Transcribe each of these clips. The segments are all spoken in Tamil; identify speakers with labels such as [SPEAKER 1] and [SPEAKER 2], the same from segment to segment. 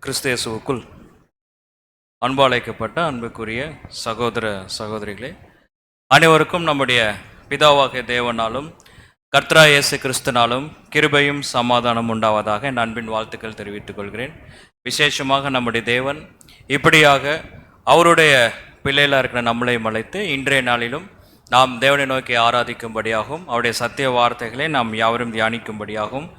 [SPEAKER 1] கிறிஸ்து இயேசுவுக்குள் அன்பு அழைக்கப்பட்ட அன்புக்குரிய சகோதர சகோதரிகளே, அனைவருக்கும் நம்முடைய பிதாவாகிய தேவனாலும் கர்த்தராகிய இயேசு கிறிஸ்துனாலும் கிருபையும் சமாதானம் உண்டாவதாக என் அன்பின் வாழ்த்துக்கள் தெரிவித்துக் கொள்கிறேன். விசேஷமாக நம்முடைய தேவன் இப்படியாக அவருடைய பிள்ளைகளாக இருக்கிற நம்மளையும் அழைத்து இன்றைய நாளிலும் நாம் தேவனை நோக்கி ஆராதிக்கும்படியாகவும் அவருடைய சத்திய வார்த்தைகளை நாம் யாவரும் தியானிக்கும்படியாகவும்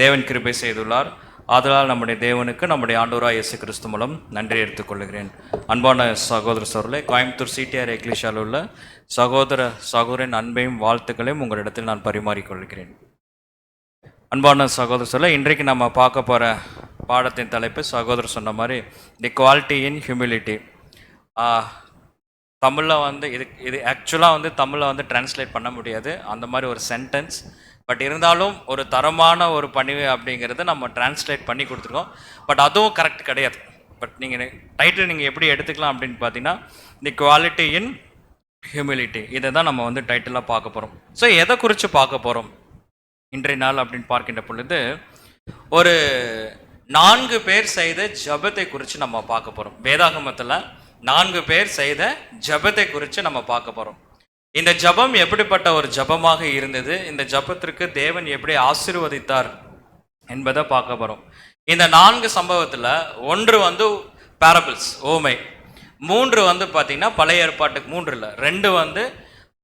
[SPEAKER 1] தேவன் கிருபை செய்துள்ளார். ஆதலால் நம்முடைய தேவனுக்கு நம்முடைய ஆண்டவராகிய இயேசு கிறிஸ்து மூலம் நன்றி எடுத்துக்கொள்கிறேன். அன்பான சகோதர சகோதரர்களே, கோயம்புத்தூர் சிடிஆர் எக்லிஷாவில் உள்ள சகோதர சகோதரின் அன்பையும் வாழ்த்துக்களையும் உங்களிடத்தில் நான் பரிமாறிக்கொள்கிறேன். அன்பான சகோதர சகோதரர்களே, இன்றைக்கு நம்ம பார்க்க போகிற பாடத்தின் தலைப்பு சகோதரர் சொன்ன மாதிரி தி குவாலிட்டி இன் ஹியூமிலிட்டி. தமிழில் இது ஆக்சுவலாக தமிழில் டிரான்ஸ்லேட் பண்ண முடியாது அந்த மாதிரி ஒரு சென்டென்ஸ். பட் இருந்தாலும் ஒரு தரமான ஒரு பணிவு அப்படிங்கிறத நம்ம டிரான்ஸ்லேட் பண்ணி கொடுத்துருக்கோம். பட் அதுவும் கரெக்ட் கிடையாது. பட் நீங்கள் டைட்டில் நீங்கள் எப்படி எடுத்துக்கலாம் அப்படின்னு பார்த்தீங்கன்னா தி குவாலிட்டி இன் ஹியூமிலிட்டி, இதை தான் நம்ம டைட்டிலாக பார்க்க போகிறோம். ஸோ எதை குறித்து பார்க்க போகிறோம் இன்றைய நாள் அப்படின்னு பார்க்கின்ற பொழுது ஒரு 4 பேர் செய்த ஜபத்தை குறித்து நம்ம பார்க்க போகிறோம். வேதாகமத்தில் 4 பேர் செய்த ஜபத்தை குறித்து நம்ம பார்க்க போகிறோம். இந்த ஜபம் எப்படிப்பட்ட ஒரு ஜபமாக இருந்தது, இந்த ஜபத்திற்கு தேவன் எப்படி ஆசீர்வதித்தார் என்பதை பார்க்க போகிறோம். இந்த 4 சம்பவத்தில் ஒன்று பேரபிள்ஸ், ஓமை. 3 பார்த்தீங்கன்னா பழைய ஏற்பாட்டுக்கு, 3 இல்லை 2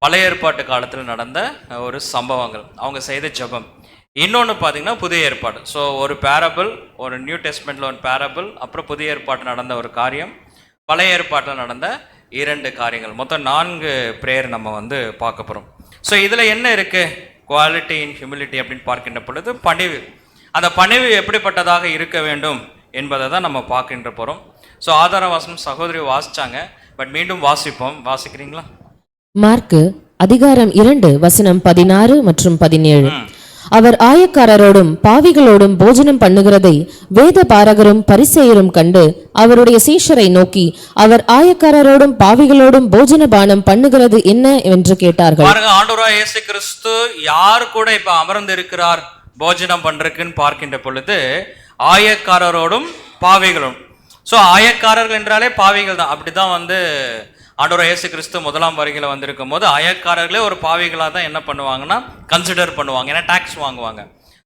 [SPEAKER 1] பழைய ஏற்பாட்டு காலத்தில் நடந்த ஒரு சம்பவங்கள், அவங்க செய்த ஜபம். இன்னொன்று பார்த்தீங்கன்னா புதிய ஏற்பாடு. ஸோ ஒரு பேரபிள், ஒரு நியூ டெஸ்ட்மெண்ட்டில் ஒரு பேரபிள், அப்புறம் புதிய ஏற்பாட்டில் நடந்த ஒரு காரியம், பழைய ஏற்பாட்டில் நடந்த 2 காரியங்கள், மொத்தம் 4 ப்ரேயர் நம்ம பார்க்க போகிறோம். ஸோ இதில் என்ன இருக்குது, குவாலிட்டி இன் ஹியூமிலிட்டி அப்படின்னு பார்க்கின்ற பொழுது பணிவு. அந்த பணிவு எப்படிப்பட்டதாக இருக்க வேண்டும் என்பதை தான் நம்ம பார்க்கின்ற போகிறோம். ஸோ ஆதார வாசனம் சகோதரி வாசித்தாங்க, பட் மீண்டும் வாசிப்போம். வாசிக்கிறீங்களா?
[SPEAKER 2] மார்க்கு அதிகாரம் 2 வசனம் 16 மற்றும் 17. அவர் ஆயக்காரரோடும் பாவிகளோடும் போஜனம் பண்ணுகிறதை வேத பாரகரும் பரிசேயரும் கண்டு அவருடைய சீஷரை நோக்கி, அவர் ஆயக்காரரோடும் பாவிகளோடும் போஜன பானம் பண்ணுகிறது என்ன என்று கேட்டார்கள்.
[SPEAKER 1] ஆண்டவராகிய இயேசு கிறிஸ்து யார் கூட இப்ப அமர்ந்து இருக்கிறார் போஜனம் பண்றதுக்குன்னு பார்க்கின்ற பொழுது ஆயக்காரரோடும் பாவிகளும். ஸோ ஆயக்காரர்கள் என்றாலே பாவிகள் தான். அப்படிதான் ஆண்டவராகிய இயேசு கிறிஸ்து முதலாம் வருகையில் வந்திருக்கும் போது ஆயக்காரர்களே ஒரு பாவிகளாக தான் என்ன பண்ணுவாங்கன்னா கன்சிடர் பண்ணுவாங்க, ஏன்னா டாக்ஸ் வாங்குவாங்க.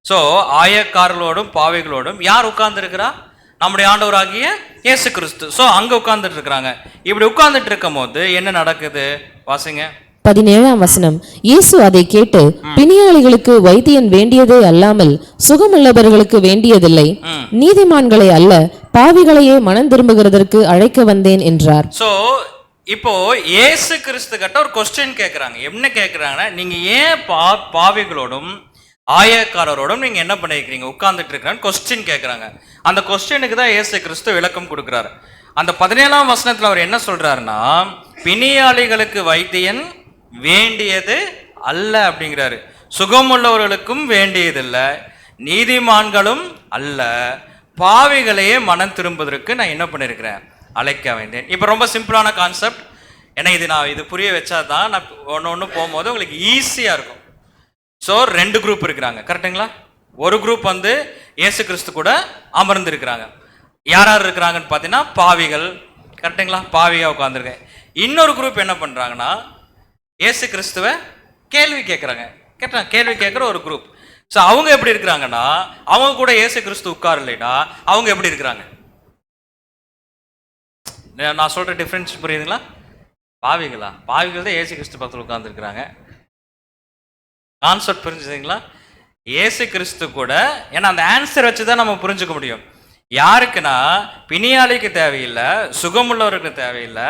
[SPEAKER 1] ஸோ ஆயக்காரர்களோடும் பாவிகளோடும் யார் உட்கார்ந்துருக்கிறா? நம்முடைய ஆண்டவராகிய இயேசு கிறிஸ்து. ஸோ அங்கே உட்கார்ந்துட்டு இருக்கிறாங்க. இப்படி உட்கார்ந்துட்டு இருக்கும் போது என்ன நடக்குது வாசிங்க.
[SPEAKER 2] 17ஆம் வசனம். இயேசு அதை கேட்டு, பிணியாளிகளுக்கு வைத்தியன் வேண்டியதே அல்லாமல் சுகமுள்ளவர்களுக்கு வேண்டியதில்லை, நீதிமான்களை அல்ல பாவிகளையே மனம் திரும்புகிறதற்கு அழைக்க வந்தேன் என்றார்.
[SPEAKER 1] ஸோ இப்போ இயேசு கிறிஸ்து கிட்ட ஒரு கொஸ்டின் கேட்குறாங்க. என்ன கேட்குறாங்கன்னா, நீங்க ஏன் பாவிகளோடும் ஆயக்காரரோடும் நீங்க என்ன பண்ணிருக்கிறீங்க, உட்கார்ந்துட்டு இருக்கிறான்னு கொஸ்டின் கேட்குறாங்க. அந்த கொஸ்டினுக்கு தான் இயேசு கிறிஸ்து விளக்கம் கொடுக்குறாரு. அந்த 17ஆம் வசனத்தில் அவர் என்ன சொல்றாருன்னா, பிணியாளிகளுக்கு வைத்தியன் வேண்டியது அல்ல அப்படிங்கிறாரு, சுகமுள்ளவர்களுக்கும் வேண்டியதில்லை, நீதிமான்களும் அல்ல பாவிகளையே மனம் திரும்புவதற்கு நான் என்ன பண்ணியிருக்கிறேன், அழைக்க வேண்டேன். இப்போ ரொம்ப சிம்பிளான கான்செப்ட். ஏன்னா இது புரிய வச்சா தான் நான் ஒன்று போகும்போது உங்களுக்கு ஈஸியாக இருக்கும். ஸோ 2 குரூப் இருக்கிறாங்க, கரெக்டுங்களா? ஒரு குரூப் இயேசு கிறிஸ்து கூட அமர்ந்து இருக்கிறாங்க. யார் யார் இருக்கிறாங்கன்னு பார்த்தீங்கன்னா பாவிகள், கரெக்டுங்களா? பாவியாக உட்காந்துருக்கேன். இன்னொரு குரூப் என்ன பண்ணுறாங்கன்னா இயேசு கிறிஸ்துவை கேள்வி கேட்குறாங்க. கேள்வி கேட்குற ஒரு குரூப். ஸோ அவங்க எப்படி இருக்கிறாங்கன்னா, அவங்க கூட இயேசு கிறிஸ்து உட்கார் இல்லைன்னா அவங்க எப்படி இருக்கிறாங்க? நான் சொல்ற டிஃபரன்ஸ் புரியுதுங்களா? பாவிகள் தான் இயேசு கிறிஸ்து பக்கத்தில் உட்கார்ந்துருக்கிறாங்க. கான்செப்ட் புரிஞ்சுதுங்களா? இயேசு கிறிஸ்து கூட, ஏன்னா அந்த ஆன்சர் வச்சு தான் நம்ம புரிஞ்சுக்க முடியும். யாருக்குன்னா பிணியாளிக்கு தேவையில்லை, சுகமுள்ளவர்களுக்கு தேவையில்லை,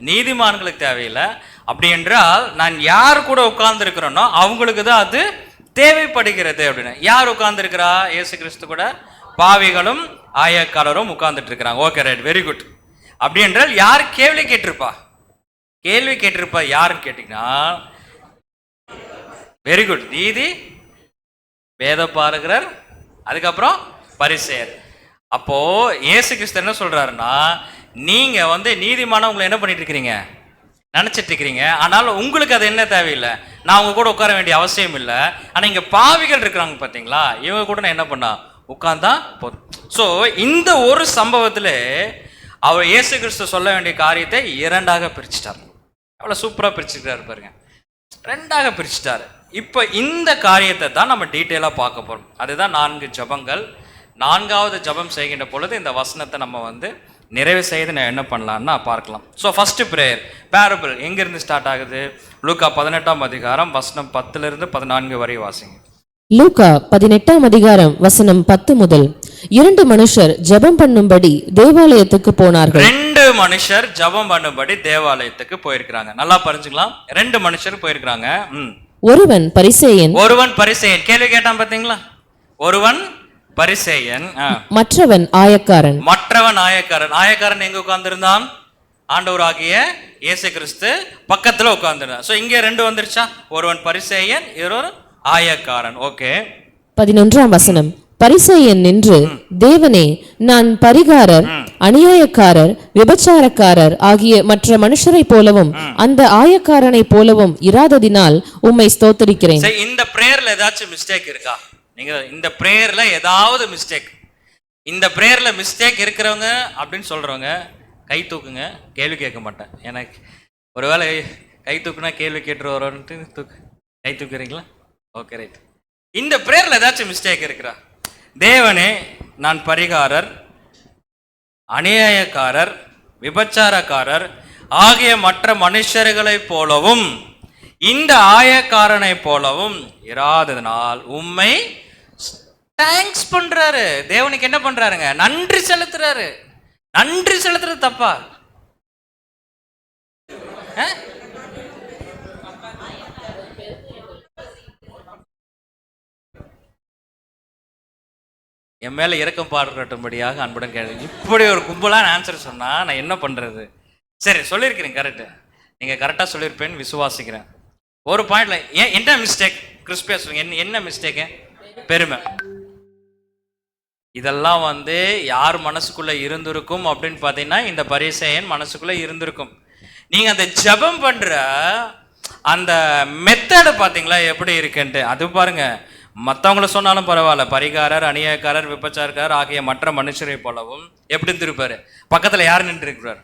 [SPEAKER 1] நீதிமான்களுக்கு தேவையில்லை. அப்படி என்றால் நான் யார் கூட உட்கார்ந்துருக்கிறேனோ அவங்களுக்கு தான் அது தேவைப்படுகிறது அப்படின்னு. யார் உட்கார்ந்துருக்கிறா இயேசு கிறிஸ்து கூட? பாவிகளும் ஆயக்காரரும் உட்கார்ந்துட்டு இருக்கிறாங்க. Okay, right, very good. அப்படி என்றால் யார் கேள்வி கேட்டிருப்பா? யாருன்னு கேட்டீங்கன்னா வெரி குட், நீதி வேத பாரகர், அதுக்கப்புறம் பரிசேயர். அப்போ இயேசு கிறிஸ்து என்ன சொல்றாருன்னா, நீங்க நீதிமான உங்களை என்ன பண்ணிட்டு இருக்கிறீங்க, நினைச்சிட்டு இருக்கிறீங்க. ஆனாலும் உங்களுக்கு அது என்ன தேவையில்லை, நான் உங்க கூட உட்கார வேண்டிய அவசியம் இல்லை. ஆனா இங்க பாவிகள் இருக்கிறாங்க பார்த்தீங்களா, இவங்க கூட நான் என்ன பண்ணா உட்கார்ந்தா போதும். ஸோ இந்த ஒரு சம்பவத்தில் அவர் இயேசு கிறிஸ்து சொல்ல வேண்டிய காரியத்தை இரண்டாக பிரிச்சுட்டார். அவ்வளோ சூப்பராக பிரிச்சுக்கிறாரு பாருங்க, ரெண்டாக பிரிச்சுட்டாரு. இப்போ இந்த காரியத்தை தான் நம்ம டீட்டெயிலாக பார்க்க போகிறோம். அதுதான் 4 ஜபங்கள். 4வது ஜபம் செய்கின்ற பொழுது இந்த வசனத்தை நம்ம நிறைவு செய்து நான் என்ன பண்ணலான்னா பார்க்கலாம். ஸோ ஃபர்ஸ்ட் ப்ரேயர் பேரபிள் எங்கேருந்து ஸ்டார்ட் ஆகுது? லூக்கா 18ஆம் அதிகாரம் வசனம் 10லிருந்து 14 வரை வாசிங்க.
[SPEAKER 2] லூக்கா 18ஆம் அதிகாரம் வசனம் 10 முதல். 2 மனுஷர் ஜெபம் பண்ணும்படி தேவாலயத்துக்கு போனார்கள்.
[SPEAKER 1] 2 மனுஷர் ஜெபம் பண்ணும்படி தேவாலயத்துக்கு போயிருக்கிறாங்க. நல்லா பரிஞ்சுக்கலாம். 2 மனுஷர் போயிருக்கிறாங்க.
[SPEAKER 2] ஒருவன் பரிசேயன்.
[SPEAKER 1] கேள்வி கேட்டான் பாத்தீங்களா? ஒருவன் பரிசேயன்,
[SPEAKER 2] மற்றவன் ஆயக்காரன்.
[SPEAKER 1] ஆயக்காரன் எங்க உட்கார்ந்திருந்தான்? ஆண்டவராகிய இயேசு கிறிஸ்து பக்கத்துல உட்கார்ந்திருந்தான். சோ இங்க 2 வந்துருச்சா? ஒருவன் பரிசேயன், இன்னொரு ஆயக்காரன். ஓகே.
[SPEAKER 2] 11ஆம் வசனம். பரிசேயன் நின்று, தேவனே, நான் பரிகாரர், அநியாயக்காரர், விபச்சாரக்காரர் ஆகிய மற்ற மனுஷரை போலவும் அந்த ஆயக்காரனை போலவும் இராததினால் உம்மை ஸ்தோத்திரிக்கிறேன்.
[SPEAKER 1] இந்த பிரேயர்ல ஏதாச்சும் மிஸ்டேக் இருக்கா? நீங்க இந்த பிரேயர்ல ஏதாவது மிஸ்டேக், இந்த பிரேயர்ல மிஸ்டேக் இருக்கிறவங்க அப்படின்னு சொல்றவங்க கை தூக்குங்க. கேள்வி கேட்க மாட்டேன். எனக்கு ஒருவேளை கை தூக்குனா கேள்வி கேட்டுருவோம்ட்டு கை தூக்குறீங்களா? Okay, right. இந்த பிரேயர்ல ஏதாச்சும் மிஸ்டேக் இருக்கிறா? தேவனே, நான் பரிகாரர், அநியாயக்காரர், விபச்சாரக்காரர் ஆகிய மற்ற மனுஷர்களை போலவும் இந்த ஆயக்காரனை போலவும் இராததனால் உம்மை தேங்க்ஸ் பண்றாரு. தேவனுக்கு என்ன பண்றாருங்க? நன்றி செலுத்துறாரு. நன்றி செலுத்துறது தப்பா? என் மேல இரக்கம் பாடுறட்டும்படியாக அன்புடன் கேள்வி. இப்படி ஒரு கும்பலான ஆன்சர் சொன்னா நான் என்ன பண்றது? சரி, சொல்லியிருக்கிறேன், கரெக்டு. நீங்க கரெக்டா சொல்லியிருப்பேன்னு விசுவாசிக்கிறேன். ஒரு பாயிண்ட்ல என்ன மிஸ்டேக்? கிறிஸ்பியா சொல்லுங்க, என்ன மிஸ்டேக்? பெருமை. இதெல்லாம் யார் மனசுக்குள்ள இருந்திருக்கும் அப்படின்னு பார்த்தீங்கன்னா இந்த பரிசேயன் மனசுக்குள்ள இருந்திருக்கும். நீங்க அந்த ஜெபம் பண்ற அந்த மெத்தடு பார்த்தீங்களா எப்படி இருக்குன்ட்டு? அது பாருங்க. மற்றவங்கள சொன்னாலும் பரவாயில்ல, பரிகாரர், அநியாயக்காரர், விபச்சாரக்காரர் ஆகிய மற்ற மனுஷரை போலவும் எப்படி இருந்திருப்பாரு? பக்கத்துல யார் நின்று இருக்கிறார்?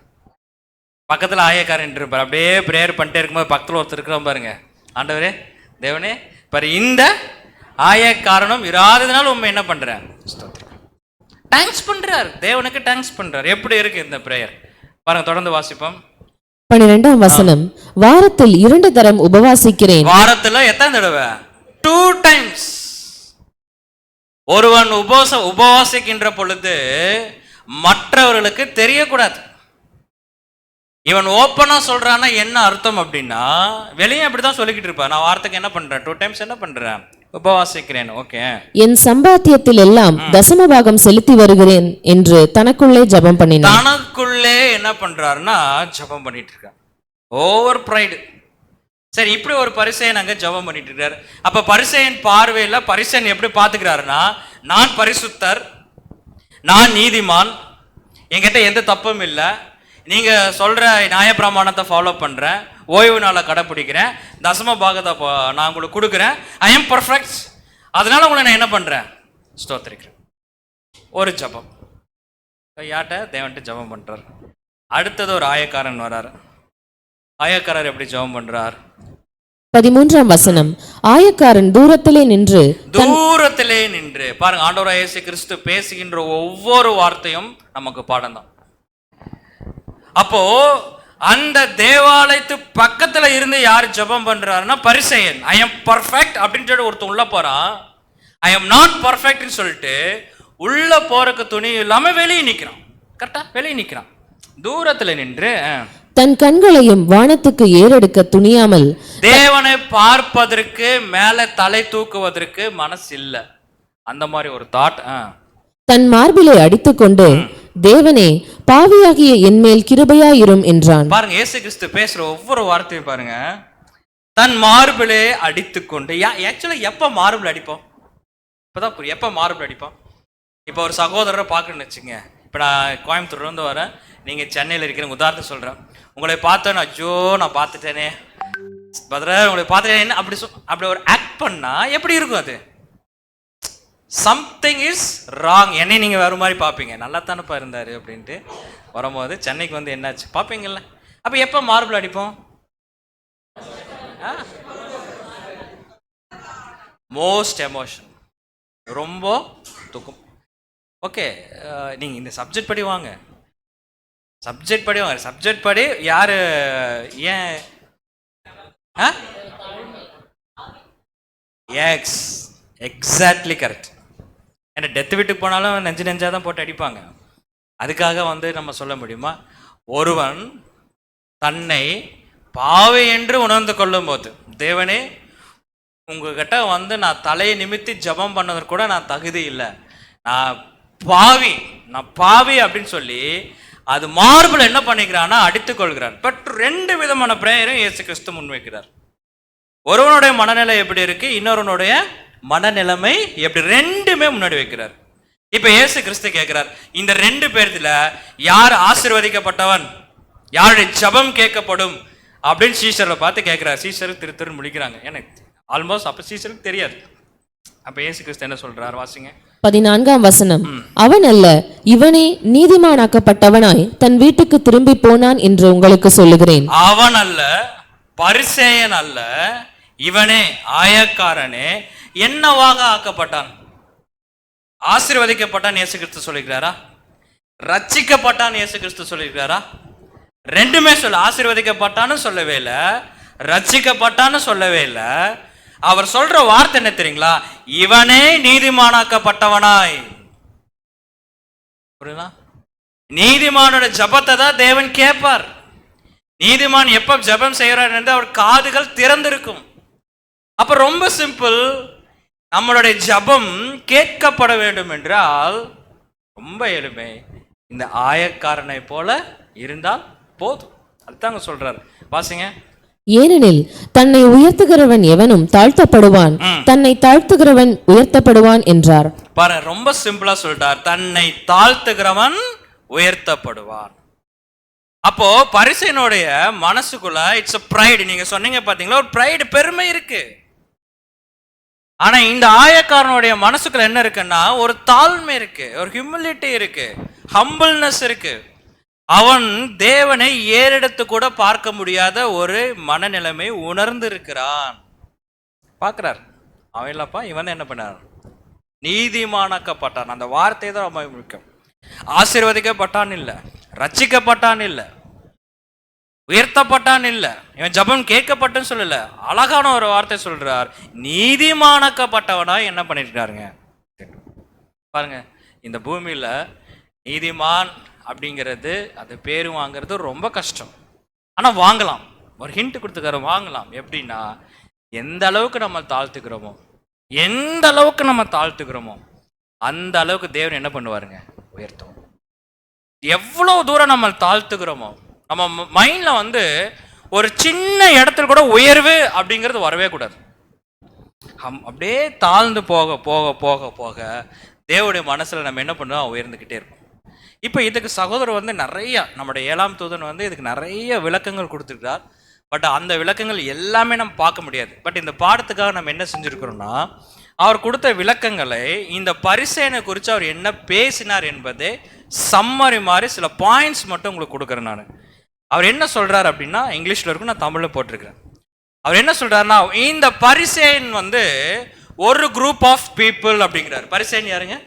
[SPEAKER 1] பக்கத்துல ஆயக்காரர் நின்று இருப்பார். அப்படியே பிரேயர் பண்ணிட்டே இருக்கும்போது பக்கத்துல ஒருத்தர் இருக்கிறோம் பாருங்க. ஆண்டவரே, தேவனே, பாரு, இந்த ஆயக்காரனும் இராததுனால உண்மை என்ன பண்றேன்? தேங்க்ஸ் பண்றார். தேவனுக்கு தேங்க்ஸ் பண்றார். எப்படி இருக்கு இந்த பிரேயர் பாருங்க. தொடர்ந்து வாசிப்போம்.
[SPEAKER 2] 12ஆம் வசனம். வாரத்தில் 2 தரம் உபவாசிக்கிறேன்.
[SPEAKER 1] வாரத்துல எத்தனை தடவை? 2 times. ஒருவன் உபவாசிக்கின்ற பொழுது மற்றவர்களுக்கு தெரியக்கூடாது. இவன் ஓப்பனா சொல்றான்னா என்ன அர்த்தம் அப்படின்னா, வெளியே அப்படிதான் சொல்லிக்கிட்டு இருப்பா, நான் வாரத்துக்கு என்ன பண்றேன்? 2 times என்ன பண்றேன்? உபவாசிக்கிறேன். ஓகே.
[SPEAKER 2] என் சம்பாத்தியத்தில் எல்லாம் தசம பாகம் செலுத்தி வருகிறேன் என்று தனக்குள்ளே ஜெபம் பண்ணினான்.
[SPEAKER 1] தனக்குள்ளே என்ன பண்றாருன்னா ஜெபம் பண்ணிட்டு இருக்கார். Over bride. சரி, இப்படி ஒரு பரிசேயன் அங்க ஜெபம் பண்ணிட்டு இருக்காரு. அப்ப பரிசேயன் பார்வையில பரிசேயன் எப்படி பாத்துக்கிறாருன்னா, நான் பரிசுத்தர், நான் நீதிமான், என்கிட்ட எந்த தப்பும் இல்லை, நீங்க சொல்ற நியாயப்பிரமாணத்தை ஃபாலோ பண்றேன், ஓய்வு நாளை கடைப்பிடிக்கிறேன், தசம பாகத்தை நான் உங்களுக்கு கொடுக்குறேன், ஐ எம் பர்ஃபெக்ட், அதனால உங்களை நான் என்ன பண்றேன்? ஸ்தோத்திரிக்கிறேன். ஒரு ஜபம். யார்கிட்ட? தேவன்ட்டு ஜபம் பண்றார். அடுத்தது ஒரு ஆயக்காரன் வராரு. ஆயக்காரர் எப்படி ஜபம் பண்றார்?
[SPEAKER 2] 13ஆம் வசனம். ஆயக்காரன் தூரத்திலே நின்று
[SPEAKER 1] பாருங்க, ஆண்டவராகிய இயேசு கிறிஸ்து பேசுகின்ற ஒவ்வொரு வார்த்தையும் நமக்கு பாடம் தான். அப்போ அந்த தேவாலயத்து பக்கத்துல இருந்து யார் ஜெபம் பண்றாருன்னா பரிசேயன். ஐ எம் பர்ஃபெக்ட் அப்படின்னு சொல்லி ஒருத்தன் உள்ள போறான். ஐ எம் நாட் பர்ஃபெக்ட்னு சொல்லிட்டு உள்ள போறக்கு துணி இல்லாம வெளியே நிக்கிறான். கரெக்டா? வெளியே நிக்கிறான். தூரத்துல நின்று
[SPEAKER 2] தன் கண்களையும் வானத்துக்கு ஏறெடுக்க துணியாமல்,
[SPEAKER 1] தேவனை பார்ப்பதற்கு மேல தலை தூக்குவதற்கு மனசு இல்ல, அந்த மாதிரி ஒரு தாட்.
[SPEAKER 2] தன் மார்பிலை அடித்துக்கொண்டு, தேவனே, பாவியாகிய என்மேல் கிருபையாயிரும் என்றான்.
[SPEAKER 1] பாருங்க, இயேசு கிறிஸ்து பேசுற ஒவ்வொரு வார்த்தையும் பாருங்க. தன் மார்பிலே அடித்துக்கொண்டு. ஆக்சுவலா எப்ப மார்பிள் அடிப்போம்? இப்பதான் புரியும். எப்ப மார்பிள் அடிப்போம்? இப்போ ஒரு சகோதரரை பார்க்கணும்னு வச்சுங்க. இப்போ நான் கோயம்புத்தூர்ல இருந்து வரேன், நீங்க சென்னையில் இருக்கிற உதாரணத்தை சொல்றேன். உங்களை பார்த்தேன், ஐயோ நான் பார்த்துட்டேனே பதற, உங்களை பார்த்துட்டேன் அப்படி அப்படி ஒரு ஆக்ட் பண்ணா எப்படி இருக்கும்? அது சம்திங் இஸ் ராங். என்னை நீங்க வேற மாதிரி பார்ப்பீங்க. நல்லா தானப்பா இருந்தாரு அப்படின்ட்டு வரும்போது சென்னைக்கு வந்து என்னாச்சு பார்ப்பீங்கல்ல. அப்ப எப்ப மார்பிள் அடிப்போம்? மோஸ்ட் எமோஷன், ரொம்ப துக்கம். ஓகே, நீங்க இந்த சப்ஜெக்ட் படி வாங்க, சப்ஜெக்ட் படி வாங்க. சப்ஜெக்ட் படி யாரு ஏன் எக்ஸ் எக்ஸாக்ட்லி கரெக்ட். ஏன்னா டெத்து வீட்டுக்கு போனாலும் நெஞ்சு நெஞ்சாதான் போட்டு அடிப்பாங்க. அதுக்காக வந்து நம்ம சொல்ல முடியுமா? ஒருவன் தன்னை பாவி என்று உணர்ந்து கொள்ளும் போது, தேவனே உங்ககிட்ட வந்து நான் தலையை நிமித்தி ஜபம் பண்ணதற்கு கூட நான் தகுதி இல்லை, நான் பாவி அப்படின்னு சொல்லி அது மார்பிள் என்ன பண்ணிக்கிறான்னா அடித்துக் கொள்கிறார். பட் 2 விதமான பிரேயரும் இயேசு கிறிஸ்து முன்வைக்கிறார். ஒருவனுடைய மனநிலை எப்படி இருக்கு, இன்னொருவனுடைய மனநிலைமை எப்படி, 2மே முன்னாடி வைக்கிறார். இப்ப இயேசு கிறிஸ்து கேட்கிறார், இந்த 2 பேர்ல யார் ஆசீர்வதிக்கப்பட்டவன், யாருடைய ஜபம் கேட்கப்படும் அப்படின்னு சீஷரை பார்த்து கேட்கிறார். சீஷருக்கு திரு முடிக்கிறாங்க. எனக்கு ஆல்மோஸ்ட் அப்ப சீஷருக்கு தெரியாது. அப்ப இயேசு கிறிஸ்து என்ன சொல்றார், வாசிங்க
[SPEAKER 2] 14ஆம் வசனம். அவன் அல்ல, இவனே நீதிமானாக்கப்பட்டவனாய் தன் வீட்டுக்கு திரும்பி போனான் என்று உங்களுக்கு சொல்லுகிறேன்.
[SPEAKER 1] அவன் அல்ல, பரிசேயன் அல்ல, இவனே ஆயக்காரனே என்னவாக ஆக்கப்பட்டான். ஆசீர்வதிக்கப்பட்டான் இயேசு கிறிஸ்து சொல்லிக்கிறாரா, ரட்சிக்கப்பட்டான் இயேசு கிறிஸ்து சொல்லிக்கிறாரா? 2மே சொல்ல. ஆசீர்வதிக்கப்பட்டான்னு சொல்லவே இல்லை, ரட்சிக்கப்பட்டான்னு சொல்லவே இல்லை. அவர் சொல்ற வார்த்தை என்ன தெரியுங்களா? இவனே நீதிமானாக்கப்பட்டவனாய். புரியுதா? நீதிமானோட ஜபத்தை தான் தேவன் கேட்பார். நீதிமான் எப்ப ஜபம் செய்யறார் என்று அவர் காதுகள் திறந்திருக்கும். அப்ப ரொம்ப சிம்பிள், நம்மளுடைய ஜபம் கேட்கப்பட வேண்டும் என்றால் ரொம்ப எளிமை, இந்த ஆயக்காரனை போல இருந்தால் போதும். அதுதாங்க சொல்றாரு. வாசிங்க.
[SPEAKER 2] ஏனெனில் தன்னை உயர்த்துகிறவன் எவனும் தாழ்த்தப்படுவான், தன்னை தாழ்த்துகிறவன் உயர்த்தப்படுவான் என்றார்.
[SPEAKER 1] பாரு, ரொம்ப சிம்பிளா சொல்லிட்டார், தன்னை தாழ்த்துகிறவன் உயர்த்தப்படுவான். அப்போ பரிசேயனுடைய மனசுக்குள்ள இட்ஸ் a pride. நீங்க சொன்னீங்க பாத்தீங்களா, ஒரு pride, பெருமை இருக்கு. ஆனா இந்த ஆயக்காரனுடைய மனசுக்குள்ள என்ன இருக்குன்னா ஒரு தாழ்மை இருக்கு, ஒரு ஹியூமிலிட்டி இருக்கு, ஹம்பிள்னஸ் இருக்கு. அவன் தேவனை ஏறெடுத்து கூட பார்க்க முடியாத ஒரு மனநிலைமை உணர்ந்து இருக்கிறான். பார்க்கிறார், அவன் இல்லப்பா, இவன் என்ன பண்ணார், நீதிமானாக்கப்பட்டான். அந்த வார்த்தை தான் ரொம்ப முக்கியம். ஆசீர்வதிக்கப்பட்டான் இல்ல, ரட்சிக்கப்பட்டான் இல்ல, உயர்த்தப்பட்டான் இல்ல, இவன் ஜபம் கேட்கப்பட்டுன்னு சொல்லல, அழகான ஒரு வார்த்தை சொல்றார், நீதிமானாக்கப்பட்டவனா என்ன பண்ணிருக்காருங்க. பாருங்க, இந்த பூமியில நீதிமான் அப்படிங்கிறது அது பேரு வாங்கிறது ரொம்ப கஷ்டம். ஆனா வாங்கலாம். ஒரு ஹிண்ட் கொடுத்துக்கார, வாங்கலாம். எப்படின்னா, எந்த அளவுக்கு நம்ம தாழ்த்துக்கிறோமோ, எந்த அளவுக்கு நம்ம தாழ்த்துக்கிறோமோ அந்த அளவுக்கு தேவன் என்ன பண்ணுவாருங்க, உயர்த்துவோம். எவ்வளவு தூரம் நம்ம தாழ்த்துக்கிறோமோ, நம்ம மைண்ட்ல வந்து ஒரு சின்ன இடத்துல கூட உயர்வு அப்படிங்கிறது வரவே கூடாது. அப்படியே தாழ்ந்து போக போக போக போக தேவனுடைய மனசுல நம்ம என்ன பண்ணுவோம், உயர்ந்துகிட்டே இருப்போம். இப்போ இதுக்கு சகோதரர் வந்து நிறைய, நம்முடைய 7ஆம் தூதன் வந்து இதுக்கு நிறைய விளக்கங்கள் கொடுத்துருக்கார். பட் அந்த விளக்கங்கள் எல்லாமே நம்ம பார்க்க முடியாது. பட் இந்த பாடத்துக்காக நம்ம என்ன செஞ்சுருக்கிறோம்னா, அவர் கொடுத்த விளக்கங்களை இந்த பரிசேயனை குறித்து அவர் என்ன பேசினார் என்பதை சம்மரி மாதிரி சில பாயிண்ட்ஸ் மட்டும் உங்களுக்கு கொடுக்குறேன் நான். அவர் என்ன சொல்றாரு அப்படின்னா, இங்கிலீஷ்ல இருக்கும், நான் தமிழ்ல போட்டிருக்கிறேன். அவர் என்ன சொல்றாருன்னா, இந்த பரிசேயன் வந்து ஒரு குரூப் ஆஃப் பீப்புள் அப்படிங்கிறார். பரிசேயன் யாருங்க?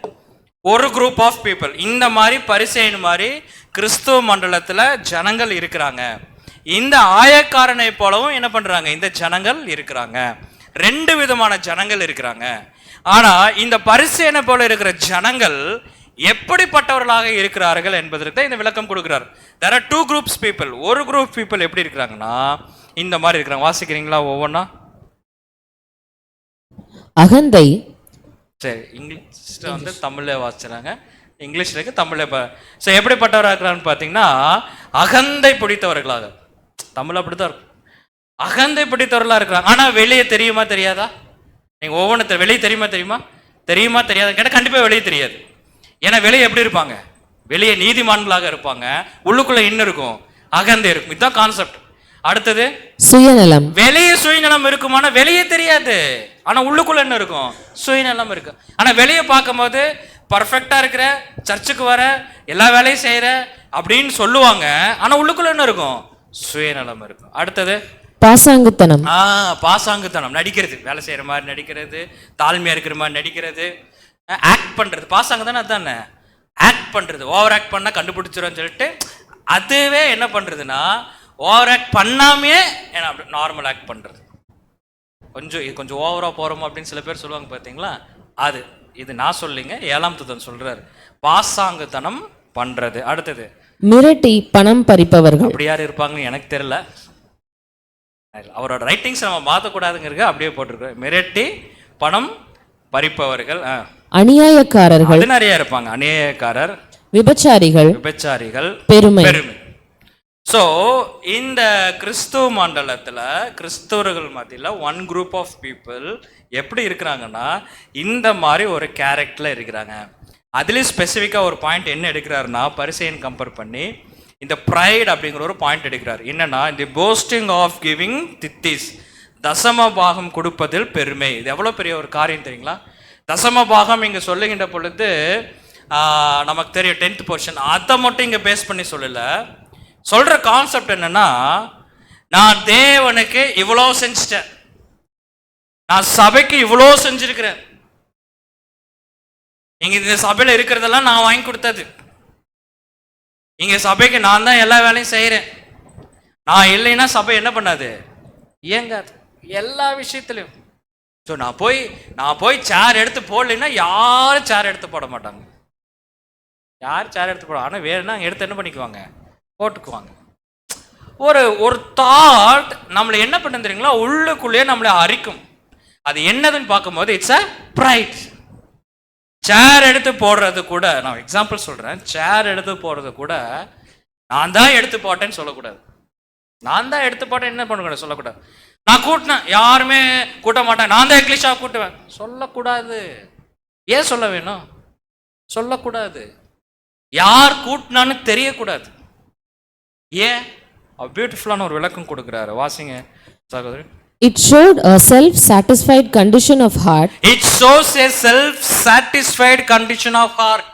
[SPEAKER 1] ஒரு குரூப் ஆஃப் பீப்புள். இந்த மாதிரி பரிசேயன் மாதிரி கிறிஸ்துவ மண்டலத்துல ஜனங்கள் இருக்கிறாங்க. இந்த ஆயக்காரனை போலவும் என்ன பண்றாங்க, இந்த ஜனங்கள் இருக்கிறாங்க. 2 விதமான ஜனங்கள் இருக்கிறாங்க. ஆனா இந்த பரிசேயனை போல இருக்கிற ஜனங்கள் எப்படிப்பட்டவர்களாக இருக்கிறார்கள் என்பதற்கு தான் இந்த விளக்கம் கொடுக்கிறார். there are 2 groups people. ஒரு குரூப் பீப்புள் எப்படி இருக்கிறாங்கன்னா இந்த மாதிரி இருக்கிறாங்க. வாசிக்கிறீங்களா ஒவ்வொன்றா?
[SPEAKER 2] அகந்தை.
[SPEAKER 1] சரி, இங்கிலீஷ்ல வந்து தமிழ்ல வாசிச்சாங்க, இங்கிலீஷ்ல இருக்கு, தமிழ்ல. ஸோ எப்படிப்பட்டவராக இருக்கிறான்னு பார்த்தீங்கன்னா, அகந்தை பிடித்தவர்களாக. தமிழ் அப்படித்தான் இருக்கும். அகந்தை பிடித்தவர்களாக இருக்கிறாங்க. ஆனா வெளியே தெரியுமா தெரியாதா? நீங்க ஒவ்வொன்று வெளியே தெரியுமா தெரியாதா கேட்டால் கண்டிப்பா வெளியே தெரியாது. ஏன்னா வெளியே எப்படி இருப்பாங்க, வெளியே நீதிமான்களாக இருப்பாங்க, உள்ளுக்குள்ள இன்னும் இருக்கும், அகந்தை இருக்கும். இதுதான் கான்செப்ட். அடுத்தது சுயநலம். வெளியே சுயநலம் இருக்குமானா வெளியே தெரியாது, ஆனா உள்ளுக்குள்ள என்ன இருக்கும்? சுயநலம் இருக்கு. ஆனா வெளியே பார்க்கும்போது பர்ஃபெக்டா இருக்கிற, சர்ச்சுக்கு வர, எல்லா வேலையும் செய்யற அப்படின்னு சொல்லுவாங்க. ஆனா உள்ளுக்குள்ள என்ன இருக்கும்? சுயநலம் இருக்கும். அடுத்தது
[SPEAKER 2] பாசாங்குத்தனம்.
[SPEAKER 1] பாசாங்குத்தனம், நடிக்கிறது, வேலை செய்யற மாதிரி நடிக்கிறது, தாழ்மையா இருக்கிற மாதிரி நடிக்கிறது, ஆக்ட் பண்றது. பாசாங்குத்தனம் அதானே, ஆக்ட் பண்றது. ஓவர் ஆக்ட் பண்ணா கண்டுபிடிச்சிருன்னு சொல்லிட்டு அதுவே என்ன பண்றதுன்னா ஓவர் ஆக்ட் பண்ணாமே நார்மல் ஆக்ட் பண்றது. கொஞ்சம் ஓவரா போறோம் அப்படின்னு சில பேர் சொல்லுவாங்க பார்த்தீங்களா? அது இது நான் சொல்லிங்க, 7ஆம் தூதன் சொல்றாரு, பாசாங்குத்தனம் பண்றது. அடுத்தது
[SPEAKER 2] மிரட்டி பணம் பறிப்பவர்கள்.
[SPEAKER 1] அப்படி யார் இருப்பாங்கன்னு எனக்கு தெரியல. அவரோட ரைட்டிங்ஸ் நம்ம மாற்றக்கூடாதுங்கிறத அப்படியே போட்டிருக்கோம். மிரட்டி பணம் பறிப்பவர்கள்,
[SPEAKER 2] அநியாயக்காரர்கள்,
[SPEAKER 1] அது நிறைய இருப்பாங்க. அநியாயக்காரர்,
[SPEAKER 2] விபச்சாரிகள், பெருமை.
[SPEAKER 1] ஸோ இந்த கிறிஸ்துவ மண்டலத்தில் கிறிஸ்தவர்கள் மத்தியில் ஒன் குரூப் ஆஃப் பீப்புள் எப்படி இருக்கிறாங்கன்னா இந்த மாதிரி ஒரு கேரக்டரில் இருக்கிறாங்க. அதுலேயும் ஸ்பெசிஃபிக்காக ஒரு பாயிண்ட் என்ன எடுக்கிறாருன்னா, பரிசேயன் கம்பேர் பண்ணி இந்த ப்ரைட் அப்படிங்கிற ஒரு பாயிண்ட் எடுக்கிறார். என்னன்னா, இந்த போஸ்டிங் ஆஃப் கிவிங் தித்திஸ், தசம பாகம் கொடுப்பதில் பெருமை. இது எவ்வளோ பெரிய ஒரு காரியம் தெரியுங்களா? தசம பாகம் இங்கே சொல்லுகின்ற பொழுது நமக்கு தெரியும் 10th போர்ஷன், அதை மட்டும் இங்கே பேஸ் பண்ணி சொல்லலை. சொல்கிற கான்செப்ட் என்னன்னா, நான் தேவனுக்கு இவ்வளோ செஞ்சிட்டேன், நான் சபைக்கு இவ்வளோ செஞ்சிருக்கிறேன், இங்க இந்த சபையில் இருக்கிறதெல்லாம் நான் வாங்கி கொடுத்தது, இங்க சபைக்கு நான் தான் எல்லா வேலையும் செய்கிறேன், நான் இல்லைன்னா சபை என்ன பண்ணாது, இயங்காது எல்லா விஷயத்துலையும். ஸோ நான் போய் சேர் எடுத்து போடலைன்னா யாரும் சேர் எடுத்து போட மாட்டாங்க. யார் சேர் எடுத்து போட, ஆனால் வேணும்னா எடுத்து என்ன பண்ணிக்குவாங்க, போட்டுக்குவாங்க. ஒரு தாட் நம்மளை என்ன பண்ண தெரியுங்களா, உள்ளுக்குள்ளேயே நம்மளை அரிக்கும். அது என்னதுன்னு பார்க்கும்போது இட்ஸ் அ ப்ரைட். சேர் எடுத்து போடுறது கூட, நான் எக்ஸாம்பிள் சொல்றேன், சேர் எடுத்து போடுறது கூட நான் தான் எடுத்து போட்டேன்னு சொல்லக்கூடாது. நான் தான் எடுத்து போட்டேன் என்ன பண்ணக்கூடாது, சொல்லக்கூடாது. நான் கூட்டினேன், யாருமே கூட்ட மாட்டேன், நான் தான் எக்லிஷா கூட்டுவேன், சொல்லக்கூடாது. ஏன் சொல்ல வேணும்? சொல்லக்கூடாது. யார் கூட்டினான்னு தெரியக்கூடாது. ஏன்? பியூட்டிஃபுல்லான ஒரு விளக்கம் கொடுக்கிறாரு, வாசிங்க சகோதரி.
[SPEAKER 2] It showed a self-satisfied condition of heart.
[SPEAKER 1] It shows a self-satisfied condition of heart.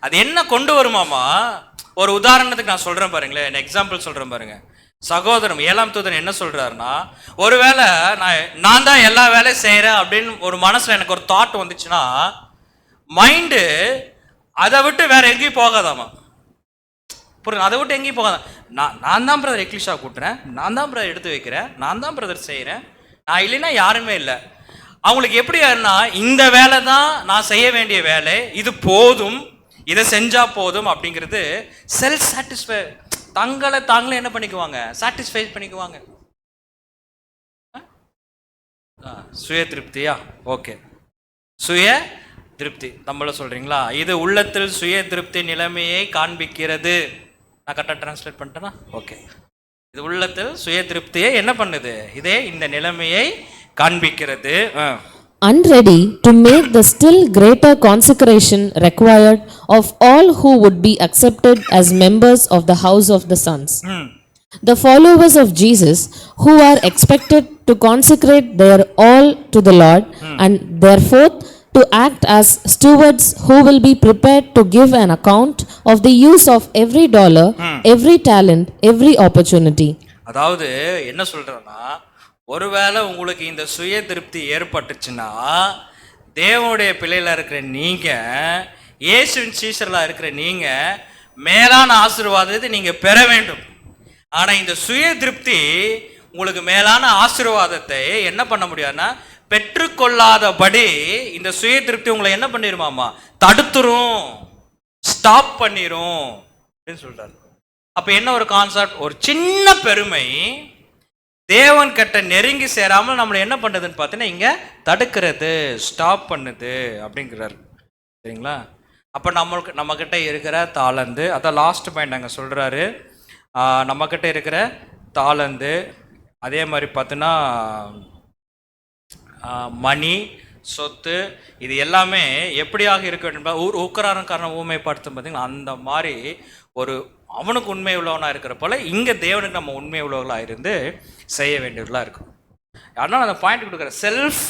[SPEAKER 1] அது என்ன கொண்டு வருமாமா? ஒரு உதாரணத்துக்கு நான் சொல்றேன் பாருங்களேன், எக்ஸாம்பிள் சொல்றேன் பாருங்க. சகோதரன் 7ஆம் தூதன் என்ன சொல்றாருன்னா, ஒருவேளை நான் தான் எல்லா வேலையும் செய்யறேன் அப்படின்னு ஒரு மனசுல எனக்கு ஒரு தாட் வந்துச்சுன்னா, மைண்டு அதை விட்டு வேற எங்கேயும் போகாதாமா. புரியுது? அதை விட்டு எங்கேயும் போகாதான். நான் தான் பிரதர் எக்லிஷா கூட்டுறேன், நான் தான் பிரதர் எடுத்து வைக்கிறேன், நான் தான் பிரதர் செய்கிறேன், நான் இல்லைன்னா யாருமே இல்லை. அவங்களுக்கு எப்படி ஆயிருன்னா, இந்த வேலை தான் நான் செய்ய வேண்டிய வேலை, இது போதும், இதை செஞ்சா போதும் அப்படிங்கிறது செல்ஃப் சாட்டிஸ்ஃபை. தங்களை தாங்களே என்ன பண்ணிக்குவாங்க, சாட்டிஸ்ஃபை பண்ணிக்குவாங்க. சுய திருப்தியா? ஓகே, சுய திருப்தி நம்மள சொல்றீங்களா? இது உள்ளத்தில் சுய திருப்தி நிலைமையை காண்பிக்கிறது. நான் கரெக்டாக டிரான்ஸ்லேட் பண்ணிட்டேனா? ஓகே, இது உள்ளத்தில் சுய திருப்தியை என்ன பண்ணுது, இதே இந்த நிலைமையை காண்பிக்கிறது.
[SPEAKER 2] Unready to make the still greater consecration required of all who would be accepted as members of the house of the sons. The followers of Jesus who are expected to consecrate their all to the Lord and therefore to act as stewards who will be prepared to give an account of the use of every dollar, every talent, every opportunity.
[SPEAKER 1] அதாவது என்ன சொல்றேன்னா, ஒருவேளை உங்களுக்கு இந்த சுய திருப்தி ஏற்பட்டுச்சுன்னா, தேவனுடைய பிள்ளைகளா இருக்கிற நீங்க, இயேசுவின் சீஷர்களா இருக்கிற நீங்க மேலான ஆசீர்வாதத்தை நீங்க பெற வேண்டும். ஆனா இந்த சுய திருப்தி உங்களுக்கு மேலான ஆசீர்வாதத்தை என்ன பண்ண முடியாதுன்னா, பெற்றுக்கொள்ளாதபடி இந்த சுய திருப்தி உங்களை என்ன பண்ணிருமாமா, தடுத்துரும், ஸ்டாப் பண்ணிரும் அப்படின்னு சொல்றாரு. அப்ப என்ன ஒரு கான்செப்ட், ஒரு சின்ன பெருமை தேவன் கிட்ட நெருங்கி சேராமல் நம்மளை என்ன பண்ணுதுன்னு பார்த்தீங்கன்னா இங்க தடுக்கிறது, ஸ்டாப் பண்ணுது அப்படிங்கிறாரு. சரிங்களா? அப்ப நம்ம கிட்ட இருக்கிற தாளந்து, அதான் லாஸ்ட் பாயிண்ட் அங்க சொல்றாரு, நம்ம கிட்ட இருக்கிற தாளந்து, அதே மாதிரி பார்த்தீங்கன்னா மணி, சொத்து, இது எல்லாமே எப்படியாக இருக்க வேண்டும், ஊக்கராரக்காரன் ஊமைப்படுத்தும் பார்த்தீங்கன்னா அந்த மாதிரி ஒரு அவனுக்கு உண்மை உள்ளவனாக இருக்கிற போல இங்கே தேவனுக்கு நம்ம உண்மை உள்ளவர்களாக இருந்து செய்ய வேண்டியவர்களாக இருக்கும். ஆனால் அந்த பாயிண்ட் கொடுக்குற செல்ஃப்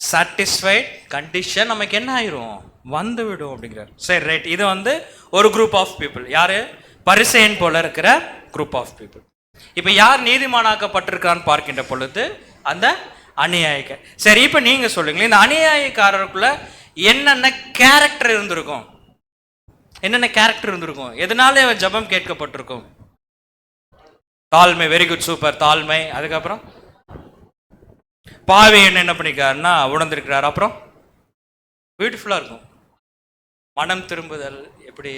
[SPEAKER 1] சாட்டிஸ்ஃபைட் கண்டிஷன் நமக்கு என்ன ஆயிரும், வந்து விடும் அப்படிங்கிறார். சரி ரைட், இது வந்து ஒரு குரூப் ஆஃப் பீப்புள். யாரு? பரிசேயன் போல இருக்கிற குரூப் ஆஃப் பீப்புள். இப்போ யார் நீதிமானாக்கப்பட்டிருக்கான்னு பார்க்கின்ற பொழுது அந்த அநியாயிக்க. சரி, இப்போ நீங்க சொல்லுங்களேன், இந்த அநியாயக்காரருக்குள்ள என்னென்ன கேரக்டர் இருந்திருக்கும்? என்னென்ன கேரக்டர் இருந்திருக்கும்? எதனால அவன் ஜெபம் கேட்கப்பட்டிருக்கும்? தாழ்மை, வெரி குட், சூப்பர், தாழ்மை. அதுக்கப்புறம் பாவி என்ன பண்ணிருக்காருன்னா உணர்ந்திருக்கிறார். அப்புறம் பியூட்டிஃபுல்லா இருக்கும் மனம் திரும்புதல். எப்படி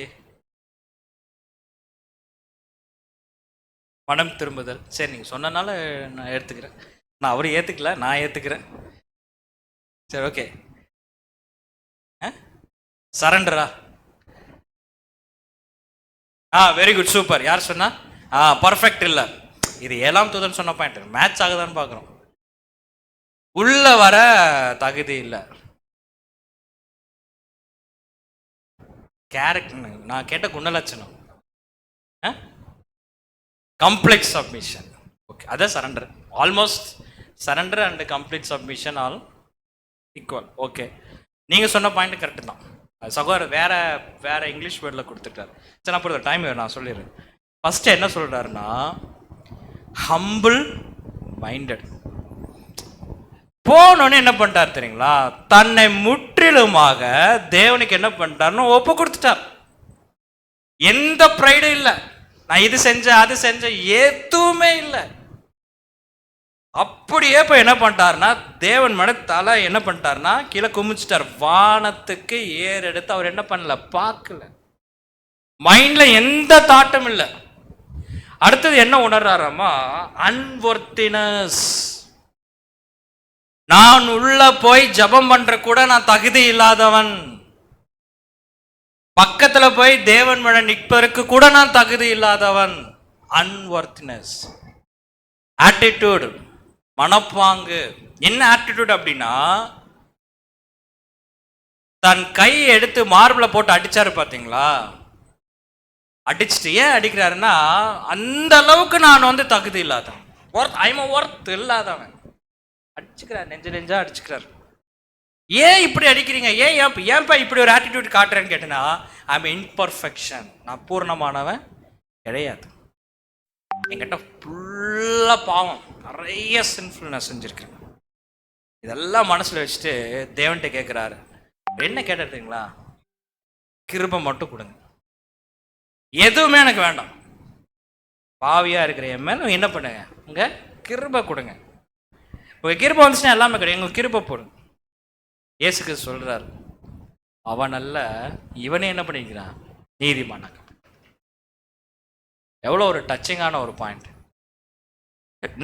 [SPEAKER 1] மனம் திரும்புதல்? சரி, நீங்க சொன்னனால நான் ஏத்துக்கிறேன். நான் அவரு ஏத்துக்கல, நான் ஏத்துக்கிறேன். சரி, ஓகே. சரண்டரா? Very good, super. யார் சொன்னா? பர்ஃபெக்ட் இல்ல, இது 7ஆம் தூதன் சொன்ன பாயிண்ட். மேட்ச் ஆகுதான்னு பாக்குறோம். உள்ள வர தகுதி இல்லை. கேரக்டர் நான் கேட்ட குணலட்சணம் கம்ப்ளீட் சப்மிஷன். ஓகே, அதான் surrender. Almost surrender and complete submission all equal. Okay, நீங்கள் சொன்ன பாயிண்ட் கரெக்டு தான். சகோதரர் வேற வேற இங்கிலீஷ் வேர்டில் கொடுத்துட்டார். சரி, நான் பொறுத்த டைம் நான் சொல்லிடுறேன். ஃபர்ஸ்ட் என்ன சொல்றாருன்னா ஹம்பிள் மைண்டட். போனோன்னு என்ன பண்ணிட்டார் தெரியுங்களா? தன்னை முற்றிலுமாக தேவனுக்கு என்ன பண்ணிட்டாருன்னு ஒப்பு கொடுத்துட்டார். எந்த ப்ரைடும் இல்லை, நான் இது செஞ்சேன் அது செஞ்சேன் எதுவுமே இல்லை. அப்படியே இப்போ என்ன பண்ணிட்டாருன்னா தேவன் மேல தலை என்ன பண்ணிட்டாருன்னா கீழே குமிச்சிட்டார். வானத்துக்கு ஏறெடுத்து அவர் என்ன பண்ணல, பார்க்கல. மைண்ட்ல எந்த தாட்டும் இல்லை. அடுத்தது என்ன உணர்றாராமா? அன்வொர்த்தினஸ். நான் உள்ள போய் ஜபம் பண்ற கூட நான் தகுதி இல்லாதவன். பக்கத்துல போய் தேவன் மேல நிற்பதற்கு கூட நான் தகுதி இல்லாதவன். அன்வொர்த்தினஸ். ஆட்டிடியூட், மனப்பாங்கு. என்ன ஆட்டிடியூட் அப்படின்னா, தன் கையை எடுத்து மார்பிள போட்டு அடிச்சாரு பாத்தீங்களா? அடிச்சுட்டு ஏன் அடிக்கிறாருன்னா அந்த அளவுக்கு நான் வந்து தகுதி இல்லாதவன், ஒர்த் இல்லாதவன். அடிச்சுக்கிறார், நெஞ்சா அடிச்சுக்கிறார். ஏன் இப்படி அடிக்கிறீங்க? ஏன்ப்பா இப்படி ஒரு ஆட்டிடியூட் காட்டுறேன்னு கேட்டேன்னா, ஐ எம் இம்பர்ஃபெக்ஷன். நான் பூர்ணமானவன் கிடையாது. என்கிட்ட ஃபுல்லாக பாவம், நிறைய சின்ஃபுல்னஸ் செஞ்சுருக்கேன். இதெல்லாம் மனசில் வச்சுட்டு தேவன்கிட்ட கேட்குறாரு. என்ன கேட்டுறீங்களா? கிருபை மட்டும் கொடுங்க, எதுவுமே எனக்கு வேண்டாம். பாவியாக இருக்கிற என் மேலே என்ன பண்ணுங்க, உங்கள் கிருபை கொடுங்க. உங்கள் கிருபை வந்துச்சுன்னா எல்லாமே கிடையாது, எங்களுக்கு கிருபை போடுங்க. இயேசுக்கு சொல்கிறார், அவன் அல்ல இவனே என்ன பண்ணிக்கிறான், நீதிமானாக்க. எவ்வளோ ஒரு டச்சிங்கான ஒரு பாயிண்ட்.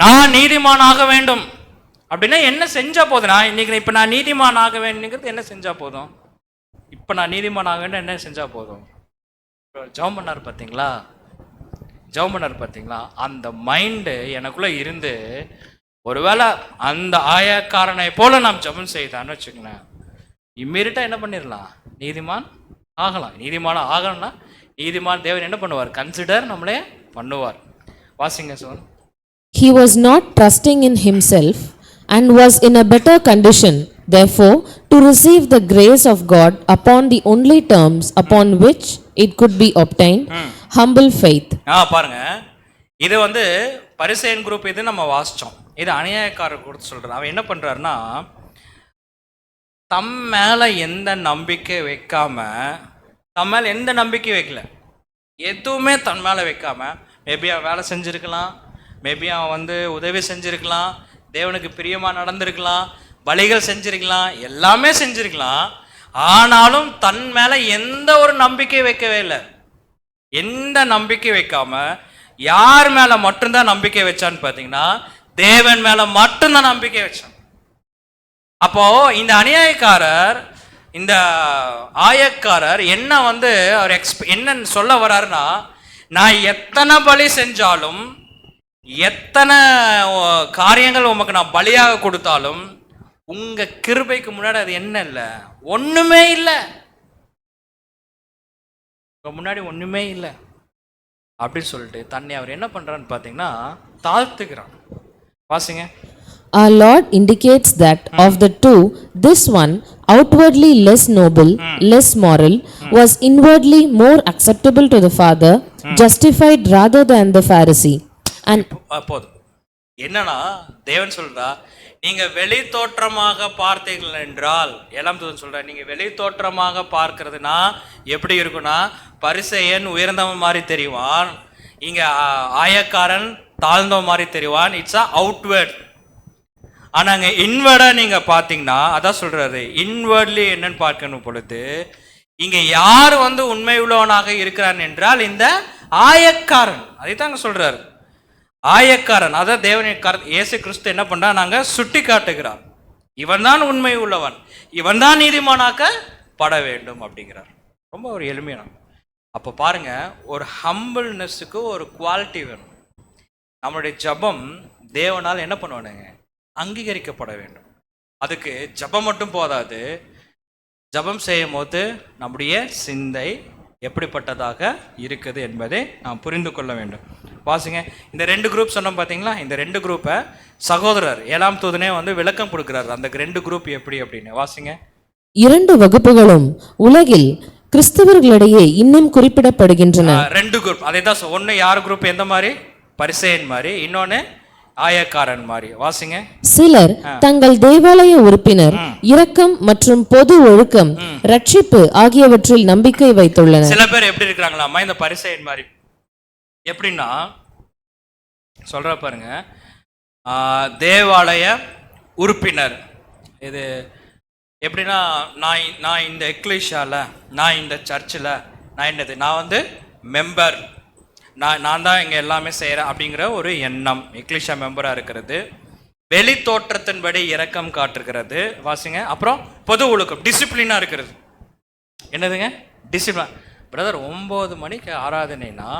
[SPEAKER 1] நான் நீதிமான் ஆக வேண்டும் அப்படின்னா என்ன செஞ்சா போதும்? நான் இன்னைக்கு இப்போ நான் நீதிமான் ஆக வேண்டுங்கிறது என்ன செஞ்சா போதும்? இப்போ நான் நீதிமான் ஆக வேண்டும் என்ன செஞ்சா போதும்? ஜெபம் பண்ணார் பார்த்தீங்களா? ஜெபம் பண்ணார் பார்த்தீங்களா? அந்த மைண்டு எனக்குள்ளே இருந்து ஒருவேளை அந்த ஆயக்காரனை போல நாம் ஜெபம் செய்தான்னு வச்சுக்கோங்களேன், இம்மீடியட்டாக என்ன பண்ணிடலாம், நீதிமான் ஆகலாம். நீதிமானம் ஆகணும்னா நீதிமான் தேவன் என்ன பண்ணுவார், கன்சிடர் நம்மளே பண்ணுவார். வாசிங்க sir.
[SPEAKER 2] He was not trusting in himself and was in a better condition, therefore, to receive the grace of God upon the only terms upon which it could be obtained, humble faith.
[SPEAKER 1] பாருங்க, இது வந்து பரிசேயன் குரூப், இது நம்ம வாசிச்சோம். இது அநியாயக்காரர் கொடுத்து சொல்றாரு. அவன் என்ன பண்றாருன்னா, தம் மேல எந்த நம்பிக்கை வைக்காம, தம் மேல எந்த நம்பிக்கை வைக்கல, எதுவுமே தன் மேல வைக்காம, மேபி அவன் வேலை செஞ்சிருக்கலாம், மேபி அவன் வந்து உதவி செஞ்சிருக்கலாம், தேவனுக்கு பிரியமா நடந்திருக்கலாம், பலிகள் செஞ்சிருக்கலாம், எல்லாமே செஞ்சிருக்கலாம். ஆனாலும் தன் மேல எந்த ஒரு நம்பிக்கை வைக்கவே இல்லை. எந்த நம்பிக்கை வைக்காம யார் மேல மட்டும்தான் நம்பிக்கை வச்சான்னு பார்த்தீங்கன்னா, தேவன் மேல மட்டும்தான் நம்பிக்கை வச்சான். அப்போ இந்த அநியாயக்காரர், இந்த ஆயக்காரர் என்ன வந்து அவர் என்ன சொல்ல வர்றாருன்னா, நான் எத்தனை பலி செஞ்சாலும், எத்தனை காரியங்கள் உமக்கு நான் பலியாக கொடுத்தாலும், உங்க கிருபைக்கு முன்னாடி அது என்ன இல்லை, ஒண்ணுமே இல்லை. முன்னாடி ஒண்ணுமே இல்லை அப்படின்னு சொல்லிட்டு தன்னை அவர் என்ன பண்றான்னு பார்த்தீங்கன்னா தாழ்த்துக்கிறான். வாசிங்க.
[SPEAKER 2] Our Lord indicates that of the two, this one, outwardly less noble, less moral, was inwardly more acceptable to the Father, justified rather than the Pharisee. And
[SPEAKER 1] போதும். என்னன்னா தேவன் சொல்றா, நீங்க வெளி தோற்றமாக பார்த்தீர்கள் என்றால், 7ஆம் தூதன் சொல்ற, நீங்க வெளி தோற்றமாக பார்க்கிறதுனா எப்படி இருக்கும்னா, பரிசேயன் உயர்ந்தவன் மாதிரி தெரிவான், இங்க ஆயக்காரன் தாழ்ந்தவன் மாதிரி தெரிவான். It's a outward. ஆனாங்க இன்வர்டா நீங்க பாத்தீங்கன்னா, அதான் சொல்றாரு, இன்வர்ட்லி என்னன்னு பார்க்கணும் பொழுது, இங்க யார் வந்து உண்மை உள்ளவனாக இருக்கிறான் என்றால் இந்த ஆயக்காரன். அதைத்தாங்க சொல்றாரு, ஆயக்காரன். அதான் தேவனின் இயேசு கிறிஸ்து என்ன பண்றா, நாங்க சுட்டி காட்டுகிறார், இவன் தான் உண்மை உள்ளவன், இவன் தான் நீதிமானாக்க பட வேண்டும் அப்படிங்கிறார். ரொம்ப ஒரு எளிமையான. அப்ப பாருங்க, ஒரு ஹம்பிள்னஸுக்கு ஒரு குவாலிட்டி வேணும். நம்மளுடைய ஜபம் தேவனால் என்ன பண்ணுவானுங்க, அங்கீகரிக்கப்பட வேண்டும். அதுக்கு ஜபம் மட்டும் போதாது, ஜபம் செய்யும் போது நம்முடைய சிந்தை எப்படிப்பட்டதாக இருக்குது என்பதை நாம் புரிந்து கொள்ள வேண்டும். வாசிங்க, இந்த 2 குரூப் சொன்னோம் பார்த்தீங்களா, இந்த 2 குரூப்பை சகோதரர் 7ஆம் தூதனே வந்து விளக்கம் கொடுக்கிறார். அந்த 2 குரூப் எப்படி அப்படின்னு வாசிங்க.
[SPEAKER 2] 2 வகுப்புகளும் உலகில் கிறிஸ்தவர்களிடையே இன்னும் குறிப்பிடப்படுகின்றன.
[SPEAKER 1] 2 குரூப், அதை தான் ஒன்று யார் குரூப், எந்த மாதிரி, பரிசேயன் மாதிரி, இன்னொன்று ஆயக்காரன் மாதிரி. வாசிங்க. சிலர்
[SPEAKER 2] தங்கள் தேவாலய உறுப்பினர், இரக்கம் மற்றும் பொது ஒழுக்கம், ரட்சிப்பு ஆகியவற்றில் நம்பிக்கை வைத்துள்ளனர்.
[SPEAKER 1] சில பேர் எப்படி இருக்கிறாங்களாமா, இந்த பரிசேயன் மாதிரி. எப்படின்னா சொல்ற பாருங்க, தேவாலய உறுப்பினர். இது எப்படின்னா, நான் இந்த எக்லிஷியால, நான் இந்த சர்ச்சில், நான் வந்து மெம்பர், நான் தான் இங்கே எல்லாமே செய்கிறேன் அப்படிங்கிற ஒரு எண்ணம். எக்லிஷா மெம்பராக இருக்கிறது, வெளி தோற்றத்தின்படி இரக்கம் காட்டுகிறது. வாசிங்க. அப்புறம் பொது ஒழுக்கம், டிசிப்ளினாக இருக்கிறது. என்னதுங்க டிசிப்ளின்? பிரதர் 9 மணிக்கு ஆராதனைனா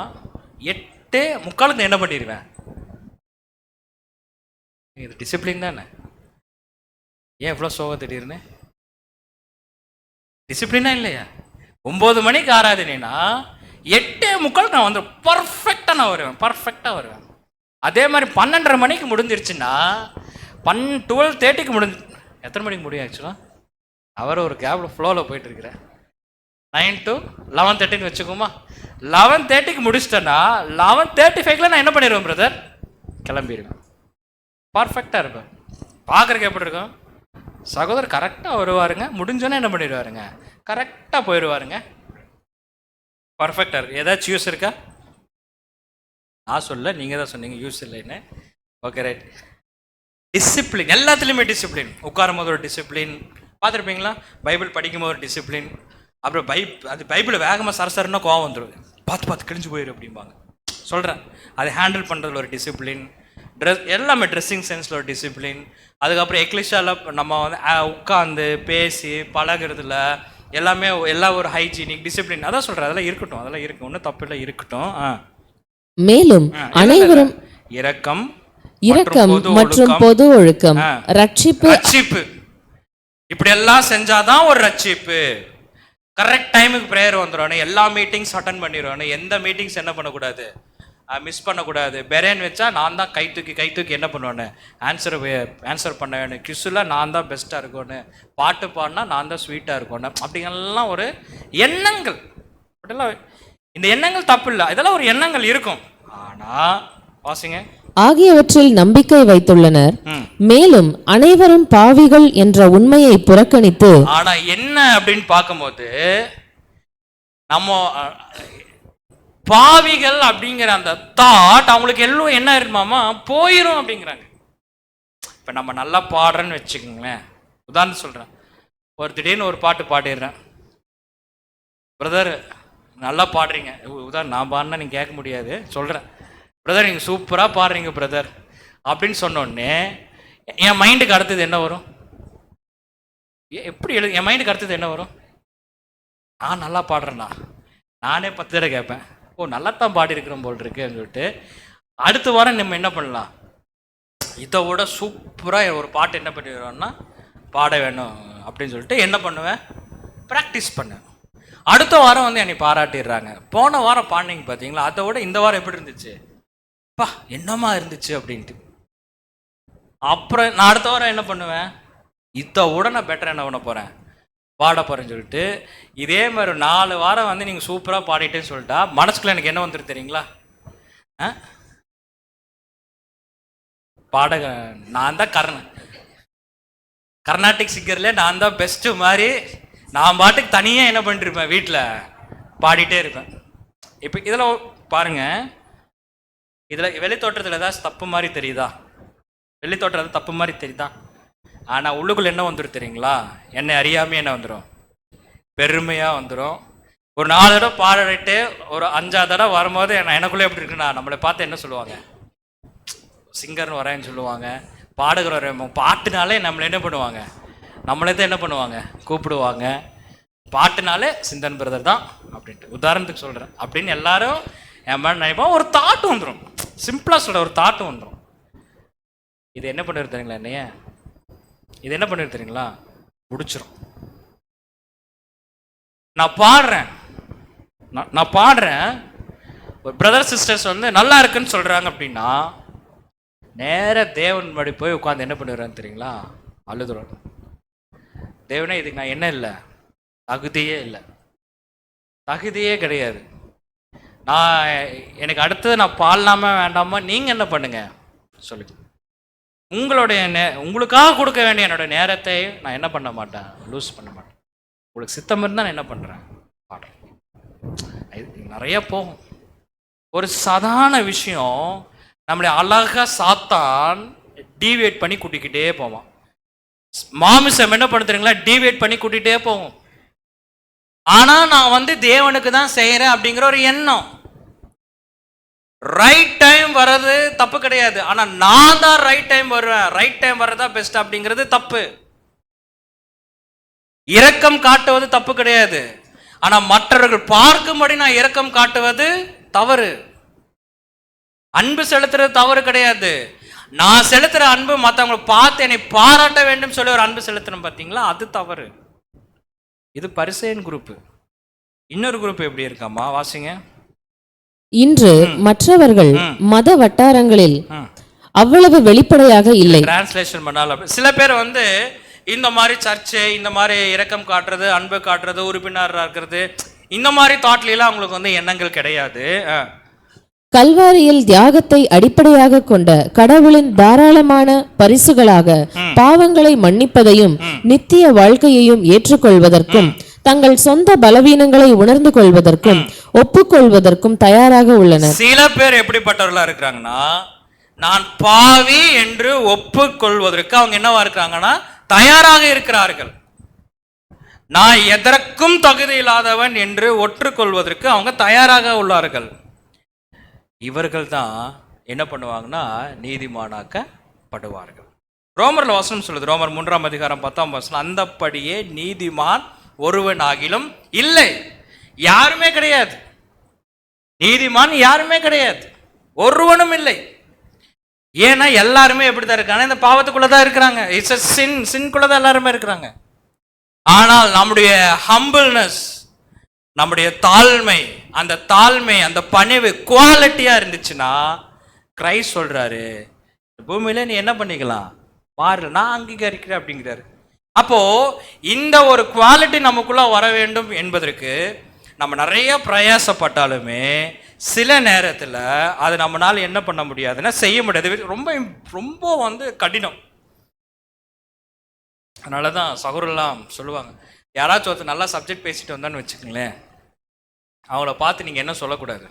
[SPEAKER 1] 8:45 என்ன பண்ணிடுவேன், இது டிசிப்ளின் தானே? ஏன் இவ்வளோ சோகம் திடீர்னு? டிசிப்ளினா இல்லையா? 9 மணிக்கு ஆராதனைனா 8:45 நான் வந்து பர்ஃபெக்டாக நான் வருவேன், பர்ஃபெக்டாக வருவேன். அதே மாதிரி 12:30 மணிக்கு முடிஞ்சிருச்சுன்னா 12:30க்கு முடிஞ்சு, எத்தனை மணிக்கு முடியும் ஆக்சுவலாக? அவர் ஒரு கேபில் ஃப்ளோவில் போயிட்டு இருக்கிறேன். 9 to 11:30 வச்சுக்கோமா. 11:30க்கு முடிச்சிட்டேன்னா 11:35 நான் என்ன பண்ணிடுவேன் பிரதர், கிளம்பிடுவேன். பர்ஃபெக்டாக இருப்பேன். பார்க்குறக்கு எப்படி இருக்கும்? சகோதரர் கரெக்டாக வருவாருங்க, முடிஞ்சோன்னே என்ன பண்ணிடுவாருங்க, கரெக்டாக போயிடுவாருங்க. பர்ஃபெக்டாக இருக்கு. ஏதாச்சும் யூஸ் இருக்கா? நான் சொல்ல, நீங்கள் தான் சொன்னீங்க யூஸ் இல்லைன்னு. Okay right. டிசிப்ளின், எல்லாத்துலேயுமே டிசிப்ளின். உட்காரும் போது ஒரு டிசிப்ளின் பார்த்துருப்பீங்களா, பைபிள் படிக்கும் போது ஒரு டிசிப்ளின். அப்புறம் பைபிளை வேகமாக சரசரன்னா கோவம் வந்துடும், பார்த்து கிழிஞ்சு போயிடும் அப்படிம்பாங்க. சொல்கிறேன், அதை ஹேண்டில் பண்ணுறதுல ஒரு டிசிப்ளின். எல்லாமே ட்ரெஸ்ஸிங் சென்ஸில் ஒரு டிசிப்ளின். அதுக்கப்புறம் எக்லிஷாவில் நம்ம வந்து உட்காந்து பேசி பழகிறதுல எல்லாமே எல்லாம் ஒரு ஹைஜீனிக் டிசிப்ளின். அதான் சொல்கிறேன், அதெல்லாம் இருக்கட்டும், அதெல்லாம் இருக்கும், ஒன்றும் தப்பு இல்லை, இருக்கட்டும்.
[SPEAKER 2] மேலும் அனைவரும்
[SPEAKER 1] இரக்கம்
[SPEAKER 2] மற்றும் பொது ஒழுக்கம், ரட்சிப்பு
[SPEAKER 1] இப்படி எல்லாம் செஞ்சாதான் ஒரு ரட்சிப்பு. கரெக்ட் டைமுக்கு ப்ரேயர் வந்துடும், எல்லா மீட்டிங்ஸ் அட்டன் பண்ணிடுவானு, எந்த மீட்டிங்ஸ் என்ன பண்ணக்கூடாது, மிஸ் பண்ணக்கூடாது. பெரேன் வச்சா நான் தான் கை தூக்கி என்ன பண்ணுவேன்னு ஆன்சர் பண்ண வேணும். கிஸ்ஸில் நான் தான் பெஸ்ட்டாக இருக்கணும், பாட்டு பாடினா நான் தான் ஸ்வீட்டாக இருக்கணும், அப்படிங்கெல்லாம் ஒரு எண்ணங்கள். அப்படிலாம் இந்த எண்ணங்கள் தப்பு இல்லை, இதெல்லாம் ஒரு எண்ணங்கள் இருக்கும். ஆனால் வாசிங்க,
[SPEAKER 2] ஆகியவற்றில் நம்பிக்கை வைத்துள்ளனர். மேலும் அனைவரும் பாவிகள் என்ற உண்மையை புறக்கணித்து,
[SPEAKER 1] ஆனா என்ன அப்படின்னு பார்க்கும்போது, நம்ம பாவிகள் அப்படிங்கிற அந்த தாட் அவங்களுக்கு எல்லாம் என்ன இருக்குமாமா, போயிடும் அப்படிங்கிறாங்க. இப்ப நம்ம நல்லா பாடுறேன்னு வச்சுக்கோங்களேன், உதாரணம் சொல்றேன், ஒரு திடீர்னு ஒரு பாட்டு பாடிடுறேன், பிரதர் நல்லா பாடுறீங்க, உதாரணம் நான் பாடினா நீங்க கேட்க முடியாது, சொல்றேன், பிரதர் நீங்கள் சூப்பராக பாடுறீங்க பிரதர் அப்படின்னு சொன்னோடனே என் மைண்டுக்கு அடுத்தது என்ன வரும்? எப்படி என் மைண்டுக்கு அடுத்தது என்ன வரும்? நான் நல்லா பாடுறேன்னா நானே 10 தடவை கேட்பேன், ஓ நல்லா தான் பாடியிருக்கிறோம் போல் இருக்குன்னு சொல்லிட்டு அடுத்த வாரம் நம்ம என்ன பண்ணலாம், இதை விட சூப்பராக ஒரு பாட்டு என்ன பண்ணிடுவோம்னா பாட வேணும் அப்படின்னு சொல்லிட்டு என்ன பண்ணுவேன், ப்ராக்டிஸ் பண்ணுவேன். அடுத்த வாரம் வந்து என்னை பாராட்டிடுறாங்க, போன வாரம் பாடினீங்க பார்த்தீங்களா, அதை விட இந்த வாரம் எப்படி இருந்துச்சு, பா என்னமா இருந்துச்சு அப்படின்ட்டு. அப்புறம் நான் அடுத்த வாரம் என்ன பண்ணுவேன், இதை விட நான் பெட்டர் என்ன பண்ண போகிறேன், பாட போகிறேன்னு சொல்லிட்டு இதே மாதிரி 4 வாரம் வந்து நீங்கள் சூப்பராக பாடிட்டேன்னு சொல்லிட்டா மனசுக்குள்ள எனக்கு என்ன வந்துடும் தெரியுங்களா? பாடக நான் தான் கர்நாடிக் சிங்கரில் நான் தான் பெஸ்ட்டு மாதிரி நான் பாட்டுக்கு தனியாக என்ன பண்ணிருப்பேன், வீட்டில் பாடிட்டே இருப்பேன். இப்போ இதில் பாருங்கள், இதில் வெளி தோற்றத்தில் ஏதாச்சும் தப்பு மாதிரி தெரியுதா? வெளி தோற்றம் தப்பு மாதிரி தெரியுதா? ஆனால் உள்ளுக்குள்ள என்ன வந்துடும் தெரியுங்களா? என்னை அறியாமே என்ன வந்துடும், பெருமையாக வந்துடும். ஒரு 4 தடவை பாடிட்டு ஒரு 5ஆவது தடவை வரும்போது எனக்குள்ளே எப்படி இருக்குண்ணா, நம்மளை பார்த்து என்ன சொல்லுவாங்க, சிங்கர்னு வரேன்னு சொல்லுவாங்க, பாடுகிற வரேன். பாட்டுனாலே நம்மளை என்ன பண்ணுவாங்க, நம்மளே தான் என்ன பண்ணுவாங்க, கூப்பிடுவாங்க. பாட்டுனாலே சிந்தன் பிரதர் தான் அப்படின்ட்டு உதாரணத்துக்கு சொல்கிறேன் அப்படின்னு எல்லாரும் என் மாதிரி நினைப்போம். ஒரு தாட்டு வந்துடும், சிம்பிளாக சொல்கிற ஒரு தாட்டு வந்துடும். இது என்ன பண்ணிரு தெரியுங்களா, என்னைய இது என்ன பண்ணிரு தெரியுங்களா, முடிச்சிடும். நான் பாடுறேன் ஒரு பிரதர் சிஸ்டர்ஸ் வந்து நல்லா இருக்குன்னு சொல்கிறாங்க அப்படின்னா நேர தேவன் முன்னாடி போய் உட்காந்து என்ன பண்ணிடுறேன்னு தெரியுங்களா, அழுதுறோம். தேவனே இதுக்கு நான் என்ன இல்லை, தகுதியே கிடையாது. நான் எனக்கு அடுத்தது நான் பாடலாமா வேண்டாமா நீங்கள் என்ன பண்ணுங்க சொல்லுங்க. உங்களுக்காக கொடுக்க வேண்டிய என்னோட நேரத்தை நான் என்ன பண்ண மாட்டேன், லூஸ் பண்ண மாட்டேன். உங்களுக்கு சித்தம் இருந்தால் நான் என்ன பண்ணுறேன், பாடுறேன். நிறைய போகும். ஒரு சாதாரண விஷயம் நம்மளை அழகாக சாத்தான் டீவியேட் பண்ணி கூட்டிக்கிட்டே போவான். மாமிசம் என்ன பண்ண தெரியுங்களா, டீவியேட் பண்ணி கூட்டிகிட்டே போவோம். ஆனால் நான் வந்து தேவனுக்கு தான் செய்கிறேன் அப்படிங்கிற ஒரு எண்ணம். ரைட் டைம் வர்றது தப்பு கிடையாது, ஆனால் நான் தான் ரைட் டைம் வருவேன், ரைட் டைம் வர்றதா பெஸ்ட் அப்படிங்கிறது தப்பு. இரக்கம் காட்டுவது தப்பு கிடையாது, ஆனால் மற்றவர்கள் பார்க்கும்படி நான் இரக்கம் காட்டுவது தவறு. அன்பு செலுத்துறது தவறு கிடையாது. நான் செலுத்துற அன்பு மற்றவங்களை பார்த்து என்னை பாராட்ட வேண்டும் சொல்லி ஒரு அன்பு செலுத்தணும் பார்த்தீங்களா, அது தவறு. இது பரிசேயன் குரூப். இன்னொரு குரூப் எப்படி இருக்காமா, வாசிங்க.
[SPEAKER 2] இன்று மற்றவர்கள் மத வட்டாரங்களில் அவ்வளவு வெளிப்படையாக இல்லை.
[SPEAKER 1] டிரான்ஸ்லேஷன் பண்ணாலும் சில பேர் வந்து இந்த மாதிரி சர்ச்சை, இந்த மாதிரி இரக்கம் காட்டுறது, அன்பு காட்டுறது, உறுப்பினராக இருக்கிறது, இந்த மாதிரி தாட்லாம் அவங்களுக்கு வந்து எண்ணங்கள் கிடையாது.
[SPEAKER 2] கல்வாரியில் தியாகத்தை அடிப்படையாக கொண்ட கடவுளின் தாராளமான பரிசுகளாக பாவங்களை மன்னிப்பதையும் நித்திய வாழ்க்கையையும் ஏற்றுக்கொள்வதற்கும் தங்கள் சொந்த பலவீனங்களை உணர்ந்து கொள்வதற்கும் ஒப்புக்கொள்வதற்கும் தயாராக உள்ளனர்.
[SPEAKER 1] சில பேர் எப்படிப்பட்டவர்களா இருக்கிறாங்கன்னா, நான் பாவி என்று ஒப்புக்கொள்வதற்கு அவங்க என்னவா இருக்கிறாங்கன்னா தயாராக இருக்கிறார்கள். நான் எதற்கும் தகுதி இல்லாதவன் என்று ஒற்றுக்கொள்வதற்கு அவங்க தயாராக உள்ளார்கள். இவர்கள் தான் என்ன பண்ணுவாங்கன்னா நீதிமானாக்கப்படுவார்கள். ரோமர்ல வசனம் சொல்லுது, ரோமர் 3ஆம் அதிகாரம் 10ஆம் வசனம், அந்தப்படியே நீதிமான் ஒருவன் ஆகிலும் இல்லை. யாருமே கிடையாது, நீதிமான் யாருமே கிடையாது, ஒருவனும் இல்லை. ஏன்னா எல்லாருமே எப்படிதான் இருக்காங்க, இந்த பாவத்துக்குள்ளதான் இருக்கிறாங்க. இட்ஸ் a sin, சின்குள்ளதான் எல்லாருமே இருக்கிறாங்க. ஆனால் நம்முடைய ஹம்பிள்னஸ், நம்முடைய தாழ்மை, அந்த பணிவு குவாலிட்டியா இருந்துச்சுன்னா கிரைஸ்ட் சொல்றாரு, பூமியில நீ என்ன பண்ணிக்கலாம், மாறல, நான் அங்கீகரிக்கிறேன் அப்படிங்கிறாரு. அப்போ இந்த ஒரு குவாலிட்டி நமக்குள்ள வர வேண்டும் என்பதற்கு நம்ம நிறைய பிரயாசப்பட்டாலுமே சில நேரத்தில் அது நம்மளால என்ன பண்ண முடியாதுன்னா செய்ய முடியாது. ரொம்ப ரொம்ப வந்து கடினம். அதனால தான் சகோதரெல்லாம் சொல்லுவாங்க, யாராச்சும் ஒருத்தர் நல்லா சப்ஜெக்ட் பேசிட்டு வந்தான்னு வச்சுக்கோங்களேன், அவங்கள பார்த்து நீங்கள் என்ன சொல்லக்கூடாது,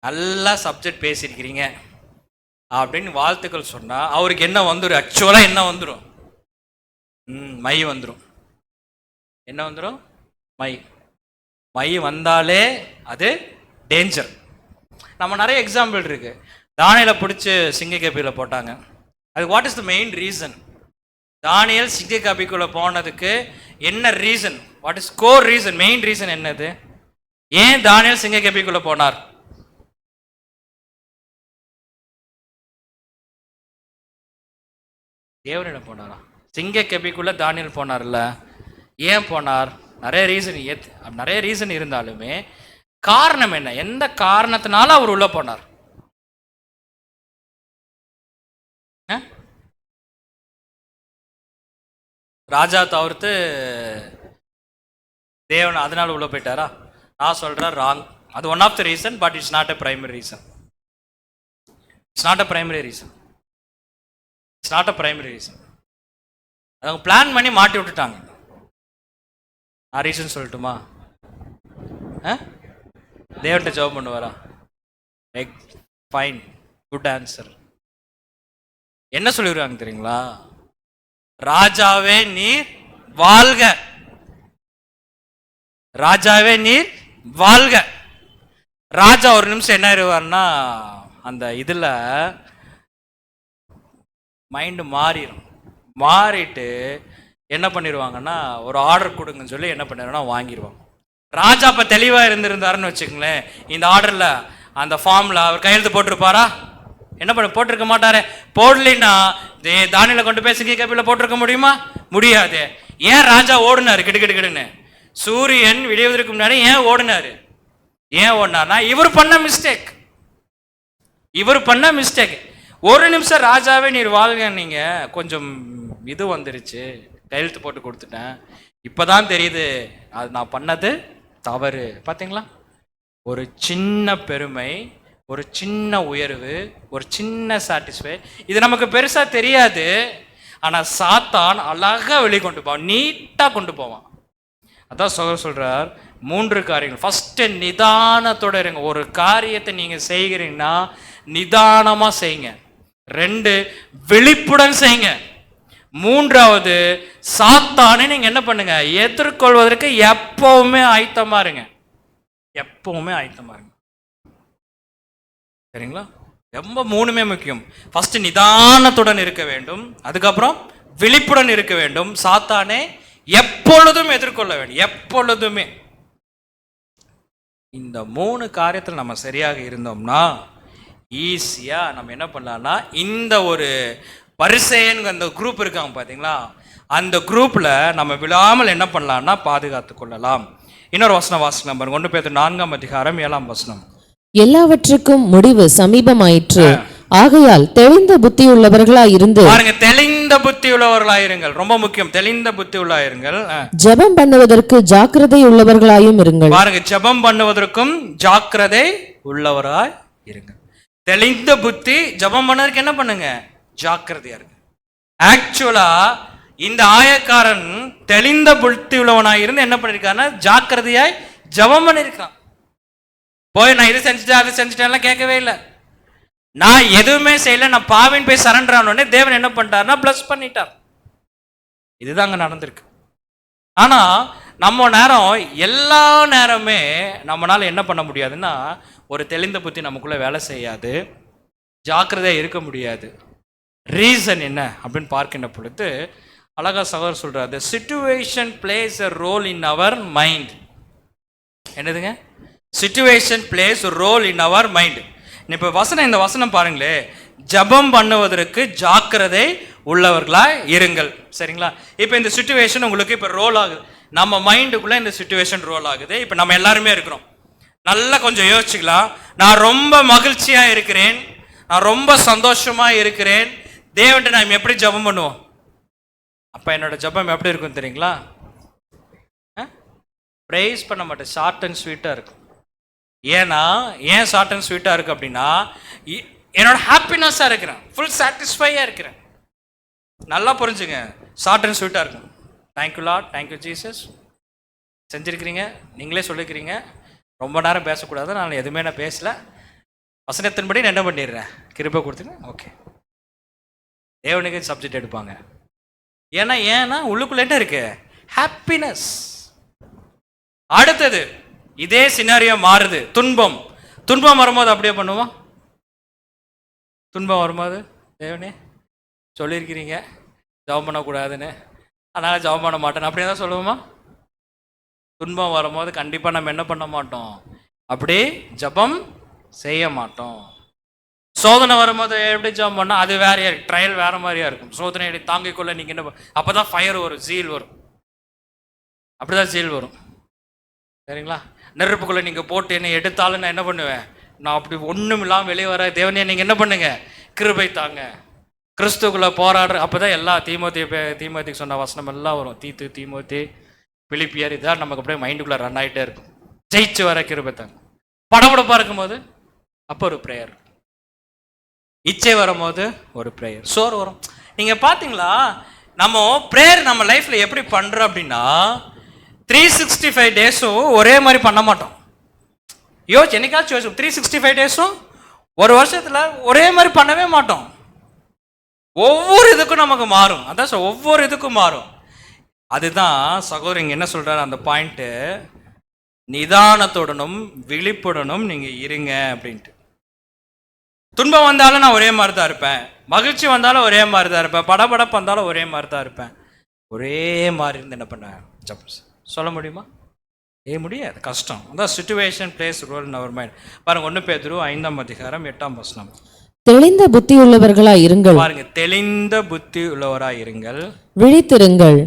[SPEAKER 1] நல்லா சப்ஜெக்ட் பேசியிருக்கிறீங்க அப்படின்னு வாழ்த்துக்கள் சொன்னால் அவருக்கு என்ன வந்துடும், ஆக்சுவலாக என்ன வந்துடும், மை வந்துடும். என்ன வந்துடும், மை வந்தாலே அது டேஞ்சர். நம்ம நிறைய எக்ஸாம்பிள் இருக்கு. தானியலை பிடிச்சி சிங்க கபியில் போட்டாங்க. அது what is the main reason? Daniel சிங்க கபிக்குள்ள போனதுக்கு என்ன reason? What is core reason? Main reason என்னது? ஏன் தானியல் சிங்க கபிக்குள்ள போனார்? தேவனிடம் போனாரா? சிங்க கபிக்குள்ள தானியல் போனார்ல, ஏன் போனார்? நிறைய ரீசன் இருந்தாலுமே காரணம் என்ன? எந்த காரணத்தினால அவர் உள்ள போனார்? ராஜா தவிர்த்து தேவன் அதனால உள்ள போயிட்டாரா? நான் சொல்கிறேன் ராங். அது one of the reason, but it's not a primary reason. It's not a primary reason. It's not a primary reason. அவங்க பிளான் பண்ணி மாட்டி விட்டுட்டாங்க. நான் ரீசன் சொல்லட்டுமா? தேவன்கிட்ட ஜெபம் பண்ணுவாரா? Fine, good answer. என்ன சொல்லிடுவாங்க தெரியுங்களா? ராஜாவே நீர் வாழ்க, ராஜாவே நீர் வாழ்க. ராஜா ஒரு நிமிஷம் என்ன ஆயிடுவார்னா, அந்த இதுல மைண்டு மாறிடும். மாறிட்டு என்ன பண்ணிடுவாங்கன்னா, ஒரு ஆர்டர் கொடுங்கன்னு சொல்லி என்ன பண்ணிடுவாங்கன்னா வாங்கிடுவாங்க. ராஜா அப்ப தெளிவா இருந்திருந்தாருன்னு வச்சுக்கங்களேன், இந்த ஆர்டர்ல அந்த ஃபார்ம்ல அவர் கையெழுத்து போட்டிருப்பாரா? என்ன பண்ண போட்டிருக்க மாட்டாரு. போடலின்னா தானியில கொண்டு போய் சிங்கி கபில போட்டிருக்க முடியுமா? முடியாது. ஏன் ராஜா ஓடுனாரு கிடுக்கிடுன்னு? சூரியன் விடிவதற்கு முன்னாடி ஏன் ஓடினாரு? ஏன் ஓடினார்னா இவர் பண்ண மிஸ்டேக். இவர் பண்ண மிஸ்டேக். ஒரு நிமிஷம் ராஜாவே நீர் வாழ்க, நீங்க கொஞ்சம் இது வந்துருச்சு, கையெழுத்து போட்டு கொடுத்துட்டேன், இப்பதான் தெரியுது அது நான் பண்ணது தவறு. பாத்தீங்களா? ஒரு சின்ன பெருமை, ஒரு சின்ன உயர்வு, ஒரு சின்ன சாட்டிஸ்ஃபை, இது நமக்கு பெருசா தெரியாது. ஆனா சாத்தான் அழகா வெளிக்கொண்டு போவான், நீட்டா கொண்டு போவான். அதான் சொல்றார் 3 காரியங்கள். ஃபர்ஸ்ட் நிதானத்தோட இருங்க. ஒரு காரியத்தை நீங்க செய்கிறீங்கன்னா நிதானமா செய்யுங்க. 2 விழிப்புடன் செய்யுங்க. 3வது சாத்தானை நீங்க என்ன பண்ணுங்க, எதிர்கொள்வதற்கு எப்பவுமே ஆயத்தமா இருங்க. எப்பவுமே ஆயத்தமா இருங்க. சரிங்களா? ரொம்ப 3மே முக்கியம். ஃபர்ஸ்ட் நிதானத்துடன் இருக்க வேண்டும், அதுக்கப்புறம் விழிப்புடன் இருக்க வேண்டும், சாத்தானே எப்பொழுதும் எதிர்கொள்ள வேண்டும். எப்பொழுதுமே இந்த 3 காரியத்தில் நம்ம சரியாக இருந்தோம்னா ஈஸியா நம்ம என்ன பண்ணலாம்னா, இந்த ஒரு பரிசேயன் அந்த குரூப் இருக்காங்க பாத்தீங்களா, அந்த குரூப்ல நம்ம விழாமல் என்ன பண்ணலாம்னா பாதுகாத்து கொள்ளலாம். இன்னொரு வசனம் வாசிக்கலாம் பாருங்க. 1 பேதுரு 4ஆம் அதிகாரம் 7ஆம் வசனம்.
[SPEAKER 2] எல்லாவற்றுக்கும் முடிவு சமீபமாயிற்று, ஆகையால் தெளிந்த புத்தி உள்ளவர்களாய் இருந்து
[SPEAKER 1] பாருங்க, தெளிந்த புத்தி உள்ளவர்களாயிருங்கள். ரொம்ப முக்கியம், தெளிந்த புத்தி உள்ளாயிருங்கள்.
[SPEAKER 2] ஜெபம் பண்ணுவதற்கு ஜாக்கிரதை உள்ளவர்களாயும் இருங்கள்.
[SPEAKER 1] பாருங்க, ஜெபம் பண்ணுவதற்கும் ஜாக்கிரதை உள்ளவராய் இருங்கள். தெளிந்த புத்தி, ஜெபம் பண்ணதுக்கு என்ன பண்ணுங்க, ஜாக்கிரதையா இருக்கு. ஆக்சுவலா இந்த ஆயக்காரன் தெளிந்த புத்தி உள்ளவனாய் இருந்து என்ன பண்ணிருக்காருன்னா ஜாக்கிரதையாய் ஜெபம் பண்ணிருக்கான். போய் நான் இது செஞ்சுட்டேன் அது செஞ்சுட்டேன் கேட்கவே இல்லை. நான் எதுவுமே செய்யல, நான் பாவின் போய் சரண்டர் ஆனோடனே தேவன் என்ன பண்ணிட்டார்னா பிளஸ் பண்ணிட்டார். இதுதாங்க நடந்திருக்கு. ஆனா நம்ம நேரம் எல்லா நேரமே நம்மளால என்ன பண்ண முடியாதுன்னா, ஒரு தெளிந்த புத்தி நமக்குள்ள வேலை செய்யாது, ஜாக்கிரதையா இருக்க முடியாது. ரீசன் என்ன அப்படின்னு பார்க்கின்ற பொழுது அழகா சகோதரர் சொல்றாரு, the situation plays a role in our mind. என்னதுங்க? situation plays a role in our mind. இப்போ வசனம், இந்த வசனம் பாருங்களே, ஜபம் பண்ணுவதற்கு ஜாக்கிரதை உள்ளவர்களா இருங்கள். சரிங்களா? இப்போ இந்த சிச்சுவேஷன் உங்களுக்கு இப்போ ரோல் ஆகுது, நம்ம மைண்டுக்குள்ள இந்த சிச்சுவேஷன் ரோல் ஆகுது. இப்போ நம்ம எல்லாருமே இருக்கிறோம். நல்லா கொஞ்சம் யோசிச்சுக்கலாம். நான் ரொம்ப மகிழ்ச்சியா இருக்கிறேன், நான் ரொம்ப சந்தோஷமா இருக்கிறேன், தேவன்கிட்ட நான் எப்படி ஜபம் பண்ணுவோம்? அப்ப என்னோட ஜபம் எப்படி இருக்கும் தெரியுங்களா? ப்ரைஸ் பண்ண மாட்டேன், ஷார்ட் அண்ட் ஸ்வீட்டா இருக்கும். ஏன் ஷார்ட் அண்ட் ஸ்வீட்டா இருக்கு அப்படின்னா, என்னோட ஹாப்பினஸா இருக்கிறேன், ஃபுல் சாட்டிஸ்ஃபையா இருக்கிறேன். நல்லா புரிஞ்சுங்க, ஷார்ட் அண்ட் ஸ்வீட்டா இருக்கும். தேங்க்யூ லார்ட், தேங்க்யூ ஜீசஸ், செஞ்சிருக்கிறீங்க, நீங்களே சொல்லிக்கிறீங்க, ரொம்ப நேரம் பேசக்கூடாது, நான் எதுவுமே நான் பேசல, வசனத்தின்படி நான் என்ன பண்ணிடுறேன், கிருபை கொடுத்துங்க, ஓகே. தேவனுக்கு சப்ஜெக்ட் எடுப்பாங்க. ஏன்னா உள்ளுக்குள்ள என்ன இருக்கு, ஹாப்பினஸ். அடுத்தது இதே சினாரியோ மாறுது, துன்பம் வரும்போது அப்படியே பண்ணுவோம். துன்பம் வரும்போது தேவனே சொல்லியிருக்கிறீங்க ஜபம் பண்ணக்கூடாதுன்னு, அதனால் ஜபம் பண்ண மாட்டேன் அப்படியே தான் சொல்லுவோமா? துன்பம் வரும்போது கண்டிப்பாக நம்ம என்ன பண்ண மாட்டோம், அப்படி ஜபம் செய்ய மாட்டோம். சோதனை வரும்போது எப்படி ஜபம் பண்ணால் அது வேறையா இருக்கு, ட்ரையல் வேற மாதிரியா இருக்கும். சோதனை தாங்கிக்கொள்ள நீங்கள் என்ன, அப்போ தான் ஃபயர் வரும், ஜீல் வரும், அப்படிதான் ஜீல் வரும். சரிங்களா? நெருப்புக்குள்ளே நீங்கள் போட்டு என்ன எடுத்தாலும் நான் என்ன பண்ணுவேன், நான் அப்படி ஒன்றும் இல்லாமல் வெளியே வர, தேவனே நீங்கள் என்ன பண்ணுங்க, கிருபை தாங்க, கிறிஸ்துக்குள்ள போராடுற அப்பதான் எல்லா தீமோத்திக்கு சொன்ன வசனம் எல்லாம் வரும். தீமோத்தி, பிலிப்பியர், இதான் நமக்கு அப்படியே மைண்டுக்குள்ள ரன் ஆகிட்டே இருக்கும். ஜெயிச்சு வர கிருபை தாங்க. படபடப்பா இருக்கும்போது அப்போ ஒரு ப்ரேயர், இச்சை வரும்போது ஒரு ப்ரேயர், சோறு வரும். நீங்க பாத்தீங்களா, நம்ம ப்ரேயர் நம்ம லைஃப்ல எப்படி பண்றோம் அப்படின்னா 365 டேஸும் ஒரே மாதிரி பண்ண மாட்டோம். என்னைக்காச்சும் யோசிச்சு 365 டேஸும் ஒரு வருஷத்துல ஒரே மாதிரி பண்ணவே மாட்டோம். ஒவ்வொரு இதுக்கும் நமக்கு மாறும். அதான் ஒவ்வொரு இதுக்கும் மாறும். அதுதான் சகோதரங்க என்ன சொல்றாரு அந்த பாயிண்ட், நிதானத்துடனும் விழிப்புடனும் நீங்க இருங்க அப்படின்ட்டு. துன்பம் வந்தாலும் நான் ஒரே மாதிரி தான் இருப்பேன், மகிழ்ச்சி வந்தாலும் ஒரே மாதிரி தான் இருப்பேன், படபடப்பு வந்தாலும் ஒரே மாதிரி தான் இருப்பேன். ஒரே மாதிரி இருந்து என்ன பண்ண சொல்ல முடியுமா? முடியாது, கஷ்டம். அதான் situation plays role in our mind. பாருங்க 1 பேதுரு 5ஆம் அதிகாரம் 8ஆம் வசனம்.
[SPEAKER 2] தெளிந்த புத்தி உள்ளவர்களாய் இருங்கள்.
[SPEAKER 1] பாருங்க, தெளிந்த புத்தி உள்ளவராய் இருங்கள்,
[SPEAKER 2] விழித்திருங்கள்.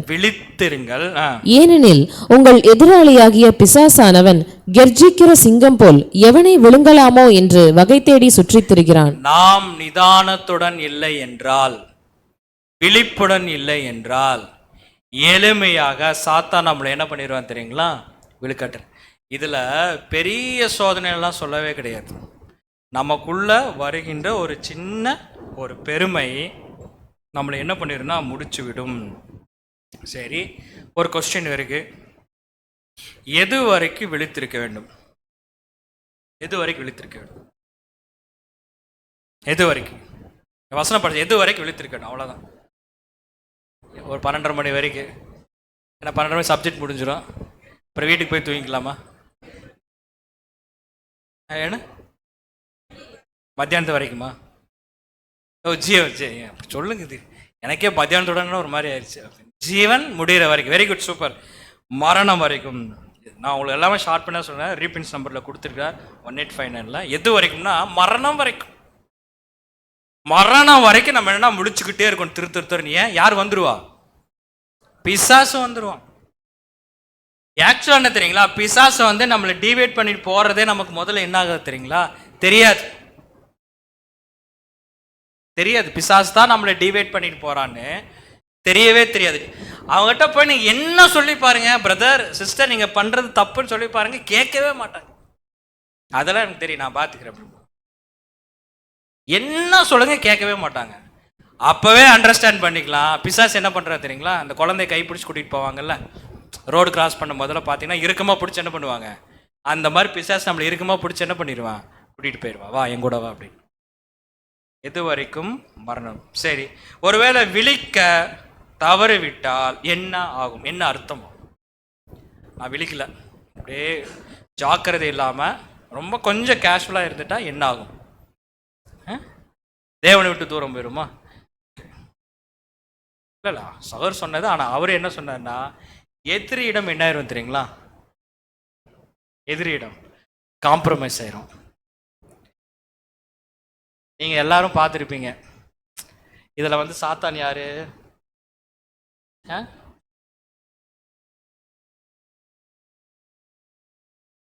[SPEAKER 2] ஏனெனில் உங்கள் எதிராளியாகிய பிசாசானவன் கெர்ச்சிக்கிற சிங்கம் போல் எவனை விழுங்கலாமோ என்று வகை தேடி சுற்றித் திரிகிறான்.
[SPEAKER 1] நாம் நிதானத்துடன் இல்லை என்றால், விழிப்புடன் இல்லை என்றால், எளிமையாக சாத்தான் நம்மளை என்ன பண்ணிடுவான் தெரியுங்களா? விழுக்கட்டு. இதுல பெரிய சோதனை எல்லாம் சொல்லவே கிடையாது. நமக்குள்ள வருகின்ற ஒரு சின்ன ஒரு பெருமை நம்மளை என்ன பண்ணிடும்னா முடிச்சு விடும். சரி, ஒரு கொஸ்டின் இருக்கு, எது வரைக்கும் விழித்திருக்க வேண்டும்? எது வரைக்கும் விழித்திருக்க வேண்டும்? எது வரைக்கும் வசனப்படுது? எது வரைக்கும் விழித்திருக்க வேண்டும்? அவ்வளோதான். ஒரு 12:30 மணி வரைக்கும். ஏன்னா 12:30 மணி சப்ஜெக்ட் முடிஞ்சிடும். அப்புறம் வீட்டுக்கு போய் தூங்கிக்கலாமா? ஏன்னா மத்தியானத்து வரைக்குமா? சொல்லுங்க, இது எனக்கே மத்தியானத்துடன் ஒரு மாதிரி ஆயிடுச்சு. ஜீவன் முடிகிற வரைக்கும். Very good, super. மரணம் வரைக்கும். நான் உங்களுக்கு எல்லாமே ஷார்ட் பண்ண சொன்னேன், ரீபின்ஸ் நம்பரில் கொடுத்துருக்கார் 1859. எது வரைக்கும்னா மரணம் வரைக்கும். மரணம் வரைக்கும் நம்ம என்ன முடிச்சுக்கிட்டே இருக்கணும், திரு. ஏன்? யார் வந்துருவா? பிசாசு வந்துருவான். ஆக்சுவலா என்ன தெரியுங்களா, பிசாசு வந்து நம்மளை டிவைட் பண்ணிட்டு போறதே நமக்கு முதல்ல என்ன ஆகுது தெரியுங்களா? தெரியாது. பிசாசு தான் நம்மளை டிவைட் பண்ணிட்டு போறான்னு தெரியவே தெரியாது. அவங்ககிட்ட போய் நீங்க என்ன சொல்லி பாருங்க, பிரதர் சிஸ்டர் நீங்க பண்றது தப்புன்னு சொல்லி பாருங்க, கேட்கவே மாட்டாங்க. அதெல்லாம் எனக்கு தெரியும், நான் பாத்துக்கிறேன். என்ன சொல்லுங்க, கேட்கவே மாட்டாங்க. அப்பவே அண்டர்ஸ்டாண்ட் பண்ணிக்கலாம். பிசாசு என்ன பண்றா தெரியுங்களா? அந்த குழந்தைய கைப்பிடிச்சு கூட்டிட்டு போவாங்கல்ல, ரோடு கிராஸ் பண்ண முதல்ல பார்த்தீங்கன்னா இறுக்கமாக பிடிச்சி என்ன பண்ணுவாங்க, அந்த மாதிரி பிசாசு நம்மளை இறுக்கமாக பிடிச்சி என்ன பண்ணிடுவான், கூட்டிகிட்டு போயிடுவான், வா என் கூட வா அப்படின்னு. எது வரைக்கும்? மரணம். சரி, ஒருவேளை விழிக்க தவறு விட்டால் என்ன ஆகும்? என்ன அர்த்தம்? நான் விழிக்கல, அப்படியே ஜாக்கிரதை இல்லாமல் ரொம்ப கொஞ்சம் கேஷுவலாக இருந்துட்டா என்ன ஆகும்? தேவனை விட்டு தூரம் போயிடுமா? இல்ல சகர் சொன்னது. ஆனா அவர் என்ன சொன்னார்னா, எதிரியிடம் என்ன ஆயிரும் தெரியுங்களா? எதிரியிடம் காம்ப்ரமைஸ் ஆயிரும். நீங்க எல்லாரும் பார்த்துருப்பீங்க. இதுல வந்து சாத்தான் யாரு?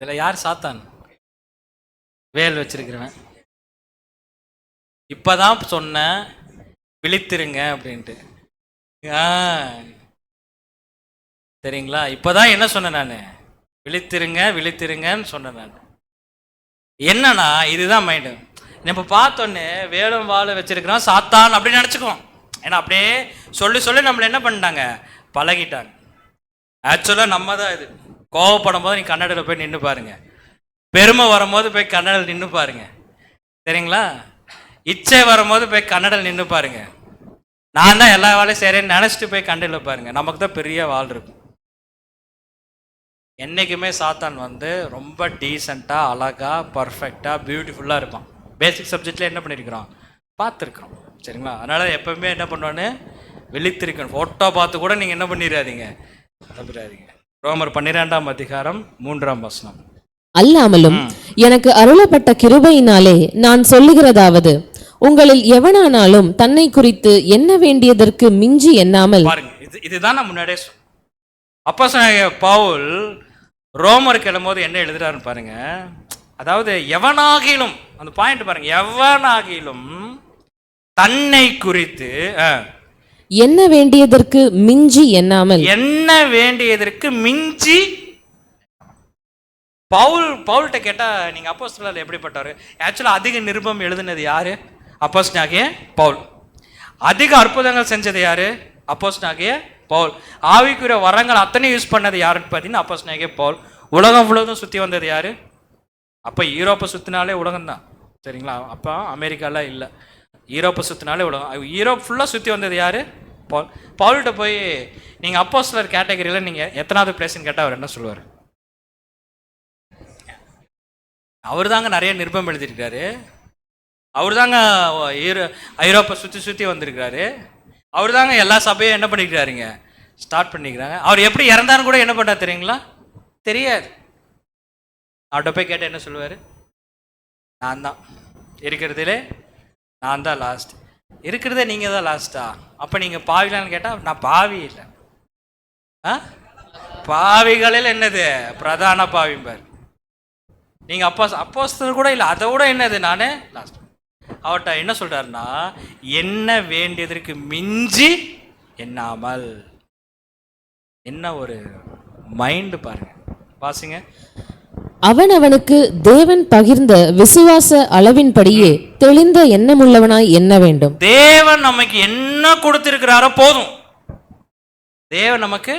[SPEAKER 1] இதுல யார் சாத்தான்? வேல் வச்சிருக்கிறவன். இப்பதான் சொன்ன விழித்திருங்க அப்படின்ட்டு. சரிங்களா? இப்பதான் என்ன சொன்னேன் நான்? விழித்திருங்கன்னு சொன்னேன் நான். என்னன்னா இதுதான் மைண்டு. நம்ம பார்த்தோன்னே வேலும் வாழ வச்சிருக்கிறோம் சாத்தான் அப்படின்னு நினச்சிக்குவோம். ஏன்னா அப்படியே சொல்லி நம்மளை என்ன பண்ணிட்டாங்க, பழகிட்டாங்க. ஆக்சுவலாக நம்ம தான் இது. கோவப்படும் போது நீ கன்னடில் போய் நின்று பாருங்க, பெருமை வரும்போது போய் கன்னடில் நின்று பாருங்க, சரிங்களா? இச்சை வரும்போது போய் கன்னடில் நின்று பாருங்க. நான் தான் எல்லா வேலையும் செய்கிறேன்னு நினச்சிட்டு போய் கன்னடில் பாருங்க, நமக்கு தான் பெரிய வாழ் இருக்கும். என்றைக்குமே சாத்தான் வந்து ரொம்ப டீசெண்டாக, அழகாக, பர்ஃபெக்டாக, பியூட்டிஃபுல்லாக இருப்பான். பேசிக் சப்ஜெக்டில் என்ன பண்ணியிருக்கிறோம், பார்த்துருக்குறோம், சரிங்களா? அதனால் எப்போவுமே என்ன பண்ணுவான்னு விழித்திருக்கணும். ஃபோட்டோ பார்த்து கூட நீங்கள் என்ன பண்ணிடாதீங்க, தப்பிடாதீங்க. ரோமர் 12ஆம் அதிகாரம் 3ஆம் வசனம்.
[SPEAKER 2] அல்லாமலும் எனக்கு அருளப்பட்ட கிருபையினாலே நான் சொல்லுகிறதாவது, உங்களில் எவனானாலும் தன்னை குறித்து என்ன வேண்டியதற்கு மிஞ்சி எண்ணாமல்.
[SPEAKER 1] பாருங்க, இதுதான் நான் முன்னாடியே அப்போஸ்தலனாகிய பவுல் ரோமருக்கு எழும்போது என்ன எழுதுறாருன்னு பாருங்க. அதாவது எவனாகிலும், அந்த பாயிண்ட் பாருங்க, எவனாகிலும் தன்னை குறித்து
[SPEAKER 2] என்ன வேண்டியதற்கு மிஞ்சி எண்ணாமல்.
[SPEAKER 1] என்ன வேண்டியதற்கு மிஞ்சி. பவுல்கிட்ட கேட்டா நீங்க அப்போஸ்தலர் எப்படிப்பட்டவர்? ஆக்சுவலா அதிக நிருபம் எழுதுனது யாரு? அப்போஸ்தலனாகிய பவுல். அதிக அற்புதங்கள் செஞ்சது யாரு? அப்போஸ்தலனாகிய பவுல். ஆவிக்குரிய வரங்கள் அத்தனை யூஸ் பண்ணது யாருன்னு பார்த்தீங்கன்னா அப்போஸ்தலனாகிய பவுல். உலகம் முழுவதும் சுத்தி வந்தது யாரு? அப்ப யூரோப்பை சுத்தினாலே உலகம் தான், சரிங்களா? அப்போ அமெரிக்காலாம் இல்லை, யூரோப்பை சுத்தினாலே உலகம். யூரோப் ஃபுல்லா சுத்தி வந்தது யாரு? பவுல். பவுல்கிட்ட போய் நீங்க அப்போஸ்தலர் கேட்டகரியில நீங்க எத்தனாவது பிளேஸ்ன்னு கேட்டா அவர் என்ன சொல்லுவார்? அவர் தாங்க நிறைய நிருபம் எழுதியிருக்காரு, அவர் தாங்க ஐரோப்பா சுற்றி சுற்றி வந்திருக்கிறாரு, அவர் தாங்க எல்லா சபையும் என்ன பண்ணிக்கிறாருங்க ஸ்டார்ட் பண்ணிக்கிறாங்க. அவர் எப்படி இறந்தான்னு கூட என்ன பண்ணா தெரியுங்களா? தெரியாது. அவர்கிட்ட போய் கேட்டால் என்ன சொல்லுவார்? நான் தான் இருக்கிறதுலே, நான் தான் லாஸ்ட். இருக்கிறதே நீங்கள் தான் லாஸ்ட்டா? அப்போ நீங்கள் பாவிலான்னு கேட்டால் நான் பாவி இல்லை, பாவிகளில் என்னது பிரதான பாவிம்பார். நீங்க அப்போஸ்தலர் கூட இல்லை, அதை விட என்னது நானே லாஸ்ட். அவர்கிட்ட என்ன சொல்றாருன்னா என்ன வேண்டியதற்கு மிஞ்சி எண்ணாமல். என்ன ஒரு மைண்ட் பாருங்க, வாசிங்க.
[SPEAKER 2] அவனவனுக்கு தேவன் பகிர்ந்த விசுவாச அளவின்படியே தெளிந்த எண்ணமுள்ளவனாய் எண்ண வேண்டும்.
[SPEAKER 1] தேவன் நமக்கு என்ன கொடுத்திருக்கிறாரோ போதும். தேவன் நமக்கு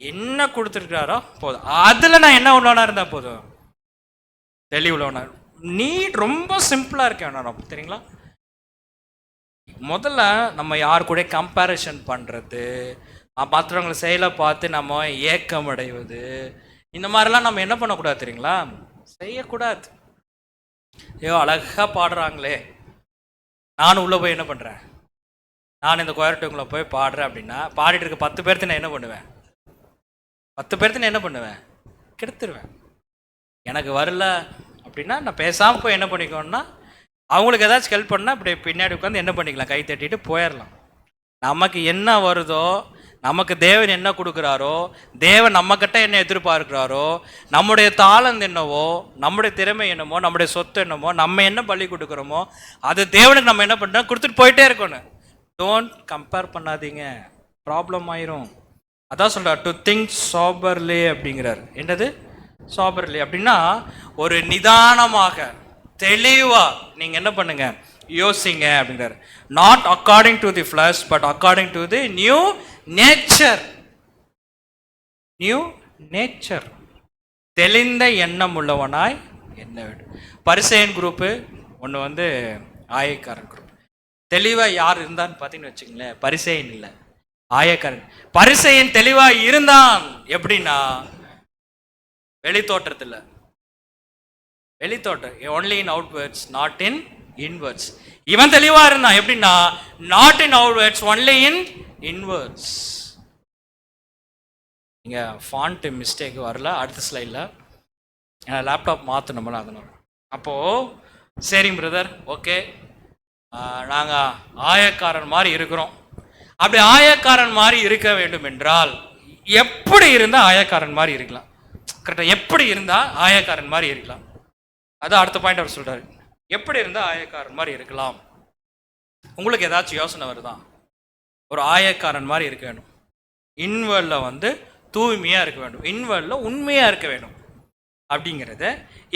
[SPEAKER 1] என்ன கொடுத்திருக்கிறாரோ போதும். அதுல நான் என்ன உள்ளவனா இருந்தா போதும், தெளிவுள்ளவனா. நீ ரொம்ப சிம்பிளா இருக்கேன் தெரியுங்களா? முதல்ல நம்ம யார் கூட கம்பேரிஷன் பண்றது, மற்றவங்களை செயலை பார்த்து நம்ம ஏக்கம் அடைவது, இந்த மாதிரிலாம் நம்ம என்ன பண்ணக்கூடாது தெரியுங்களா? செய்யக்கூடாது. ஐயோ அழகா பாடுறாங்களே, நானும் உள்ள போய் என்ன பண்றேன், நான் இந்த கோயர்ட்டுக்குள்ள போய் பாடுறேன் அப்படின்னா பாடிட்டு இருக்க 10 பேர்த்து நான் என்ன பண்ணுவேன்? 10 பேர்த்து நான் என்ன பண்ணுவேன்? கெடுத்துருவேன். எனக்கு வரல அப்படின்னா நான் பேசாமல் போய் என்ன பண்ணிக்கோன்னா அவங்களுக்கு ஏதாச்சும் ஹெல்ப் பண்ணால் இப்படி பின்னாடி உட்காந்து என்ன பண்ணிக்கலாம், கை தட்டிட்டு போயிடலாம். நமக்கு என்ன வருதோ, நமக்கு தேவன் என்ன கொடுக்குறாரோ, தேவன் நம்மக்கிட்ட என்ன எதிர்பார்க்கிறாரோ, நம்முடைய தாளந்து என்னவோ, நம்முடைய திறமை என்னமோ, நம்முடைய சொத்து என்னமோ, நம்ம என்ன பலி கொடுக்குறோமோ அது தேவனுக்கு நம்ம என்ன பண்ணுறோம் கொடுத்துட்டு போயிட்டே இருக்கணும். டோன்ட் கம்பேர் பண்ணாதீங்க, ப்ராப்ளம் ஆயிரும். அதான் சொல்கிறார் டு திங்க் சாபர்லி அப்படிங்கிறார். என்னது சாபர்லி அப்படின்னா ஒரு நிதானமாக தெளிவா நீங்க என்ன பண்ணுங்க, யோசிங்க அப்படிங்கிறார். Not according to the flesh but according to the new nature. New nature, தெளிந்த எண்ணம் உள்ளவனாய் என்ன வேண்டும். பரிசேயன் குரூப்பு ஒன்று வந்து ஆயக்காரன் குரூப். தெளிவா யார் இருந்தான்னு பார்த்தீங்கன்னு வச்சுங்களேன், பரிசேயன் இல்லை, ஆயக்காரன். பரிசேயன் தெளிவா இருந்தான் எப்படின்னா வெளித்தோற்றத்தில், வெளித்தோட்டம் only in outwards not in inwards. இவன் தெளிவா இருந்தான் எப்படின்னா not in outwards only in inwards. நீங்க ஃபாண்ட் மிஸ்டேக் வரல, அடுத்த ஸ்லைடில் லேப்டாப் மாற்றணும்ல அதனால. அப்போ சரிங்க பிரதர், ஓகே நாங்கள் ஆயக்காரன் மாதிரி இருக்கிறோம். அப்படி ஆயக்காரன் மாதிரி இருக்க வேண்டும் என்றால் எப்படி இருந்தால் ஆயக்காரன் மாதிரி இருக்கலாம்? கரெக்டாக எப்படி இருந்தால் ஆயக்காரன் மாதிரி இருக்கலாம்? அதான் அடுத்த பாயிண்ட் அவர் சொல்றாரு. எப்படி இருந்தால் ஆயக்காரன் மாதிரி இருக்கலாம்? உங்களுக்கு ஏதாச்சும் யோசனை வருதா? ஒரு ஆயக்காரன் மாதிரி இருக்க வேண்டும். இன்வர்டில் வந்து தூய்மையாக இருக்க வேண்டும், இன்வர்டில் உண்மையாக இருக்க வேண்டும். அப்படிங்கிறத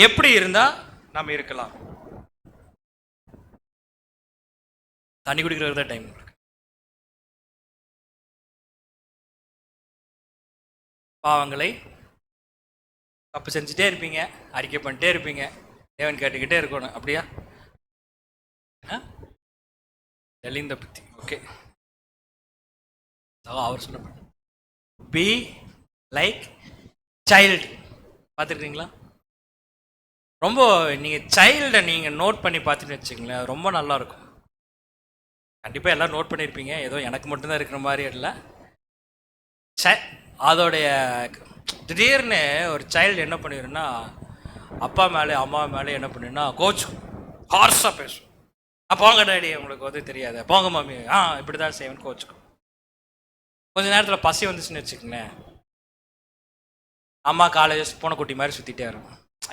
[SPEAKER 1] எப்படி இருந்தால் நம்ம இருக்கலாம்? தண்ணி குடிக்கிறது தான் டைம். பாவங்களை தப்பு செஞ்சுட்டே இருப்பீங்க, அறிக்கை பண்ணிட்டே இருப்பீங்க, தேவன் கேட்டுக்கிட்டே இருக்கணும். அப்படியா? தெளிந்த புத்தி. ஓகே, அவர் சொல்ல பி லைக் சைல்டு. பார்த்துருக்கீங்களா? ரொம்ப நீங்கள் சைல்டை நீங்கள் நோட் பண்ணி பார்த்துட்டு வச்சுங்களேன், ரொம்ப நல்லா இருக்கும். கண்டிப்பாக எல்லாம் நோட் பண்ணியிருப்பீங்க, ஏதோ எனக்கு மட்டும்தான் இருக்கிற மாதிரி இல்லை. அதோடைய திடீர்னு ஒரு சைல்டு என்ன பண்ணிடுன்னா அப்பா மேலே அம்மா மேலே என்ன பண்ணிடுன்னா கோச்சும், ஹார்ஸாக பேசும். போங்க டாடி, உங்களுக்கு வந்து தெரியாது, போங்க மாமி, இப்படி தான் செய்வேன்னு கோச்சுக்கும். கொஞ்ச நேரத்தில் பசி வந்துச்சுன்னு வச்சுக்கோங்களேன், அம்மா காலேஜ் பூனைக்குட்டி மாதிரி சுற்றிட்டே வரும்.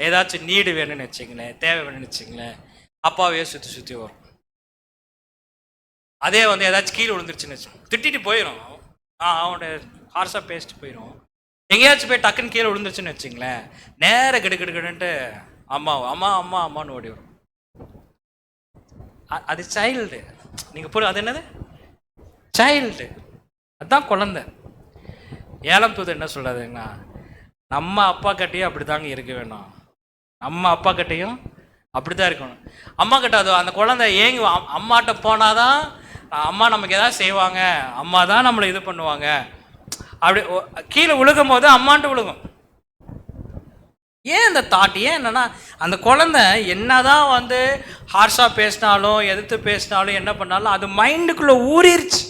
[SPEAKER 1] ஏதாச்சும் நீடு வேணும்னு வச்சுங்களேன், தேவை வேணும்னு வச்சுங்களேன், அப்பாவையே சுற்றி சுற்றி வரும். அதே வந்து ஏதாச்சும் கீழே விழுந்துருச்சுன்னு வச்சு திட்டிட்டு போயிடும். அவனோட ஹார்ஸாக பேசிட்டு போயிடும். எங்கேயாச்சும் போய் டக்குன்னு கீழே விழுந்துருச்சுன்னு வச்சுங்களேன், நேர கிடுக்கிடுக்கிடுன்ட்டு அம்மா அம்மா அம்மா அம்மான்னு ஓடி வரும். அது சைல்டு. நீங்கள் புரிய, அது என்னது? சைல்டு. அதுதான் குழந்தை. ஏழாம் தூதர் என்ன சொல்றாருன்னா, நம்ம அப்பா கிட்டையும் அப்படி தாங்க இருக்க வேணும். நம்ம அப்பா கிட்டையும் அப்படிதான் இருக்கணும். அம்மா கிட்ட அது அந்த குழந்தை ஏங்கி அம்மாட்ட போனாதான் அம்மா நமக்கு எதாவது செய்வாங்க, அம்மா தான் நம்மளை இது பண்ணுவாங்க. அப்படி கீழே விழுகும் போது அம்மான்ட்டு விழுகும். ஏன் இந்த தாட்? ஏன் என்னன்னா, அந்த குழந்தை என்னதான் வந்து ஹார்ஷாக பேசினாலும் எதிர்த்து பேசினாலும் என்ன பண்ணாலும் அது மைண்டுக்குள்ளே ஊறிடுச்சு.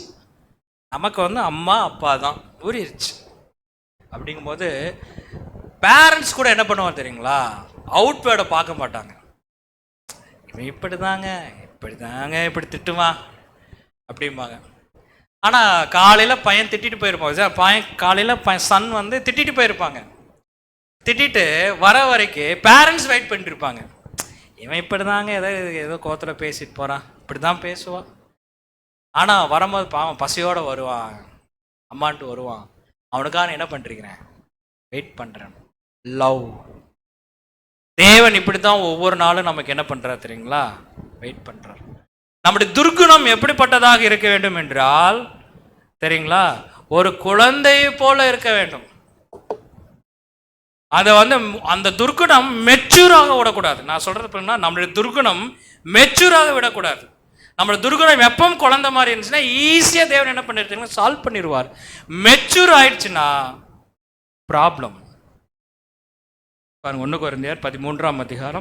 [SPEAKER 1] நமக்கு வந்து அம்மா அப்பா தான் ஊறிடுச்சு. அப்படிங்கும்போது பேரண்ட்ஸ் கூட என்ன பண்ணுவாங்க தெரியுங்களா, அவுட்வேர்டை பார்க்க மாட்டாங்க. இவன் இப்படி தாங்க இப்படி திட்டுவான் அப்படிம்பாங்க. ஆனால் காலையில் பையன் திட்டிட்டு போயிருப்பாங்க. காலையில் சன் வந்து திட்டிட்டு போயிருப்பாங்க. திட்டிட்டு வர வரைக்கும் பேரண்ட்ஸ் வெயிட் பண்ணிட்டு இருப்பாங்க. இவன் இப்படி தாங்க ஏதோ கோத்தில் பேசிட்டு போகிறான், இப்படி தான் பேசுவான். ஆனால் வரும்போது பாவம் பசியோடு வருவான், அம்மான்ட்டு வருவான். அவனுக்காக என்ன பண்ணிருக்கிறேன், வெயிட் பண்ணுறேன். லவ். தேவன் இப்படி தான் ஒவ்வொரு நாளும் நமக்கு என்ன பண்ணுறாரு தெரியுங்களா, வெயிட் பண்ணுறார். நம்முடைய துர்க்குணம் எப்படிப்பட்டதாக இருக்க வேண்டும் என்றால் தெரியுங்களா, ஒரு குழந்தையை போல இருக்க வேண்டும். அதை வந்து அந்த துர்க்குணம் மெச்சூராக விடக்கூடாது. நான் சொல்றது எப்படின்னா, நம்மளுடைய துர்க்குணம் மெச்சூராக விடக்கூடாது. நம்மளுடைய துர்க்குணம் எப்பவும் குழந்தை மாதிரி இருந்துச்சுன்னா ஈஸியாக தேவன் என்ன பண்ணிருக்கீங்கன்னா சால்வ் பண்ணிடுவார். மெச்சூர் ஆயிடுச்சுன்னா ப்ராப்ளம். பாருங்க, 1 கொரிந்தியர் 13:11.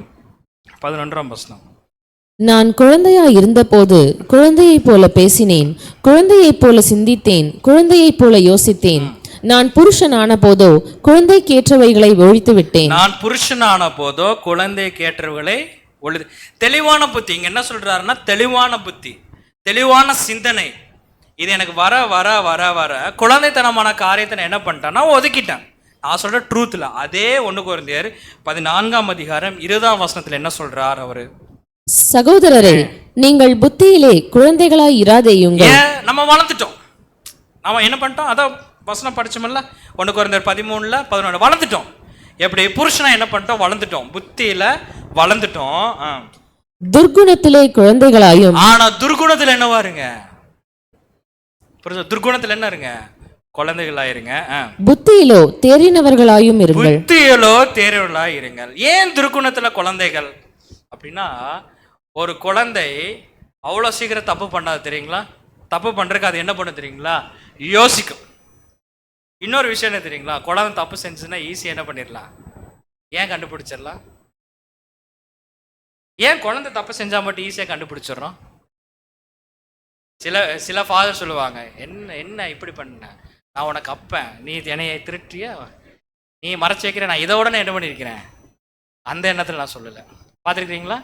[SPEAKER 2] நான் குழந்தையாய் இருந்தபோது குழந்தையைப் போல பேசினேன், குழந்தையைப் போல சிந்தித்தேன், குழந்தையைப் போல யோசித்தேன். நான் புருஷனான போதோ குழந்தைக்கேற்றவைகளை ஒழித்து விட்டேன்.
[SPEAKER 1] நான் புருஷனான போதோ குழந்தைக்கேற்றவைகளை ஒழித்து. தெளிவான புத்தி. இங்க என்ன சொல்றாருன்னா, தெளிவான புத்தி, தெளிவான சிந்தனை. இது எனக்கு வர வர வர வர குழந்தைத்தனமான காரியத்தை நான் என்ன பண்ணிட்டேன்னா ஒதுக்கிட்டேன். நான் சொல்ற ட்ரூத்ல அதே 1 கொரிந்தியர் 14:20 என்ன சொல்றார் அவரு,
[SPEAKER 2] சகோதரரே, நீங்கள் புத்தியிலே குழந்தைகளாய் இராதேயுங்கள்.
[SPEAKER 1] நம்ம வளர்ந்துட்டோம். நம்ம என்ன பண்ணிட்டோம், அதான் வசனம் படிச்சோம்ல 1 கொரிந்தியர் 13:11 வளர்ந்துட்டோம். எப்படி புருஷனா என்ன பண்ணிட்டோம், வளர்ந்துட்டோம், புத்தியில வளர்ந்துட்டோம்.
[SPEAKER 2] துர்குணத்திலே குழந்தைகளாயும்.
[SPEAKER 1] ஆனா துர்குணத்துல என்ன வாருங்க, துர்குணத்துல என்ன இருங்க, குழந்தைகளாயிருங்க.
[SPEAKER 2] புத்தியிலோ தேறினவர்களாயும் இருங்கள்.
[SPEAKER 1] புத்தியிலோ தேறினவர்களாய் இருங்கள். ஏன் துர்குணத்துல குழந்தைகள் அப்படின்னா, ஒரு குழந்தை அவ்வளோ சீக்கிரம் தப்பு பண்ணாது தெரியுங்களா. தப்பு பண்றதுக்கு அது என்ன பண்ண தெரியுங்களா, யோசிக்கும். இன்னொரு விஷயம் என்ன தெரியுங்களா, குழந்தை தப்பு செஞ்சுன்னா ஈஸியாக என்ன பண்ணிடலாம், ஏன் கண்டுபிடிச்சிடலாம். ஏன் குழந்தை தப்பு செஞ்சா மட்டும் ஈஸியாக கண்டுபிடிச்சிடுறோம். சில ஃபாதர் சொல்லுவாங்க, என்ன இப்படி பண்ண, நான் உனக்கு அப்பேன், நீ என்னைய திருட்டியா, நீ மறைச்சு வைக்கிற, நான் இதோட நான் என்ன பண்ணியிருக்கிறேன், அந்த எண்ணத்தில் நான் சொல்லலை. பார்த்துருக்கீங்களா,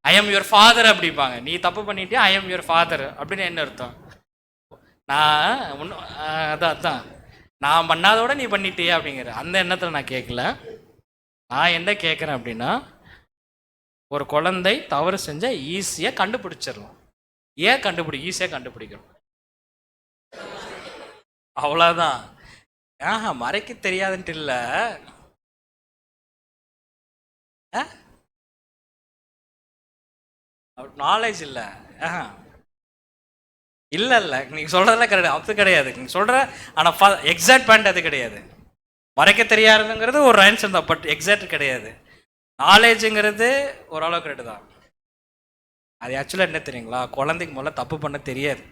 [SPEAKER 1] ஐ எம் யுவர் ஃபாதர் அப்படிப்பாங்க. நீ தப்பு பண்ணிட்டியா, ஐ எம் யுவர் ஃபாதர் அப்படின்னு என்ன அர்த்தம், நான் அதான் நான் பண்ணாதோட நீ பண்ணிட்டியா அப்படிங்கிற அந்த எண்ணத்தில் நான் கேட்கல. நான் என்ன கேட்குறேன் அப்படின்னா, ஒரு குழந்தை தவறு செஞ்சால் ஈஸியாக கண்டுபிடிச்சிடலாம். ஏன் ஈஸியாக கண்டுபிடிக்கணும், அவ்வளோதான். மறைக்க தெரியாதுன்ட்டு இல்லை, நாலேஜ் இல்லை. இல்லை நீங்கள் சொல்கிறதெல்லாம் கிடையாது, அது கிடையாது நீங்கள் சொல்கிற. ஆனால் எக்ஸாக்ட் பாயிண்ட் அது கிடையாது. மறைக்க தெரியாதுங்கிறது ஒரு ஆன்சர் தான், பட் எக்ஸாக்ட் கிடையாது. நாலேஜுங்கிறது ஓரளவு கரெக்டு தான். அது ஆக்சுவலாக என்ன தெரியுங்களா, குழந்தைக்கு முதல்ல தப்பு பண்ண தெரியாது.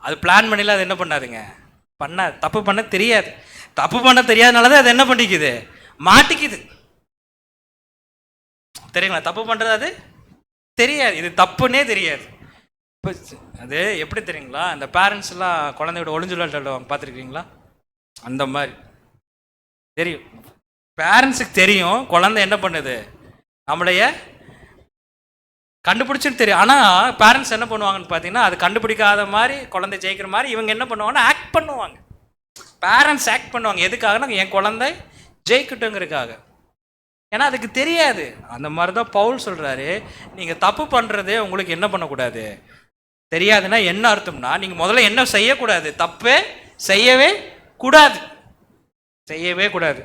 [SPEAKER 1] அது பிளான் பண்ணில அது என்ன பண்ணாதுங்க, தப்பு பண்ண தெரியாது. தப்பு பண்ண தெரியாதனால தான் அது என்ன பண்ணிக்குது, மாட்டிக்குது. தெரியுங்களா, தப்பு பண்ணுறது அது தெரியாது, இது தப்புன்னே தெரியாது. இப்போ அது எப்படி தெரியுங்களா, அந்த பேரண்ட்ஸ்லாம் குழந்தையோட ஒளிஞ்சு விளையாடுவாங்க, பார்த்துருக்கீங்களா, அந்த மாதிரி தெரியும். பேரண்ட்ஸுக்கு தெரியும் குழந்தை என்ன பண்ணுது, நம்மளைய கண்டுபிடிச்சுன்னு தெரியும். ஆனால் பேரண்ட்ஸ் என்ன பண்ணுவாங்கன்னு பார்த்தீங்கன்னா, அது கண்டுபிடிக்காத மாதிரி குழந்தை ஜெயிக்கிற மாதிரி இவங்க என்ன பண்ணுவாங்கன்னா ஆக்ட் பண்ணுவாங்க. பேரண்ட்ஸ் ஆக்ட் பண்ணுவாங்க. எதுக்காகனா, என் குழந்தை ஜெயிக்கட்டுங்கிறதுக்காக. ஏன்னா அதுக்கு தெரியாது. அந்த மாதிரி தான் பவுல் சொல்கிறாரு, நீங்கள் தப்பு பண்ணுறதே உங்களுக்கு என்ன பண்ணக்கூடாது தெரியாதுன்னா என்ன அர்த்தம்னா, நீங்கள் முதல்ல என்ன செய்யக்கூடாது, தப்பே செய்யவே கூடாது, செய்யவே கூடாது.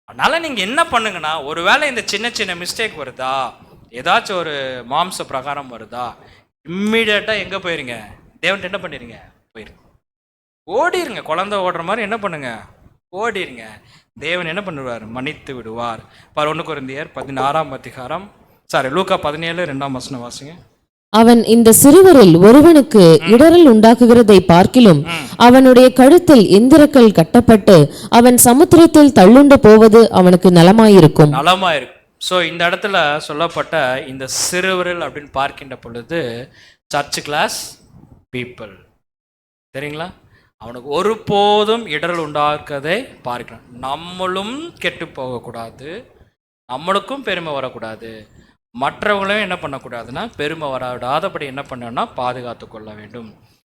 [SPEAKER 1] அதனால் நீங்கள் என்ன பண்ணுங்கன்னா, ஒருவேளை இந்த சின்ன சின்ன மிஸ்டேக் வருதா, ஏதாச்சும் ஒரு மாம்ச பிரகாரம் வருதா, இம்மிடியட்டாக எங்கே போயிருங்க, தேவன்ட்டு என்ன பண்ணிடுங்க, போயிருங்க, ஓடிருங்க. குழந்தை ஓடுற மாதிரி என்ன பண்ணுங்க, ஓடிருங்க. தேவன் என்ன பண்ணுவார், மன்னித்து விடுவார். 1 கொரிந்தியர் 16ஆம் அதிகாரம், லூக்கா 17:2 வாசிங்க.
[SPEAKER 2] அவன் இந்த சிறுவரில் ஒருவனுக்கு இடறல் உண்டாக்குகிறதை பார்க்கிலும் அவனுடைய கழுத்தில் எந்திரக்கல் கட்டப்பட்டு அவன் சமுத்திரத்தில் தள்ளுண்டு போவது அவனுக்கு நலமாயிருக்கும்.
[SPEAKER 1] ஸோ இந்த இடத்துல சொல்லப்பட்ட இந்த சிறுவரில் அப்படின்னு பார்க்கின்ற பொழுது சர்ச் கிளாஸ் பீப்புள், சரிங்களா? அவனுக்கு ஒருபோதும் இடரல் உண்டாக்குறதை பார்க்கலாம். நம்மளும் கெட்டு போகக்கூடாது, நம்மளுக்கும் பெருமை வரக்கூடாது, மற்றவங்களையும் என்ன பண்ணக்கூடாதுன்னா பெருமை வராதபடி என்ன பண்ணணும்னா பாதுகாத்து கொள்ள வேண்டும்.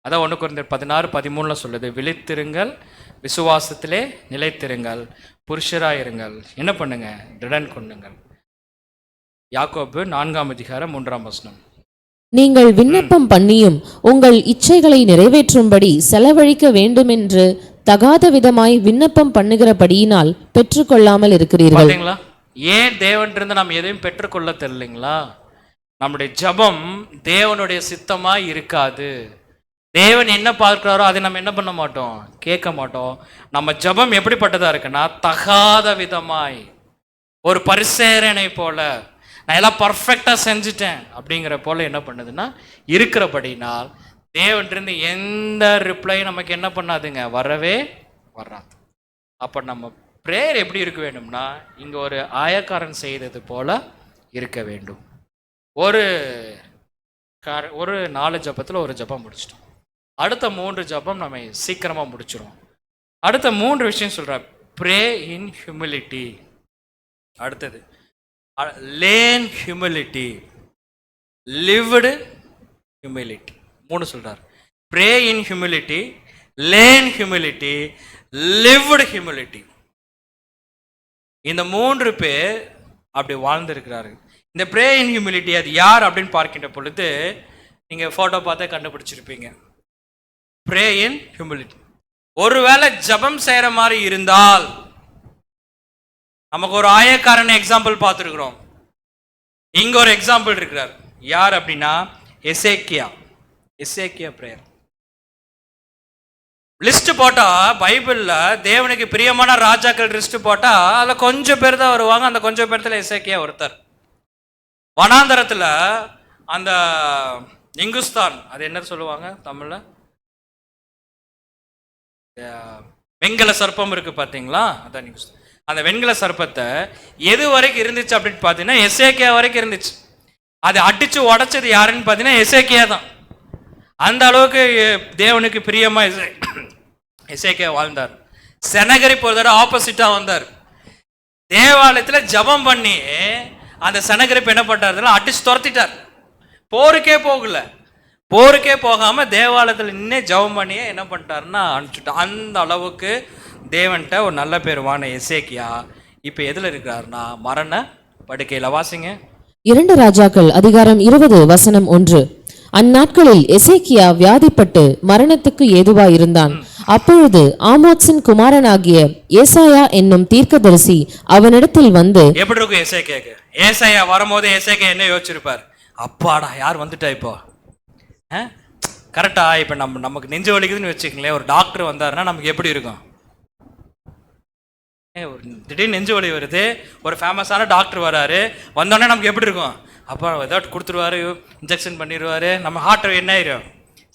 [SPEAKER 1] அதான் 1 கொரிந்தியர் 16:13 சொல்லுது, விழித்திருங்கள், விசுவாசத்திலே நிலைத்திருங்கள், புருஷராயிருங்கள், என்ன பண்ணுங்க, திடன் கொண்டுங்கள். யாக்கோபு 4ஆம் அதிகாரம் 3ஆம் வசனம்.
[SPEAKER 2] நீங்கள் விண்ணப்பம் பண்ணியும் உங்கள் இச்சைகளை நிறைவேற்றும்படி செலவழிக்க வேண்டுமென்று தகாத விதமாய் விண்ணப்பம் பண்ணுகிறபடியினால் பெற்றுக்கொள்ளாமல் இருக்கிறீர்கள்.
[SPEAKER 1] பார்த்தீங்களா, ஏன் தேவன்றிருந்து நம்ம எதையும் பெற்றுக்கொள்ள தெரியலைங்களா? நம்முடைய ஜபம் தேவனுடைய சித்தமாக இருக்காது. தேவன் என்ன பார்க்கிறாரோ அதை நம்ம என்ன பண்ண மாட்டோம், கேட்க மாட்டோம். நம்ம ஜபம் எப்படிப்பட்டதா இருக்குன்னா, தகாத விதமாய், ஒரு பரிசேரனை போல, நான் எல்லாம் பர்ஃபெக்டாக செஞ்சுட்டேன் அப்படிங்கிற போல என்ன பண்ணுதுன்னா இருக்கிறபடினால் தேவன்றிருந்து எந்த ரிப்ளையும் நமக்கு என்ன பண்ணாதுங்க, வரவே வராது. அப்போ நம்ம ப்ரேயர் எப்படி இருக்க வேண்டும்னா, இங்கே ஒரு ஆயக்காரன் செய்தது போல இருக்க வேண்டும். ஒரு 4 ஜபத்தில் ஒரு ஜபம் முடிச்சிட்டோம். அடுத்த 3 ஜபம் நம்ம சீக்கிரமாக முடிச்சிடும். அடுத்த 3 விஷயம் சொல்கிறேன். ப்ரே இன் ஹியூமிலிட்டி, அடுத்தது லேர்ன் ஹியூமிலிட்டி, லிவ்டு ஹியூமிலிட்டி. 3 சொல்கிறார். Pray in humility, learn humility, lived humility. இந்த 3 பேர் அப்படி வாழ்ந்திருக்கிறார்கள். இந்த ப்ரே இன் ஹியூமிலிட்டி அது யார் அப்படின்னு பார்க்கின்ற பொழுது நீங்கள் ஃபோட்டோ பார்த்தே கண்டுபிடிச்சிருப்பீங்க. Pray in humility. ஒருவேளை ஜபம் செய்கிற மாதிரி இருந்தால், நமக்கு ஒரு ஆயக்காரன் எக்ஸாம்பிள் பார்த்துருக்குறோம், இங்கே ஒரு எக்ஸாம்பிள் இருக்கிறார். யார் அப்படின்னா எசேக்கியா. எசேக்கியா ப்ரேயர் லிஸ்ட் போட்டா, பைபிளில் தேவனுக்கு பிரியமான ராஜாக்கள் லிஸ்ட் போட்டா அதில் கொஞ்சம் பேர் தான் வருவாங்க. அந்த கொஞ்சம் பேர்த்துல எசேக்கியா ஒருத்தர். வனாந்தரத்தில் அந்த இங்குஸ்தான், அது என்ன சொல்லுவாங்க தமிழ்ல, வெண்கல சர்ப்பம் இருக்கு பார்த்தீங்களா, அதான் இங்குஸ்தான். அந்த வெண்கல சர்ப்பத்தை எது வரைக்கும் இருந்துச்சு அப்படின்னு பார்த்தீங்கன்னா எசேக்கியா வரைக்கும் இருந்துச்சு. அதை அடிச்சு உடைச்சது யாருன்னு பார்த்தீங்கன்னா எசேக்கியா தான். அந்த அளவுக்கு தேவனுக்கு பிரியமா எசேக்கியா வாழ்ந்தார். செனகரிப்பு ஒரு தடவை ஆப்போசிட்டாக வந்தார். தேவாலயத்தில் ஜபம் பண்ணி அந்த செனகரிப்பு என்ன பண்ணுறாருன்னா அடிச்சு துரத்திட்டார். போருக்கே போகல, போருக்கே போகாமல் தேவாலயத்தில் நின்று ஜபம் பண்ணியே என்ன பண்ணிட்டாருன்னா அனுப்பிச்சுட்டார். அந்த அளவுக்கு தேவன்கிட்ட ஒரு நல்ல பேர் வான எசேக்கியா இப்போ எதில் இருக்கிறாருன்னா மரண படுக்கையில். வாசிங்க
[SPEAKER 2] 2 ராஜாக்கள் அதிகாரம் 20 வசனம் 1. அந்நாட்களில் எசேக்கியா வியாதிப்பட்டு மரணத்துக்கு ஏதுவாயிருந்தான். அப்பொழுது ஆமோத்சின் குமாரனாகிய ஏசாயா என்னும் தீர்க்கதரிசி அவனிடத்தில் வந்து,
[SPEAKER 1] எப்படி இருக்கும் எசேக்கியாக்கு? ஏசாயா வரும்போது எசேக்கியா என்ன யோசிச்சிருப்பார், அப்பாடா யார் வந்துட்டா இப்போ, கரெக்டா? இப்போ நமக்கு நெஞ்சு வலிக்குதுன்னு வச்சுக்கங்களேன், ஒரு டாக்டர் வந்தாருன்னா நமக்கு எப்படி இருக்கும்? ஒரு திடீர்னு நெஞ்சு வலி வருது, ஒரு ஃபேமஸான டாக்டர் வராரு, வந்தோடனே நமக்கு எப்படி இருக்கும்? அப்போ ஏதாவது கொடுத்துருவாரு, இன்ஜெக்ஷன் பண்ணிடுவார், நம்ம ஹார்ட் என்ன ஆயிரும்,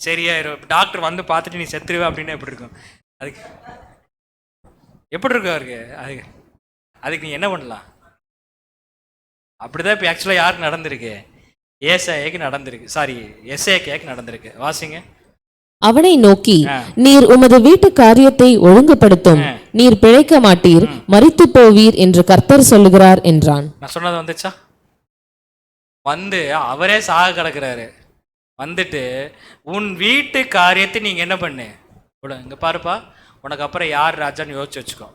[SPEAKER 1] சரியாயிரும். டாக்டர் வந்து பார்த்துட்டு நீ செத்துருவே அப்படின்னா எப்படி இருக்கும்? அதுக்கு எப்படி இருக்கும் அவருக்கு? அதுக்கு நீ என்ன பண்ணலாம்? அப்படிதான் இப்போ ஆக்சுவலாக யாருக்கு நடந்திருக்கு? ஏசாயாக்கு நடந்திருக்கு, எசேக்கியாக்கு நடந்திருக்கு. வாசிங்க.
[SPEAKER 2] அவனை நோக்கி, நீர் உமது வீட்டு காரியத்தை ஒழுங்குபடுத்தும், நீர் பிழைக்க மாட்டீர், மரித்து போவீர் என்று கர்த்தர் சொல்லுகிறார் என்றான்.
[SPEAKER 1] நான் சொன்னது வந்துச்சா? வந்து அவரே சாக கிடக்குறாரு. வந்துட்டு உன் வீட்டு காரியத்தை நீங்க என்ன பண்ணு, இங்க பாருப்பா, உனக்கு அப்புறம் யார் ராஜான்னு யோசிச்சு வச்சுக்கோ.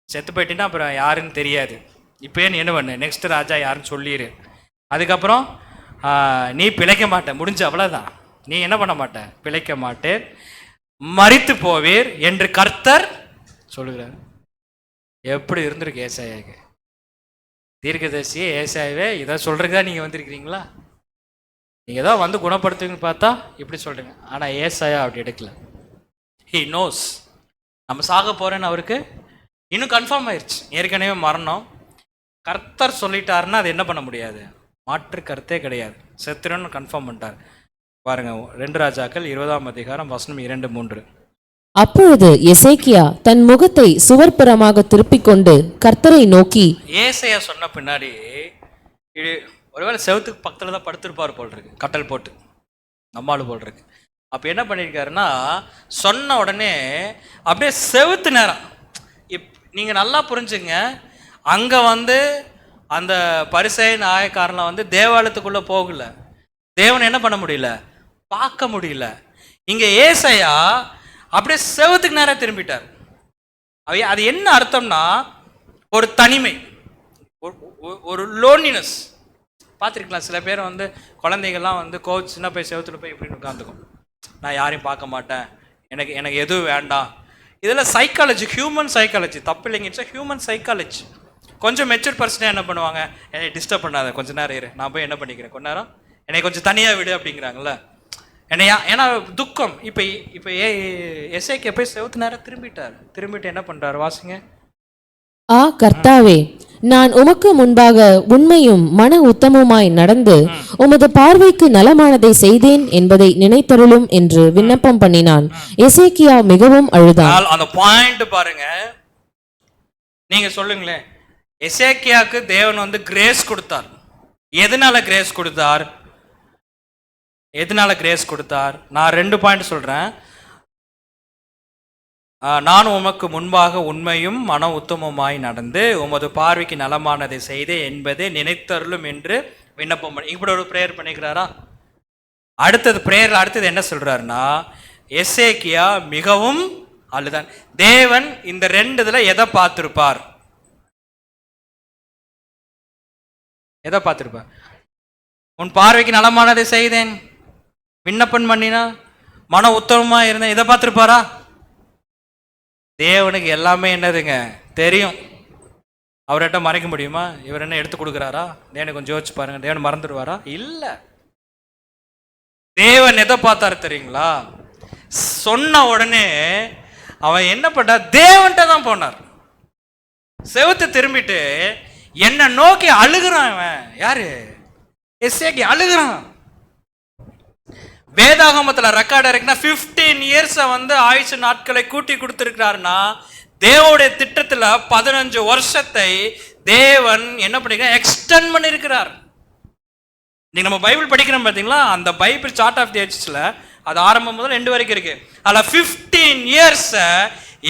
[SPEAKER 1] செத்து போயிட்டீங்கன்னா அப்புறம் யாருன்னு தெரியாது, இப்போயே நீ என்ன பண்ணு, நெக்ஸ்ட் ராஜா யாருன்னு சொல்லிடு. அதுக்கப்புறம் நீ பிழைக்க மாட்ட, முடிஞ்ச அவ்வளோதான். நீ என்ன பண்ண மாட்ட, பிழைக்க மாட்டேன், மரித்து போவீர் என்று கர்த்தர் சொல்லுகிறார். எப்படி இருந்திருக்கு ஏசாயாக்கு? தீர்க்கதரிசியே ஏசாயாவே இதை சொல்றதுக்கா நீங்கள் வந்திருக்கிறீங்களா? நீங்கள் ஏதோ வந்து குணப்படுத்துவீங்கன்னு பார்த்தா இப்படி சொல்கிறீங்க. ஆனால் ஏசாயா அப்படி எடுக்கல. ஹி நோஸ் நம்ம சாக போகிறேன்னு அவருக்கு இன்னும் கன்ஃபார்ம் ஆயிடுச்சு. ஏற்கனவே மரணம் கர்த்தர் சொல்லிட்டாருன்னா அது என்ன பண்ண முடியாது, மாற்று கருத்தே கிடையாது. செத்துறன்னு கன்ஃபார்ம் பண்ணிட்டார். பாருங்க 2 ராஜாக்கள் 20ஆம் அதிகாரம் வசனம் 2, 3.
[SPEAKER 2] அப்பொழுது எசேக்கியா தன் முகத்தை சுவர்ப்புறமாக திருப்பிக் கொண்டு கர்த்தரை நோக்கி,
[SPEAKER 1] ஏசாயா சொன்ன பின்னாடி இது ஒருவேளை செவத்துக்கு பக்கத்தில் தான் படுத்திருப்பார் போல் இருக்கு, கட்டல் போட்டு நம்மாள் போல் இருக்கு. அப்போ என்ன பண்ணியிருக்காருன்னா, சொன்ன உடனே அப்படியே செவுத்து நேரம். நீங்கள் நல்லா புரிஞ்சுங்க, அங்கே வந்து அந்த பரிசேயன் ஆயக்காரனை வந்து தேவாலயத்துக்குள்ளே போகல, தேவன் என்ன பண்ண முடியல, பார்க்க முடியல. இங்கே ஏசாயா அப்படியே செவத்துக்கு நேரம் திரும்பிட்டார். அது என்ன அர்த்தம்னா, ஒரு தனிமை, ஒரு லோன்லினஸ். பார்த்துருக்கலாம், சில பேர் வந்து குழந்தைகள்லாம் வந்து கோச் சின்ன போய் செவத்துல போய் இப்படின்னு உட்காந்துக்கும், நான் யாரையும் பார்க்க மாட்டேன், எனக்கு எதுவும் வேண்டாம். இதெல்லாம் சைக்காலஜி, ஹியூமன் சைக்காலஜி, தப்பு இல்லைங்க, இட்ஸ் ஹியூமன் சைக்காலஜி. கொஞ்சம் மெச்சூர் பர்சனாக என்ன பண்ணுவாங்க, என்னை டிஸ்டர்ப் பண்ணாத, கொஞ்சம் நேரம் இரு, நான் போய் என்ன பண்ணிக்கிறேன், கொஞ்ச நேரம் என்னை கொஞ்சம் தனியாக விடு அப்படிங்கிறாங்களே. ஏன்னா துக்கம். இப்போ எசேக்கியா போய் செவத்து நேரம் திரும்பிட்டு என்ன பண்ணுறாரு வாசிங்க.
[SPEAKER 2] ஆ கர்த்தாவே, நான் உமக்கு முன்பாக உண்மையும் மன உத்தமுமாய் நடந்து உமது பார்வைக்கு நலமானதை செய்தேன் என்பதை நினைத்தருளும் என்று விண்ணப்பம் பண்ணினான். எசேக்கியா மிகவும் அழுதான்.
[SPEAKER 1] அந்த பாயிண்ட் பாருங்க, நீங்க சொல்லுங்களேன். எசேக்கியாவுக்கு தேவன் வந்து கிரேஸ் கொடுத்தார். எதனால கிரேஸ் கொடுத்தார்? நான் 2 பாயிண்ட் சொல்றேன். நான் உமக்கு முன்பாக உண்மையும் மன உத்தமுமாய் நடந்து உமது பார்வைக்கு நலமானதை செய்தே என்பதை நினைத்தருளும் என்று விண்ணப்பம் பண்ணி இப்படி ஒரு ப்ரேயர் பண்ணிக்கிறாரா? அடுத்தது என்ன சொல்றாருன்னா, எசேக்கியா மிகவும் அழுதான். தேவன் இந்த 2 இதுல எதை பார்த்திருப்பார்? உன் பார்வைக்கு நலமானதை செய்தேன், விண்ணப்பம் பண்ணினா, மன உத்தமமா இருந்தேன், இதை பார்த்திருப்பாரா? தேவனுக்கு எல்லாமே என்னதுங்க தெரியும். அவர்கிட்ட மறைக்க முடியுமா? இவர் என்ன எடுத்து கொடுக்குறாரா? தேவனை கொஞ்சம் யோசிச்சு பாருங்க, தேவன் மறந்துடுவாரா? இல்ல. தேவன் எதை பார்த்தாரு தெரியுங்களா? சொன்ன உடனே அவன் என்ன பண்ணா, தேவன்கிட்ட தான் போனார். செவுத்து திரும்பிட்டு என்ன நோக்கி அழுகிறான். அவன் யாரு? எசேக்கியா அழுகிறான். வேதாகமத்துல ரெக்கார்ட் இருக்குன்னா 15 இயர்ஸை வந்து ஆயுசு நாட்களை கூட்டி கொடுத்திருக்கிறாருன்னா, தேவனுடைய திட்டத்துல 15 வருஷத்தை தேவன் என்ன பண்ணிருக்கார், எக்ஸ்டெண்ட் பண்ணிருக்கிறார். நீங்க நம்ம பைபிள் படிக்கிறோம் பாத்தீங்களா, அந்த பைபிள் சார்ட் ஆஃப் தி ஏஜஸ்ல அது ஆரம்பம் முதல் 2 வரைக்கும் இருக்கு. அதுல 15 இயர்ஸ்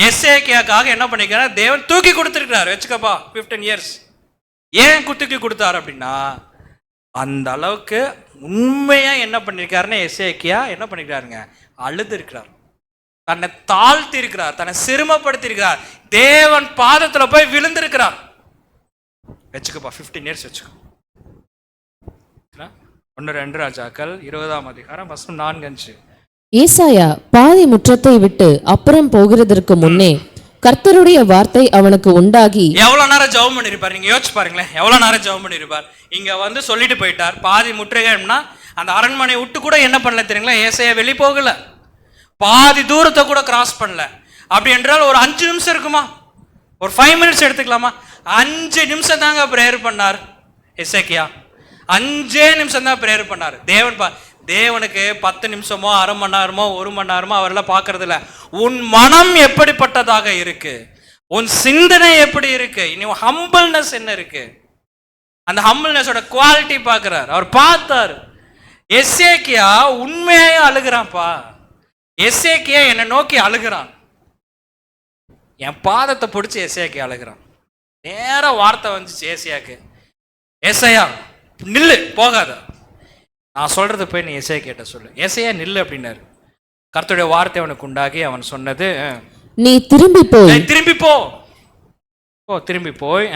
[SPEAKER 1] எசேக்கியாக்காக என்ன பண்ணிருக்காரு, தேவன் தூக்கி கொடுத்திருக்கிறார். வச்சுக்கப்பா 15 இயர்ஸ். ஏன் தூக்கி கொடுத்தார் அப்படின்னா, அந்த அளவுக்கு உண்மையா என்ன பண்ணிருக்காருன்னு எசேக்கியா என்ன பண்ணிருக்காருங்க, அழுது இருக்கிறார், தன்னை தாழ்த்தி இருக்கிறார், தன்னை சிறுமப்படுத்தி இருக்கிறார், தேவன் பாதத்துல போய் விழுந்திருக்கிறார். வச்சுக்கப்பா 15 இயர்ஸ் வச்சுக்கோ. 1-2 ராஜாக்கள் 20ஆம் அதிகாரம் வசனம் 4-5.
[SPEAKER 2] ஏசாயா பாதி முற்றத்தை விட்டு அப்புறம் போகிறதற்கு முன்னே கர்த்தருடைய வார்த்தை அவனுக்கு உண்டாகி.
[SPEAKER 1] எவ்வளவு நேரம் ஜெபம் பண்ணிருப்பார், நீங்க யோசிச்சு பாருங்களேன். எவ்வளவு நேரம் ஜெபம் பண்ணிருப்பார். இங்க வந்து சொல்லிட்டு போயிட்டார், பாதி முற்றுகைன்னா அந்த அரண்மனை விட்டு கூட என்ன பண்ணல தெரியுங்களா, ஏசாயா வெளியே போகல, பாதி தூரத்தை கூட கிராஸ் பண்ணல. அப்படி என்றால் ஒரு 5 நிமிஷம் இருக்குமா, ஒரு 5 மினிட்ஸ் எடுத்துக்கலாமா? 5 நிமிஷம் தாங்க பிரேயர் பண்ணார் எசேக்கியா. 5 நிமிஷம் தான் பிரேயர் பண்ணார். தேவனுக்கு 10 நிமிஷமோ 1/2 மணி நேரமோ 1 மணி நேரமோ அவரெல்லாம் பார்க்கறது இல்லை. உன் மனம் எப்படிப்பட்டதாக இருக்கு, உன் சிந்தனை எப்படி இருக்கு, இன்னும் ஹம்பிள்னஸ் என்ன இருக்கு, அந்த ஹம்பிள்னஸோட குவாலிட்டி பார்க்கிறார். அவர் பார்த்தார். எசேக்கியா உண்மையே அழுகிறான்ப்பா. எசேக்கியா என்னை நோக்கி அழுகிறான், என் பாதத்தை பிடிச்சி எசேக்கியா அழுகிறான். நேர வார்த்தை வந்துச்சு ஏசாயாக்கு, ஏசாயா நில்லு, போகாத, நான் சொல்றது போய் நீ எசேக்கியாட்ட சொல்லு. ஏசாயா நில்லு அப்படின்னாரு. கர்த்தருடைய வார்த்தை அவனுக்கு உண்டாகி அவன் சொன்னது, நீ திரும்பி போ, திரும்பி போய்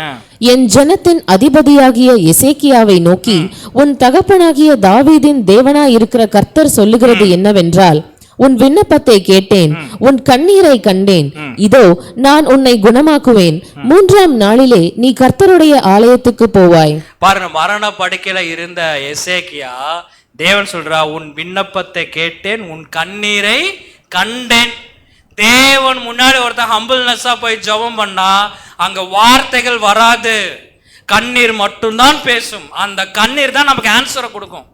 [SPEAKER 2] என் ஜனத்தின் அதிபதியாகிய எசேக்கியாவை நோக்கி, உன் தகப்பனாகிய தாவீதின் தேவனாயிருக்கிற கர்த்தர் சொல்லுகிறது என்னவென்றால், உன் விண்ணப்பத்தை கேட்டேன், உன் கண்ணீரை கண்டேன். இதோ நான் உன்னை குணமாக்குவேன். 3ஆம் நாளிலே நீ கர்த்தருடைய ஆலயத்துக்கு போவாய்.
[SPEAKER 1] பாருங்க, மரண படுக்கையில இருந்த எசேக்கியா தேவன் சொல்றா, உன் விண்ணப்பத்தை கேட்டேன், உன் கண்ணீரை கண்டேன். தேவன் முன்னாடி ஒருத்தன் ஹம்பிள்னஸா போய் ஜெபம் பண்ணா அங்க வார்த்தைகள் வராது, கண்ணீர் மட்டும்தான் பேசும். அந்த கண்ணீர் தான் நமக்கு ஆன்சரை கொடுக்கும்.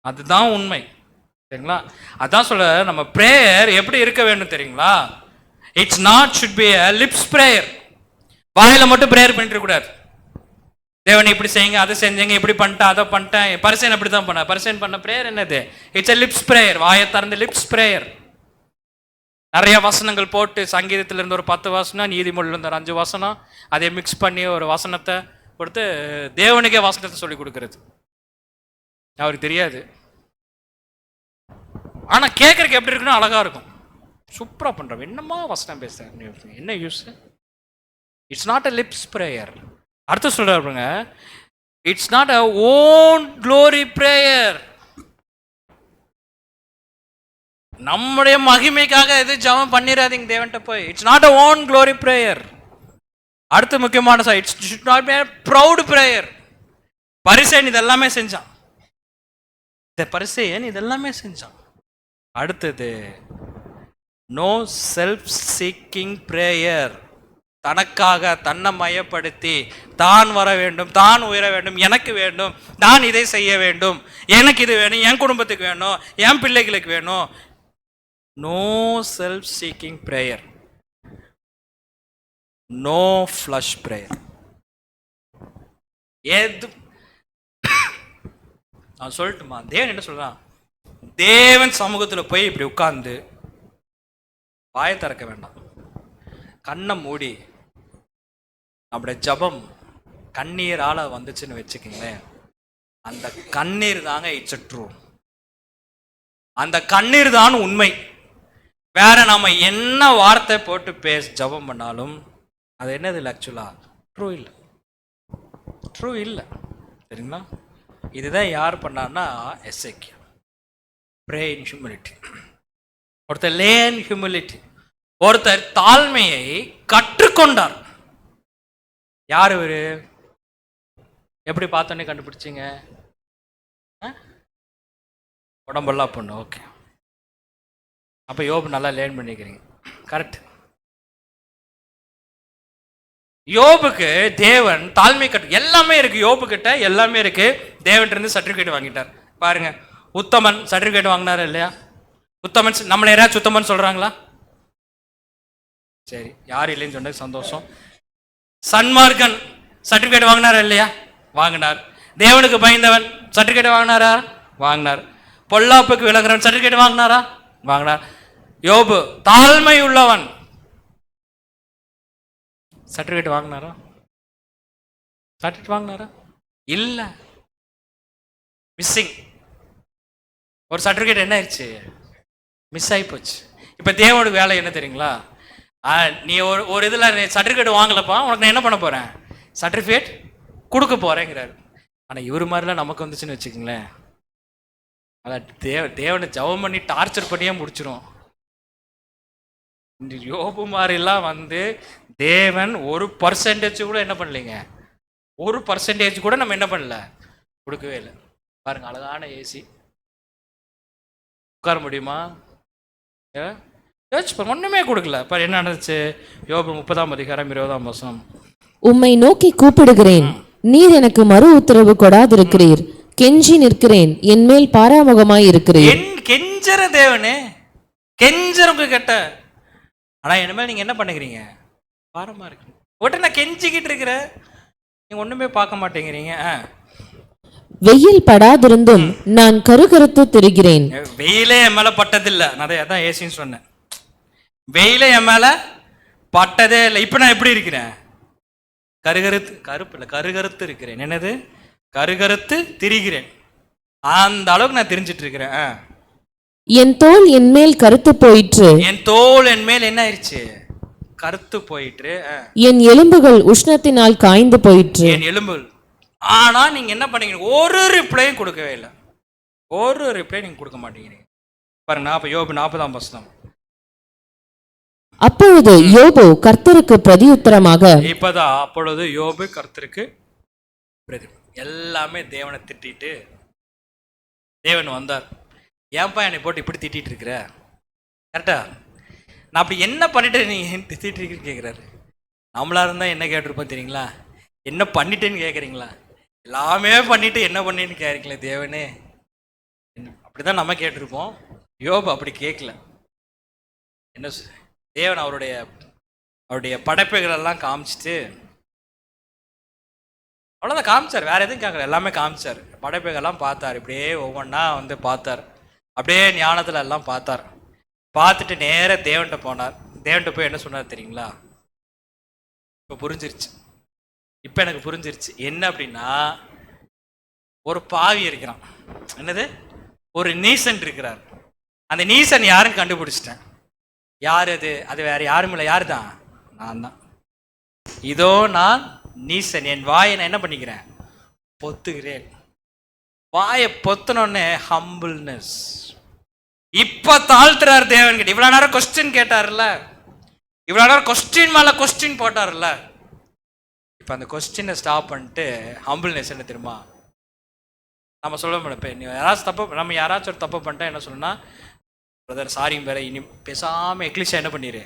[SPEAKER 1] அதுதான் உண்மை, சரிங்களா? அதான் சொல்ல, நம்ம பிரேயர் எப்படி இருக்க வேண்டும் தெரியுங்களா? It's not should be a lips prayer. வாயில மட்டும் பிரேயர் பண்ணிட்டு கூடாது. தேவன் இப்படி செய்யுங்க, அதை செஞ்சீங்க, இப்படி பண்ணிட்டேன், அதை பண்ணிட்டேன். பரிசேன் அப்படி தான் பண்ண. பரிசேன் பண்ண பிரேயர் என்னது? It's a lips prayer. வாயை திறந்து லிப்ஸ் பிரேயர். நிறைய வசனங்கள் போட்டு, சங்கீதத்துல இருந்து ஒரு 10 வசனம், நீதிமொழியில இருந்து ஒரு 5 வசனம், அதை மிக்ஸ் பண்ணி ஒரு வசனத்தை கொடுத்து தேவனுக்கே வசனத்தை சொல்லி கொடுக்கறது அவருக்கு தெரியாது. ஆனா கேட்கறதுக்கு எப்படி இருக்குன்னு அழகா இருக்கும். சூப்பரா பண்றோம், என்னமா வசனம் பேசுறேன், என்ன use? It's not a lips prayer. அடுத்து சொல்றாருங்க, it's not a own glory prayer. நம்முடைய மகிமைக்காக எது ஜெபம் பண்ணிராதீங்க தேவன்கிட்ட போய். It's not a own glory prayer. அடுத்து முக்கியமான it should not be a proud prayer. பரிசேயன் இதெல்லாமே செஞ்சான். இந்த பரிசேயன் இதெல்லாமே செஞ்சான். அடுத்தது நோ செல்ஃப் சீக்கிங் பிரேயர். தனக்காக தன்னை மயப்படுத்தி தான் வர வேண்டும், தான் உயர வேண்டும், எனக்கு வேண்டும், நான் இதை செய்ய வேண்டும், எனக்கு இது வேணும், என் குடும்பத்துக்கு வேணும், என் பிள்ளைகளுக்கு வேணும். No self seeking prayer, no flesh prayer. எது நான் சொல்லட்டுமா? தேவன் என்ன சொல்றான்? தேவன் சமூகத்தில் போய் இப்படி உட்கார்ந்து வாயை திறக்க வேண்டாம், கண்ணை மூடி நம்முடைய ஜபம் கண்ணீரால வந்துச்சுன்னு வச்சுக்கீங்களேன், அந்த கண்ணீர் தாங்க இட்ஸ் ட்ரூ. அந்த கண்ணீர் தான் உண்மை. வேற நம்ம என்ன வார்த்தை போட்டு ஜபம் பண்ணாலும் அது என்னது இல்லை, ஆக்சுவலா ட்ரூ இல்லை, ட்ரூ இல்லை, சரிங்களா? இதுதான் யார் பண்ணார்னா எசேக்கியா. Pray in humility. ஒருத்தர் லே இன் ஹியூமிலிட்டி. ஒருத்தர் தாழ்மையை கற்றுக்கொண்டார். யார் இவரு? எப்படி பார்த்தோன்னே கண்டுபிடிச்சிங்க? உடம்பெல்லாம் பொண்ணு. ஓகே, அப்போ யோபு நல்லா லேர்ன் பண்ணிக்கிறீங்க. கரெக்ட். யோபுக்கு தேவன் தாழ்மை எல்லாமே இருக்கு. யோபு கிட்ட எல்லாமே இருக்கு. தேவன் இருந்து சர்டிஃபிகேட் வாங்கிட்டார். பாருங்க, உத்தமன் சர்டிஃபிகேட் வாங்கினாரா இல்லையா? உத்தமன் நம்மளை யாராச்சும் உத்தமன் சொல்றாங்களா? சரி, யாரும் இல்லைன்னு சொன்னது சந்தோஷம். சன்மார்க்கன் சர்டிஃபிகேட் வாங்கினாரா இல்லையா? வாங்கினார். தேவனுக்கு பயந்தவன் சர்டிஃபிகேட் வாங்கினாரா? வாங்கினார். பொல்லாப்புக்கு விளங்குறவன் சர்டிஃபிகேட் வாங்கினாரா? வாங்கினார். யோபு தாழ்மை உள்ளவன் சர்டிஃபிகேட் வாங்கினாரா? சர்டிஃபிகேட் வாங்கினாரா? இல்ல, மிஸ்ஸிங். ஒரு சர்டிஃபிகேட் என்ன ஆயிடுச்சு? மிஸ் ஆகி போச்சு. இப்ப தேவனோட வேலை என்ன தெரியுங்களா? நீ ஒரு இதுல சர்டிஃபிகேட் வாங்கலப்பா, உனக்கு நான் என்ன பண்ண போறேன்? சர்டிஃபிகேட் கொடுக்க போறேங்கிறாரு. ஆனா இவர் மாதிரிலாம் நமக்கு வந்துச்சுன்னு வச்சுக்கோங்களேன், அதான் தேவனை ஜெபம் பண்ணி டார்ச்சர் பண்ணியே முடிச்சிடும். இந்த யோபு மாதிரிலாம் வந்து தேவன் 1% கூட என்ன பண்ணலைங்க, 1% கூட நம்ம என்ன பண்ணல, கொடுக்கவே இல்லை. பாருங்க, அழகான ஏசி, உட்கார முடியுமா? ஒண்ணுமே கொடுக்கல. பாரு என்ன நடந்துச்சு. யோபு 30ஆம் அதிகாரம் 20ஆம் வசனம்.
[SPEAKER 2] உம்மை நோக்கி கூப்பிடுகிறேன், நீர் எனக்கு மறு உத்தரவு கொடாதிருக்கிறீர். கெஞ்சி நிற்கிறேன், என் மேல் பாராமுகமாய் இருக்கிறேன்.
[SPEAKER 1] கெஞ்சற தேவனே, கெஞ்சறவங்க கேட்ட. ஆனா இனிமேல் நீங்க என்ன பண்ணுகிறீங்க? பாரமா இருக்கு. உடனே நான் கெஞ்சிக்கிட்டு இருக்கிறேன், நீங்க ஒண்ணுமே பார்க்க மாட்டேங்கிறீங்க.
[SPEAKER 2] வெயில் படாதிருந்தும் நான் கருகருத்து திரிகிறேன்.
[SPEAKER 1] வெயிலே என் மேல பட்டதில்லை. நான் அதான் ஏசின்னு சொன்னேன். வெயிலே என் மேல பட்டதே இல்லை. இப்ப நான் எப்படி இருக்கிறேன்? கருப்பு இல்லை, கருகருத்து இருக்கிறேன். என்னது? கருகருத்து திரிகிறேன். அந்த அளவுக்கு நான் தெரிஞ்சிட்டு இருக்கிறேன்.
[SPEAKER 2] என் தோல் என் மேல் கருத்து போயிற்று.
[SPEAKER 1] என் தோல் என் மேல் என்ன ஆயிடுச்சு? கருத்து போயிட்டு
[SPEAKER 2] என் எலும்புகள் உஷ்ணத்தினால் காய்ந்து போயிற்று.
[SPEAKER 1] என் எலும்புகள். ஆனா நீங்க என்ன பண்ணீங்க? ஒரு ரிப்ளையும் கொடுக்கவே இல்லை. ஒரு ரிப்ளை நீங்க கொடுக்க மாட்டேங்கிறீங்க. பாருங்க, யோபு 40ஆம் வசனம்.
[SPEAKER 2] அப்பொழுது யோபு கர்த்தருக்கு பிரதியுத்தரமாக,
[SPEAKER 1] இப்பதான் அப்பொழுது யோபு கர்த்தருக்கு எல்லாமே தேவனை திட்டிட்டு தேவன் வந்தார். ஏன்பா என்னை போட்டு இப்படி திட்டிட்டு இருக்கிற? கரெக்டா? நான் அப்படி என்ன பண்ணிட்டு நீ திட்டிட்டு இருக்கீன்னு கேட்குறாரு. நம்மளா இருந்தா என்ன கேட்டிருப்போம் தெரியுங்களா? என்ன பண்ணிட்டேன்னு கேட்குறீங்களா? எல்லாமே பண்ணிட்டு என்ன பண்ணேன்னு கேட்குறீங்களே தேவனே. அப்படிதான் நம்ம கேட்டிருப்போம். யோபு அப்படி கேட்கல. என்ன தேவன் அவருடைய படைப்புகள் எல்லாம் காமிச்சிட்டு அவ்வளோதான் காமிச்சார். வேற எதுவும் கேட்கல, எல்லாமே காமிச்சார். படைப்புகள்லாம் பார்த்தார். இப்படியே ஒவ்வொன்றா வந்து பார்த்தார். அப்படியே ஞானத்தில் எல்லாம் பார்த்தார். பார்த்துட்டு நேராக தேவன்கிட்ட போனார். தேவன்கிட்ட போய் என்ன சொன்னார் தெரியுங்களா? இப்போ புரிஞ்சிருச்சு. இப்போ எனக்கு புரிஞ்சிருச்சு என்ன அப்படின்னா, ஒரு பாவி இருக்கிறான். என்னது? ஒரு நீசன் இருக்கிறார். அந்த நீசன் யாருன்னு கண்டுபிடிச்சிட்டேன். யார் அது? அது வேற யாரும் இல்லை. யாரு தான்? நான் தான். இதோ நான் நீசன். என் வாயை நான் என்ன பண்ணிக்கிறேன்? பொத்துகிறேன். வாயை பொத்துனோடனே ஹம்பிள்னஸ். இப்ப தாழ்த்துறார் தேவன் கிட்ட. இவ்வளவு நேரம் கொஸ்டின் கேட்டார்ல, இவ்வளவு நேரம் கொஸ்டின் மேல கொஸ்டின் போட்டார்ல, இப்ப அந்த கொஸ்டினை ஸ்டாப் பண்ணிட்டு ஹம்பிள்னஸ் என்ன தெரியுமா? நம்ம சொல்ல முடியும். நீ யாராச்சும் தப்பு, நம்ம யாராச்சும் ஒரு தப்பு பண்ணிட்டா என்ன சொல்லணும்னா, பிரதர் சாரியும் வேற, இனி பேசாமல் எக்லிஷா என்ன பண்ணிடு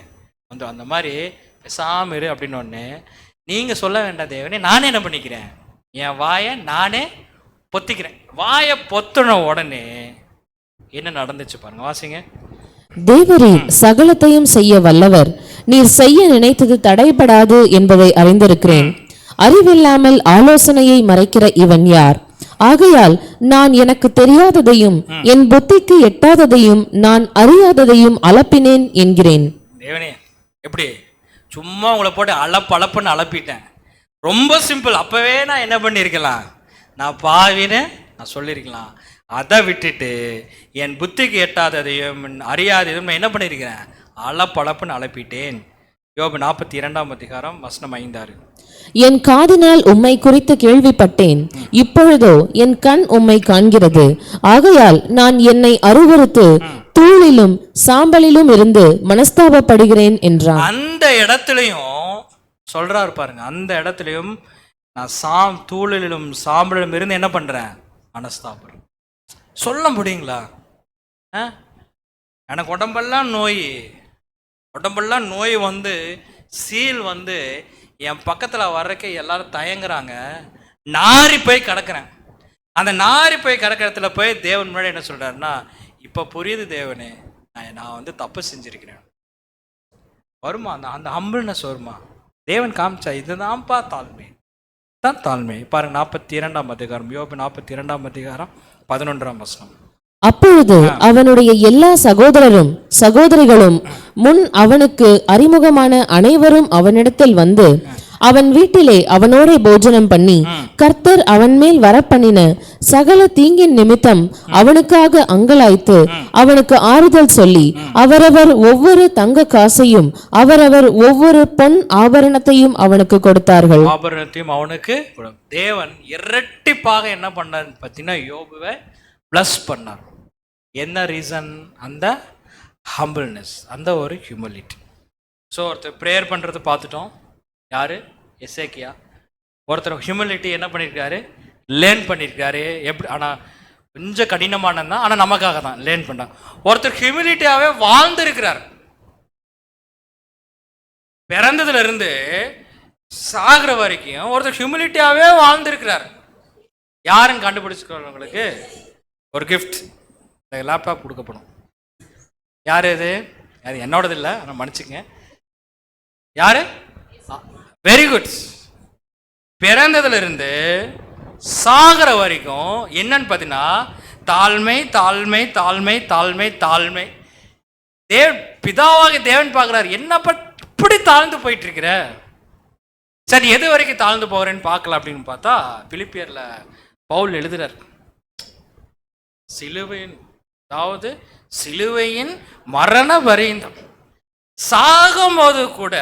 [SPEAKER 1] வந்து அந்த மாதிரி பேசாம இரு அப்படின்னு ஒன்று நீங்கள் சொல்ல வேண்டாம் தேவனே. நானே என்ன பண்ணிக்கிறேன்? என் வாயை நானே பொத்திக்கிறேன். வாயை பொத்துன உடனே என்ன நடந்துச்சு பாருங்க, வாசிங்க.
[SPEAKER 2] தேவரீர் சகலத்தையும் செய்ய வல்லவர், நீர் செய்ய நினைத்தது தடைபடாது என்பதை அறிந்திருக்கிறேன். அறிவில்லாமல் ஆலோசனையை மறைக்கிற இவன் யார்? ஆகையால் நான் எனக்கு தெரியாததையும் என் புத்திக்கு எட்டாததையும் நான் அறியாததையும் அலப்பினேன் என்கிறேன்.
[SPEAKER 1] தேவனே, எப்படி சும்மா உங்களை போட்டு அலப்புன்னு அலப்பிட்டேன். ரொம்ப சிம்பிள். அப்பவே நான் என்ன பண்ணியிருக்கலாம்? நான் பாவின்னு நான் சொல்லியிருக்கலாம். அதை விட்டுட்டு என் புத்திக்கு எட்டாததையும் அறியாததையும் நான் என்ன பண்ணியிருக்கிறேன்? அலப்புன்னு அலப்பிட்டேன். யோபு 42ஆம் அதிகாரம் வசனம் 5-6.
[SPEAKER 2] என் காதினால் உம்மை குறித்து கேள்விப்பட்டேன், இப்பொழுதோ என் கண் உம்மை காண்கிறது. ஆகையால் நான் என்னை அருவருத்து தூளிலும் சாம்பலிலும் இருந்து மனஸ்தாபப்படுகிறேன் என்றான்.
[SPEAKER 1] அந்த இடத்துலையும் சொல்றாரு பாருங்க, அந்த இடத்துலையும் நான் தூளிலும் சாம்பலிலும் இருந்து என்ன பண்றேன்? மனஸ்தாபம். சொல்ல முடியுங்களா? எனக்கு உடம்பெல்லாம் நோய் வந்து சீல் வந்து என் பக்கத்தில் வர்றக்க எல்லாரும் தயங்குறாங்க. நாரி போய் கிடக்குறேன். அந்த நாரி போய் கிடக்கிறதுல போய் தேவன் முன்னாடி என்ன சொல்றாருன்னா, இப்போ புரியுது தேவனே, நான் வந்து தப்பு செஞ்சிருக்கிறேன். வருமா அந்த ஹம்பிள்னஸ் வருமா? தேவன் காமிச்சா இதுதான்ப்பா தாழ்மை, தான் தாழ்மை. பாருங்க 42ஆம் அதிகாரம், யோபு 42ஆம் அதிகாரம் 11ஆம் வசனம்.
[SPEAKER 2] அப்பொழுது அவனுடைய எல்லா சகோதரரும் சகோதரிகளும் முன் அவனுக்கு அறிமுகமான அனைவரும் அவனிடத்தில் வந்து அவன் வீட்டிலே அவனோட போஜனம் பண்ணி கர்த்தர் அவன் மேல் வரப்பண்ணின சகல தீங்கின் நிமித்தம் அவனுக்காக அங்கலாய்த்து அவனுக்கு ஆறுதல் சொல்லி அவரவர் ஒவ்வொரு தங்க காசையும் அவரவர் ஒவ்வொரு பொன் ஆபரணத்தையும் அவனுக்கு கொடுத்தார்கள்.
[SPEAKER 1] ஆபரணத்தையும் அவனுக்கு தேவன் இரட்டிப்பாக என்ன பண்ணார் பார்த்தீங்கன்னா, யோபுவை பிளஸ் பண்ணார். என்ன ரீசன்? அந்த ஹம்பிள்னஸ், அந்த ஒரு ஹியூமிலிட்டி. ஸோ ஒருத்தர் ப்ரேயர் பண்ணுறது பார்த்துட்டோம். யார்? எசேக்கியா. ஒருத்தர் ஹியூமிலிட்டி என்ன பண்ணியிருக்காரு? லேர்ன் பண்ணியிருக்காரு. எப்படி? ஆனால் கொஞ்சம் கடினமானது தான், ஆனால் நமக்காக தான் லேர்ன் பண்ணார். ஒருத்தர் ஹியூமிலிட்டியாகவே வாழ்ந்துருக்கிறார். பிறந்ததுல இருந்து சாகிற வரைக்கும் ஒருத்தர் ஹியூமிலிட்டியாகவே வாழ்ந்துருக்கிறார். யாருன்னு கண்டுபிடிச்சுக்கிறவங்களுக்கு ஒரு கிஃப்ட், லேப்டாப் கொடுக்கப்படும். யார் இது? அது என்னோடது இல்லை, ஆனால் மன்னிச்சுங்க. யாரு? Very good. பிறந்ததுல இருந்து சாகிற வரைக்கும் என்னன்னு பார்த்தீங்கன்னா, தாழ்மை தாழ்மை தாழ்மை தாழ்மை தாழ்மை. பிதாவாக தேவன் பார்க்குறாரு, என்னப்பா இப்படி தாழ்ந்து போயிட்டு இருக்கிற? சரி, எது வரைக்கும் தாழ்ந்து போகிறேன்னு பார்க்கலாம் அப்படின்னு பார்த்தா, பிலிப்பியர்ல பவுல் எழுதுறார், சிலுவையின், அதாவது சிலுவையின் மரண பரியந்தம்,
[SPEAKER 3] சாகும்போது கூட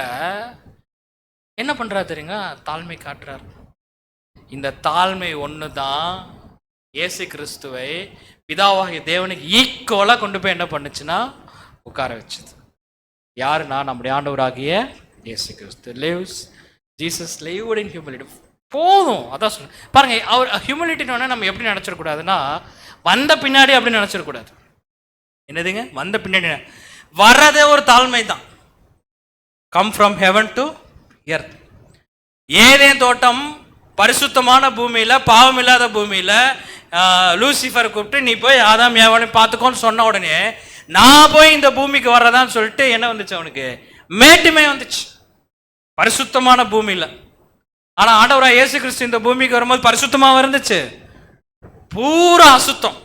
[SPEAKER 3] என்ன பண்றாரு தெரியுங்க? தாழ்மை காட்டுறார். இந்த தாழ்மை ஒன்று தான் இயேசு கிறிஸ்துவை பிதாவாகிய தேவனுக்கு ஈக்குவலா கொண்டு போய் என்ன பண்ணுச்சுன்னா உட்கார வச்சுது. யாருன்னா நம்முடைய ஆண்டவராகிய இயேசு கிறிஸ்து. Jesus lived in humility. போதும், அதான் சொல்ல பாருங்க. அவர் ஹியூமிலிட்டின்னு நம்ம எப்படி நினைச்சிடக்கூடாதுன்னா, வந்த பின்னாடி அப்படி நினைச்சிடக்கூடாது. என்னதுங்க? வந்த பின்னாடி வர்றதே ஒரு தாழ்மை தான். Come from heaven to earth. Eden தோட்டம் பரிசுத்தமான பூமியில, பாவம் இல்லாத பூமியில லூசிஃபர் கூப்பிட்டு நீ போய் ஆதாம் ஏவாளையும் பார்த்துக்கோன்னு சொன்ன உடனே நான் போய் இந்த பூமிக்கு வர்றதான்னு சொல்லிட்டு என்ன வந்துச்சு? அவனுக்கு மேட்டுமே வந்துச்சு பரிசுத்தமான பூமியில. ஆனா ஆண்டவராக இயேசு கிறிஸ்து இந்த பூமிக்கு வரும்போது பரிசுத்தமாக இருந்துச்சு, பூரா அசுத்தம்.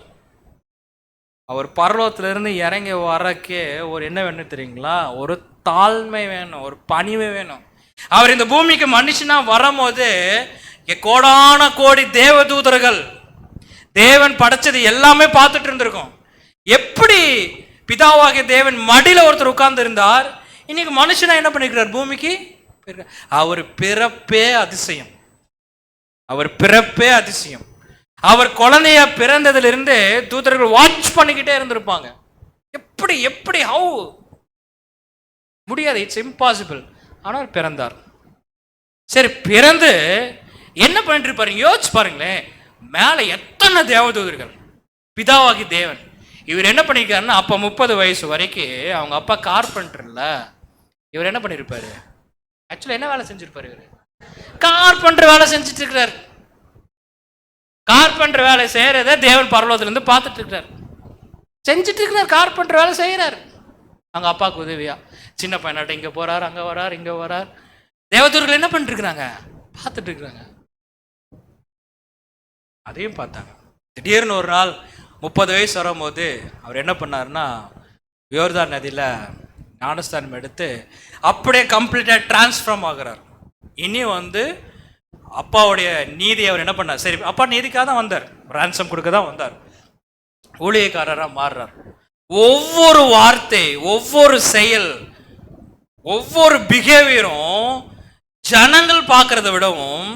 [SPEAKER 3] அவர் பரலோகத்திலிருந்து இறங்கி வரக்கே ஒரு என்ன வேணும் தெரியுங்களா? ஒரு தாழ்மை வேணும், ஒரு பணிவு வேணும். அவர் இந்த பூமிக்கு மனுஷனா வரும்போது கோடான கோடி தேவதூதர்கள், தேவன் படைச்சது எல்லாமே பார்த்துட்டு இருந்திருக்கும். எப்படி பிதாவாகிய தேவன் மடியில ஒருத்தர் உட்கார்ந்து இருந்தார், இன்னைக்கு மனுஷனா என்ன பண்ணிருக்கிறார் பூமிக்கு? அவர் பிறப்பே அதிசயம். அவர் பிறப்பே அதிசயம். அவர் குழந்தைய பிறந்ததிலிருந்து தூதர்கள் வாட்ச் பண்ணிக்கிட்டே இருந்திருப்பாங்க. எப்படி எப்படி ஹவு முடியாது, இட்ஸ் இம்பாசிபிள். ஆனால் பிறந்தார். சரி, பிறந்து என்ன பண்ணிட்டு இருப்பாரு? யோசிச்சு பாருங்களேன். மேல எத்தனை தேவதூதர்கள், பிதாவாகி தேவன். இவர் என்ன பண்ணிருக்காருன்னா, அப்ப 30 வயசு வரைக்கும் அவங்க அப்பா கார்பெண்டர்ல, இவர் என்ன பண்ணிருப்பாரு? ஆக்சுவலா என்ன வேலை செஞ்சிருப்பாரு? இவர் கார்பெண்டர் வேலை செஞ்சுட்டு இருக்கிறார். கார்பெண்டர் வேலை செய்யறத தேவன் பரலோகத்துல இருந்து பார்த்துட்டு இருக்கிறார், செஞ்சுட்டு இருக்கிறார். கார்பெண்டர் வேலை செய்யறாரு அவங்க அப்பாவுக்கு உதவியா. சின்ன பையனாட்ட இங்க போறார், அங்க வரார், இங்க வரார். தேவதூர்கள் என்ன பண்ணிட்டு இருக்கிறாங்க? பார்த்துட்டு இருக்கிறாங்க. அதையும் பார்த்தாங்க. திடீர்னு ஒரு நாள் 30 வயசு வரும்போது அவர் என்ன பண்ணாருன்னா, யோர்தான் நதியில ஞானஸ்தானம் எடுத்து அப்படியே கம்ப்ளீட்டா டிரான்ஸ்ஃபார்ம் ஆகுறார். இனி அப்பாவுடைய நீதி அவர் என்ன பண்ணார்? சரி, அப்பா நீதிக்காக தான் வந்தார், ரான்சம் கொடுக்க தான் வந்தார். ஊழியக்காரராக மாறுறார். ஒவ்வொரு வார்த்தை, ஒவ்வொரு செயல், ஒவ்வொரு பிஹேவியரும் ஜனங்கள் பார்க்கறத விடவும்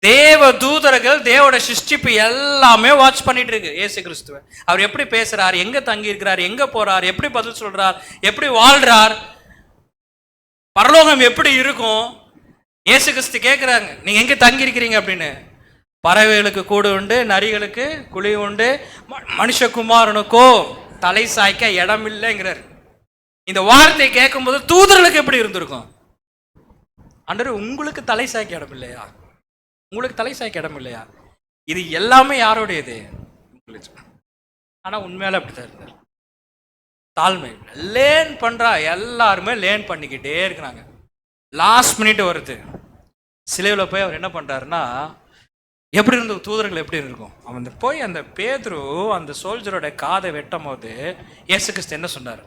[SPEAKER 3] தேவ தூதர்கள், தேவோட சிருஷ்டிப்பு எல்லாமே வாட்ச் பண்ணிட்டு இருக்கு இயேசு கிறிஸ்துவ. அவர் எப்படி பேசுறார், எங்க தங்கி இருக்கிறார், எங்க போறார், எப்படி பதில் சொல்றார், எப்படி வாழ்றார், பரலோகம் எப்படி இருக்கும். இயேசு கிறிஸ்து கேட்கிறாங்க, நீங்க எங்க தங்கி இருக்கிறீங்க அப்படின்னு. பறவைகளுக்கு கூடு உண்டு, நரிகளுக்கு குழி உண்டு, மனுஷகுமாரனுக்கோ தலை சாய்க்க இடம் இல்லைங்கிறார். இந்த வார்த்தை கேட்கும்போது தூதர்களுக்கு எப்படி இருந்திருக்கும்? ஆண்டவரே, உங்களுக்கு தலை சாய்க்க இடம் இல்லையா? உங்களுக்கு தலை சாய்க்க இடம் இல்லையா? இது எல்லாமே யாரோடையது? ஆனா உண்மையால அப்படித்தான் இருந்தார். தாழ்மை லேர்ன் பண்றா, எல்லாருமே லேர்ன் பண்ணிக்கிட்டே இருக்கிறாங்க. லாஸ்ட் மினிட் வருது, சிலையில் போய் அவர் என்ன பண்றாருன்னா, எப்படி இருந்த தூதர்கள் எப்படி இருக்கும்? அவன் போய் அந்த பேதுரு அந்த சோல்ஜரோட காதை வெட்டும் போது இயேசு கிறிஸ்து என்ன சொன்னார்?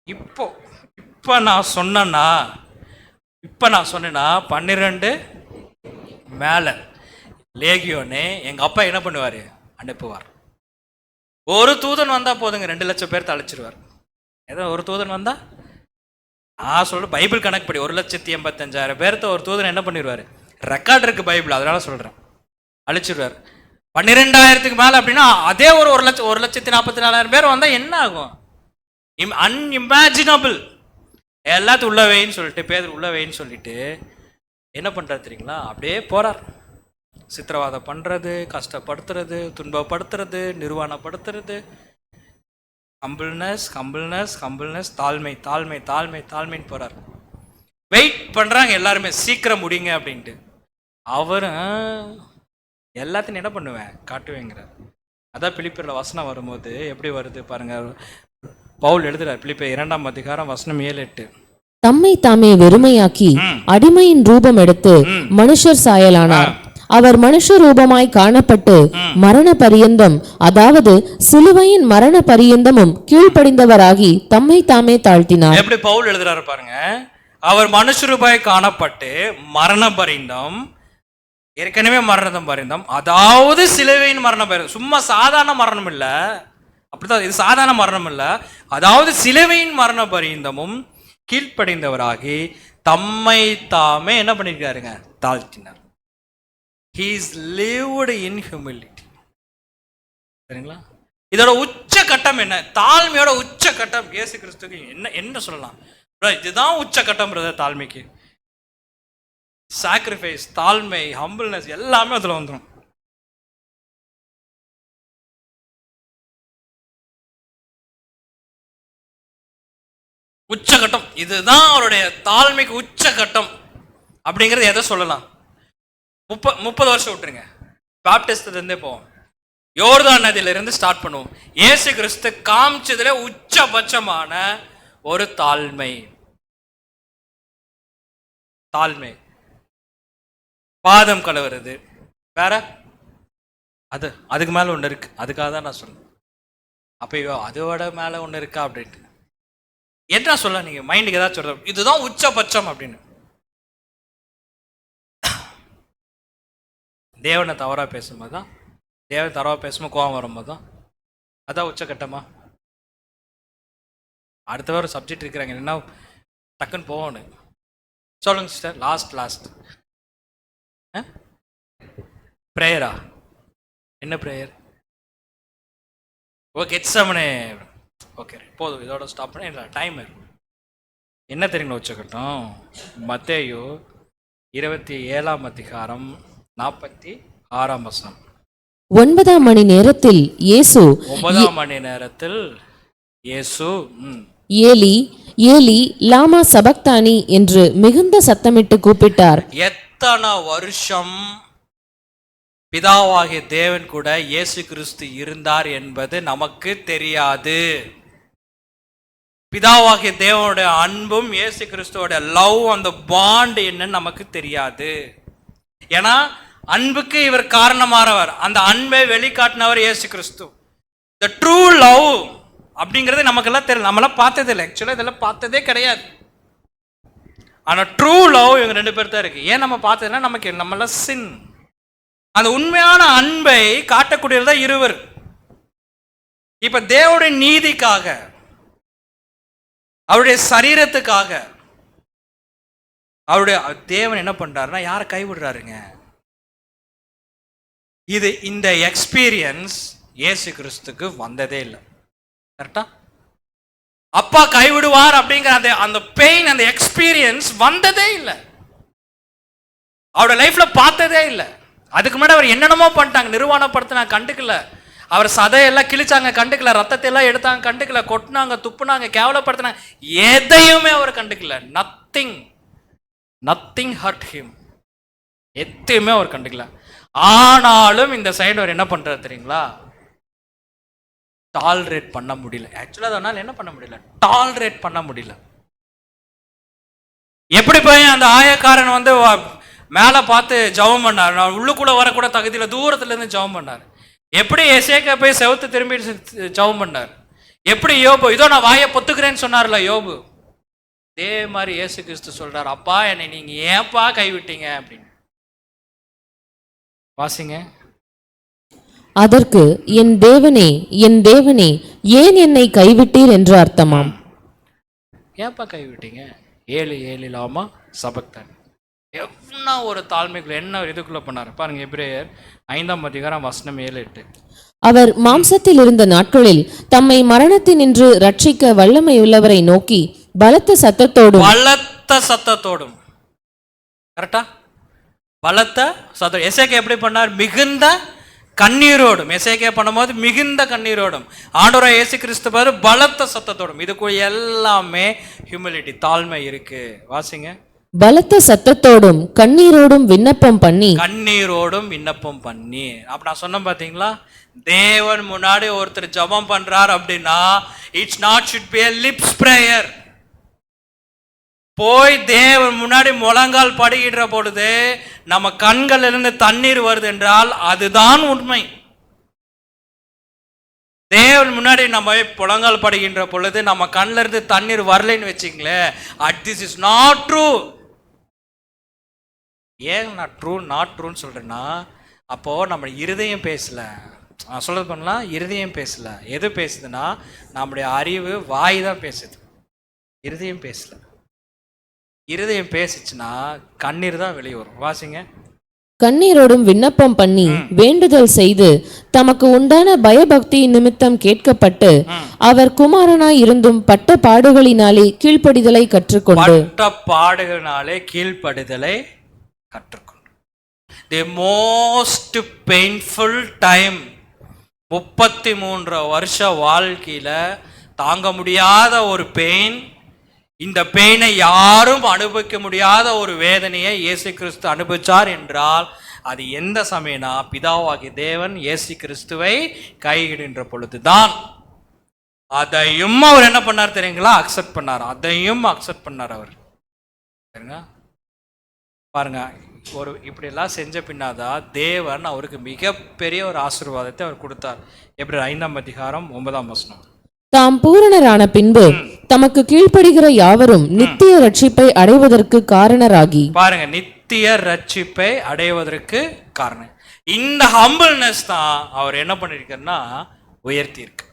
[SPEAKER 3] இப்போ நான் சொன்னேன்னா 12 மேல லேகியோனே எங்க அப்பா என்ன பண்ணுவாரு? அனுப்புவார். ஒரு தூதன் வந்தா போதுங்க, 2 லட்சம் பேர்த்த அழைச்சிருவார். ஏதோ ஒரு தூதன் வந்தா, நான் சொல்ற பைபிள் கணக்குப்படி 1,85,000 பேர்த்த ஒரு தூதன் என்ன பண்ணிடுவாரு? ரெக்கார்ட் இருக்கு பைபிள், அதனால சொல்றேன், அழிச்சிடுவார். 12,000க்கு மேல அப்படின்னா அதே ஒரு 1,44,000 பேர் வந்தா என்ன ஆகும்? அன்இமேஜினபிள். எல்லாத்தையும் உள்ள வைன்னு சொல்லிட்டு, பேர் உள்ள வைன்னு சொல்லிட்டு என்ன பண்றாரு தெரியுங்களா? அப்படியே போறார். சித்திரவாதம் பண்றது, கஷ்டப்படுத்துறது, துன்பப்படுத்துறது, நிர்வாணப்படுத்துறது, ஹம்பிள்னஸ், தாழ்மைன்னு போறார். வெயிட் பண்றாங்க எல்லாருமே, சீக்கிரம் முடிங்க அப்படின்ட்டு. அவரும் எல்லாத்தையும் என்ன பண்ணுவேன்? காட்டுவேங்கிறார். அதான் பிலிப்பியர்ல வசனம் வரும்போது எப்படி வருது பாருங்க. பவுல் எழுதுறார், பிலிப்பியர் 2ஆம் அதிகாரம் வசனம் 7-8.
[SPEAKER 2] தம்மை தாமே வெறுமையாக்கி அடிமையின் ரூபம் எடுத்து மனுஷர் சாயலானார். அவர் மனுஷ ரூபமாய் காணப்பட்டு மரண பரியந்தம், அதாவது சிலுவையின் மரண பரியந்தமும் கீழ்ப்படிந்தவராகி தம்மை தாமே தாழ்த்தினார்.
[SPEAKER 3] எப்படி பவுல் எழுதுறாரு பாருங்க. அவர் மனுஷ ரூபாய் காணப்பட்டு மரண பரியந்தம், ஏற்கனவே மரணம் பரியந்தம், அதாவது சிலுவையின் மரண பரியந்தம், சும்மா சாதாரண மரணம் இல்ல. அப்படிதான், இது சாதாரண மரணம் இல்லை. அதாவது சிலுவையின் மரண பரியந்தமும் கீழ்ப்படிந்தவராகி தம்மை தாமே என்ன பண்ணிருக்காருங்க, தாழ்த்தினார். He is lived in humility. சரிங்களா? இதோட உச்ச கட்டம் என்ன? தாழ்மையோட உச்ச கட்டம் இயேசு கிறிஸ்துக்கு என்ன சொல்லலாம்? இதுதான் உச்ச கட்டம் பிரதர் தாழ்மைக்கு. சாக்ரிஃபைஸ், தாழ்மை, ஹம்பிள்னஸ் எல்லாமே அதுல வந்துடும். உச்சகட்டம் இதுதான் அவருடைய தாழ்மைக்கு உச்சகட்டம். அப்படிங்கிறது எதை சொல்லலாம்? 30 வருஷம் விட்டுருங்க, பாப்டிஸ்ட்ல இருந்தே போவோம். யோர்தான் நதியில இருந்து ஸ்டார்ட் பண்ணுவோம். இயேசு கிறிஸ்து காமிச்சதுல உச்சபட்சமான ஒரு தாழ்மை. பாதம் கழுவுறது வேற, அதுக்கு மேல ஒண்ணு இருக்கு. அதுக்காக தான் நான் சொல்றேன். அப்ப அதோட மேல ஒண்ணு இருக்கா அப்படின்ட்டு என்ன சொல்ல, நீங்க மைண்டுக்கு ஏதாச்சும் சொல்ற இதுதான் உச்சபட்சம் அப்படின்னு. தேவனை தவறா பேசும்போது தான், தேவன் தவறா பேசும்போது கோவம் வரும்போது தான், அதான் உச்சகட்டமா? அடுத்த ஒரு சப்ஜெக்ட் இருக்கிறாங்க, என்ன டக்குன்னு போகணும். சொல்லுங்க சிஸ்டர். லாஸ்ட் ப்ரேயரா? என்ன ப்ரேயர்? ஓகே, ஓகே போதும், இதோட ஸ்டாப் பண்ண. இல்லை, டைம் என்ன தெரியுங்களா உச்சகட்டம்? மத்தேயு 27ஆம் அதிகாரம் 46ஆம் வசனம்.
[SPEAKER 2] 9ஆம் மணி நேரத்தில் இயேசு
[SPEAKER 3] 9ஆம் மணி நேரத்தில் இயேசு
[SPEAKER 2] ஏலி ஏலி லாமா சபக்தானி என்று மிகுந்த சத்தமிட்டு கூப்பிட்டார்.
[SPEAKER 3] எத்தனை வருஷம் பிதாவாகிய தேவன் கூட இயேசு கிறிஸ்து இருந்தார் என்பது நமக்கு தெரியாது. பிதாவாகிய தேவனுடைய அன்பும் இயேசு கிறிஸ்துவோட லவ், அந்த பாண்ட் என்னன்னு நமக்கு தெரியாது. ஏன்னா அன்புக்கு இவர் காரணமானவர், அந்த அன்பை வெளிக்காட்டினவர் இயேசு கிறிஸ்து. த ட்ரூ லவ் அப்படிங்கிறது நமக்கெல்லாம் தெரியல, நம்மளாம் பார்த்ததே இல்லை. ஆக்சுவலாக இதெல்லாம் பார்த்ததே கிடையாது. ஆனால் ட்ரூ லவ் இவங்க 2 பேர் தான் இருக்கு. ஏன் நம்ம பார்த்ததுன்னா நம்மளாம் சின். அந்த உண்மையான அன்பை காட்டக்கூடியதான் இருவர். இப்ப தேவனுடைய நீதிக்காக, அவருடைய சரீரத்துக்காக, அவருடைய தேவன் என்ன பண்றாருன்னா யாரை கைவிடுறாருங்க? இந்த எக்ஸ்பீரியன்ஸ் இயேசு கிறிஸ்துக்கு வந்ததே இல்லை. கரெக்டா? அப்பா கைவிடுவார் அப்படிங்கிற அந்த பெயின், அந்த எக்ஸ்பீரியன்ஸ் வந்ததே இல்லை. அவருடைய லைஃப்ல பார்த்ததே இல்லை. அதுக்கு முன்னாடி அவர் என்னென்னமோ பண்ணிட்டாங்க, நிர்வாணப்படுத்தினாங்க, கண்டுக்கல. அவர் சதையெல்லாம் கிழிச்சாங்க, கண்டுக்கல. ரத்தத்தை எல்லாம் எடுத்தாங்க, கண்டுக்கல. கொட்டினாங்க, துப்புனாங்க, கேவலப்படுத்தினாங்க, எதையுமே அவர் கண்டுக்கல. Nothing hurt him. எதையுமே அவர் கண்டுக்கல. ஆனாலும் இந்த சைடு அவர் என்ன பண்றாரு தெரியுங்களா? டாலரேட் பண்ண முடியல. ஆக்சுவலா அதனால என்ன பண்ண முடியல? டாலரேட் பண்ண முடியல. எப்படி போய் அந்த ஆயக்காரன் வந்து மேலே பார்த்து ஜெபம் பண்ணார், நான் உள்ளுக்குள்ள வரக்கூட தகுதியில் தூரத்துல இருந்து ஜெபம் பண்ணார். எப்படி எசேக்கியா போய் செவுத்து திரும்பி ஜெபம் பண்ணார். எப்படி யோபு இதோ நான் வாயை பொத்துக்கிறேன்னு சொன்னார்ல யோபு, அதே மாதிரி இயேசு கிறிஸ்து சொல்றார், அப்பா என்னை நீங்க ஏன்பா கைவிட்டீங்க அப்படின்னு. வாசிங்க.
[SPEAKER 2] அதற்கு என் தேவனே ஏன் என்னை கைவிட்டீர் என்று அர்த்தமாம்.
[SPEAKER 3] ஏன்பா கைவிட்டீங்க? ஏழு லாமா சபக்தான். என்ன ஒரு தாழ்மைக்குள்ள, என்ன ஒரு இதுக்குள்ள பண்ணாரு பாருங்க. எபிரேயர் 5ஆம் அதிகாரம் வசனம் 7-8.
[SPEAKER 2] அவர் மாம்சத்தில் இருந்த நாட்களில் தம்மை மரணத்தினின்று ரட்சிக்க வல்லமை உள்ளவரை நோக்கி பலத்த சத்தத்தோடும்
[SPEAKER 3] கரெக்டா? பலத்த சத்தம். எசேக்கியா எப்படி பண்ணார்? மிகுந்த கண்ணீரோடும். எசேக்கியா பண்ணும்போது மிகுந்த கண்ணீரோடும். ஆண்டவராகிய இயேசு கிறிஸ்து பாரு பலத்த சத்தத்தோடும். இதுக்குள்ள எல்லாமே ஹியூமிலிட்டி, தாழ்மை இருக்கு. வாசிங்க.
[SPEAKER 2] பலத்த சத்தத்தோடும் கண்ணீரோடும் விண்ணப்பம் பண்ணி.
[SPEAKER 3] அப்ப நான் சொன்னேன் பாத்தீங்களா, தேவன் முன்னாடி ஒருத்தர் ஜெபம் பண்றார் அப்படின்னா it's not should be a lips prayer. போய் தேவன் முன்னாடி முழங்கால் படுகின்ற பொழுது நம்ம கண்களில் இருந்து தண்ணீர் வருது என்றால் அதுதான் உண்மை. தேவன் முன்னாடி நம்ம முழங்கால் படுகின்ற பொழுது நம்ம கண்ணில் இருந்து தண்ணீர் வரலைன்னு வச்சுங்களேன், திஸ் இஸ் நாட் ட்ரூ. ஏன் நான் நாட் ட்ரூன்னு சொல்றேன்னா, அப்போ நம்ம இருதயம் பேசல, சொல்றது பண்ணலாம், இருதயம் பேசல. எது பேசுதுன்னா நம்முடைய அறிவு, வாய் தான் பேசுது, இருதயம் பேசல. இருதயம் பேசிச்சுன்னா கண்ணீர் தான் வெளியே வரும். வாசிங்க.
[SPEAKER 2] கண்ணீரோடும் விண்ணப்பம் பண்ணி வேண்டுதல் செய்து தமக்கு உண்டான பயபக்தி நிமித்தம் கேட்கப்பட்டு அவர் குமாரனாய் இருந்தும் பட்ட பாடுகளினாலே கீழ்ப்படிதலை கற்றுக்கொண்டு
[SPEAKER 3] பட்ட பாடுகளினாலே கீழ்ப்படிதலை கற்றுக்கொண்டு. தி மோஸ்ட் பெயின்ஃபுல் டைம், 33 வருஷ வாழ்க்கையில தாங்க முடியாத ஒரு பெயின். இந்த பெயினை யாரும் அனுபவிக்க முடியாத ஒரு வேதனையை இயேசு கிறிஸ்து அனுபவிச்சார் என்றால் அது எந்த சமயம்னா பிதாவாகிய தேவன் இயேசு கிறிஸ்துவை கையிடுகின்ற பொழுதுதான். அதையும் அவர் என்ன பண்ணார் தெரியுங்களா? அக்செப்ட் பண்ணார். அதையும் அக்செப்ட் பண்ணார் அவர். சரிங்க, பாருங்க, ஒரு இப்படியெல்லாம் செஞ்ச பின்னாதான் தேவன் அவருக்கு மிகப்பெரிய ஒரு ஆசீர்வாதத்தை அவர் கொடுத்தார். எப்படி 5ஆம் அதிகாரம் 9ஆம் வசனம்.
[SPEAKER 2] தாம் பூரணரான பின்பு தமக்கு கீழ்ப்படுகிற யாவரும் நித்திய ரட்சிப்பை அடைவதற்கு காரணராகி.
[SPEAKER 3] பாருங்க, நித்திய ரட்சிப்பை அடைவதற்கு காரணம். இந்த ஹம்பிள்னஸ் தான் அவர் என்ன பண்ணிருக்காருன்னா உயர்த்தி இருக்கு.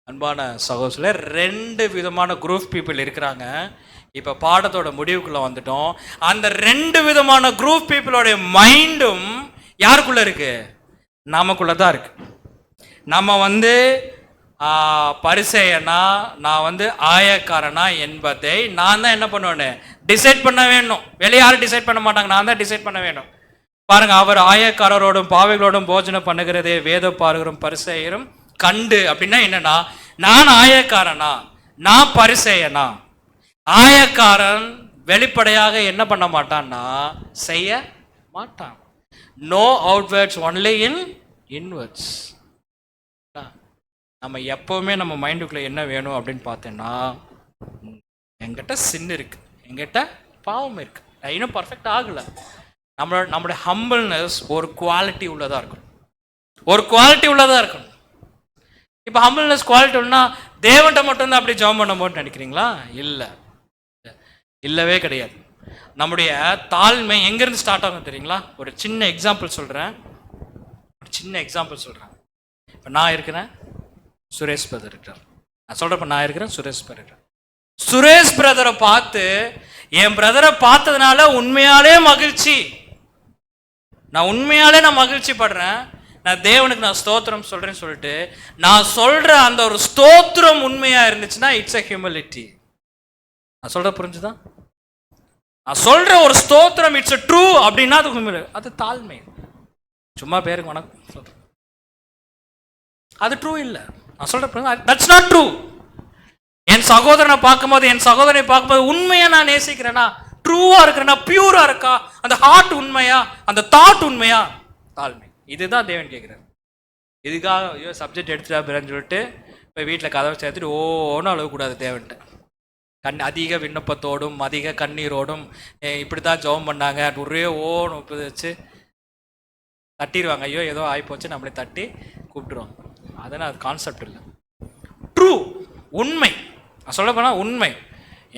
[SPEAKER 3] அன்பான சகோதரர், 2 விதமான குரூப் பீப்புள் இருக்கிறாங்க. இப்ப பாடத்தோட முடிவுக்குள்ள வந்துட்டோம். அந்த 2 விதமான குரூப் பீப்புளோட மைண்டும் யாருக்குள்ள இருக்கு? நமக்குள்ள தான் இருக்கு. நம்ம பரிசேயனா, நான் ஆயக்காரனா என்பதை நான் தான் என்ன பண்ணுவேன்? டிசைட் பண்ண வேணும். வெளியே யாரும் டிசைட் பண்ண மாட்டாங்க, நான் தான் டிசைட் பண்ண வேணும். பாருங்க, அவர் ஆயக்காரரோடும் பாவிகளோடும் போஜனம் பண்ணுகிறதே வேத பாருகிறோம் பரிசேயரும் கண்டு. அப்படின்னா என்னன்னா, நான் ஆயக்காரனா, நான் பரிசேயனா? ஆயக்காரன் வெளிப்படையாக என்ன பண்ண மாட்டான்னா செய்ய மாட்டான். No outwards, only inwards. நம்ம எப்பவுமே நம்ம மைண்டுக்குள்ள என்ன வேணும் அப்படின்னு பார்த்தோன்னா, எங்கிட்ட சின் இருக்கு, எங்கிட்ட பாவம் இருக்கு, இன்னும் பர்ஃபெக்ட் ஆகல. நம்மளுடைய ஹம்பிள்னஸ் ஒரு குவாலிட்டி உள்ளதா இருக்கணும், ஒரு குவாலிட்டி உள்ளதா இருக்கணும். இப்போ ஹம்பிள்னஸ் குவாலிட்டி உள்ளனா தேவன்கிட்ட மட்டும்தான் அப்படி ஜெபம் பண்ண போட்டு நினைக்கிறீங்களா? இல்லை, இல்லவே கிடையாது. நம்முடைய தாழ்மை எங்கேருந்து ஸ்டார்ட் ஆகும் தெரியுங்களா? ஒரு சின்ன எக்ஸாம்பிள் சொல்கிறேன். இப்போ நான் இருக்கிறேன், சுரேஷ் பிரதர் இருக்கார். நான் சொல்கிறப்ப நான் இருக்கிறேன், சுரேஷ் பிரதர். சுரேஷ் பிரதரை பார்த்து என் பிரதரை பார்த்ததுனால உண்மையாலே மகிழ்ச்சி, நான் மகிழ்ச்சி படுறேன். நான் தேவனுக்கு நான் ஸ்தோத்திரம் சொல்கிறேன்னு சொல்லிட்டு நான் சொல்கிற அந்த ஒரு ஸ்தோத்திரம் உண்மையாக இருந்துச்சுன்னா இட்ஸ் அ ஹியூமிலிட்டி. நான் சொல்கிற புரிஞ்சுதான்? நான் சொல்கிற ஒரு ஸ்தோத்திரம் இட்ஸ் அ ட்ரூ அப்படின்னா அது ஹியூமிலிட்டி, அது தாழ்மை. சும்மா பேருக்கு வணக்கம் சொல்கிறேன், அது ட்ரூ இல்லை. நான் சொல்கிறேன், தட்ஸ் நாட் ட்ரூ. என் சகோதரனை பார்க்கும்போது, என் சகோதரனை பார்க்கும்போது உண்மையாக நான் நேசிக்கிறேன்னா, ட்ரூவாக இருக்கிறேன்னா, பியூராக இருக்கா, அந்த ஹார்ட் உண்மையா, அந்த தாட் உண்மையா? தாழ்மை. இதுதான் தேவன் கேட்குறாரு. இதுக்காக ஐயோ சப்ஜெக்ட் எடுத்துட்டா பிறன்னு சொல்லிட்டு இப்போ வீட்டில் கதவை சேர்த்துட்டு ஓன்னு அழுகக்கூடாது. தேவன்ட்ட அதிக விண்ணப்பத்தோடும் அதிக கண்ணீரோடும் இப்படி தான் ஜெபம் பண்ணாங்க ஒரே ஓன்னு வச்சு தட்டிடுவாங்க. ஐயோ ஏதோ ஆகிப்போச்சு, நம்மளே தட்டி கூப்பிட்டுருவாங்க. அதனால் அது கான்செப்ட் இல்லை. ட்ரூ, உண்மை. நான் சொல்ல போனால் உண்மை.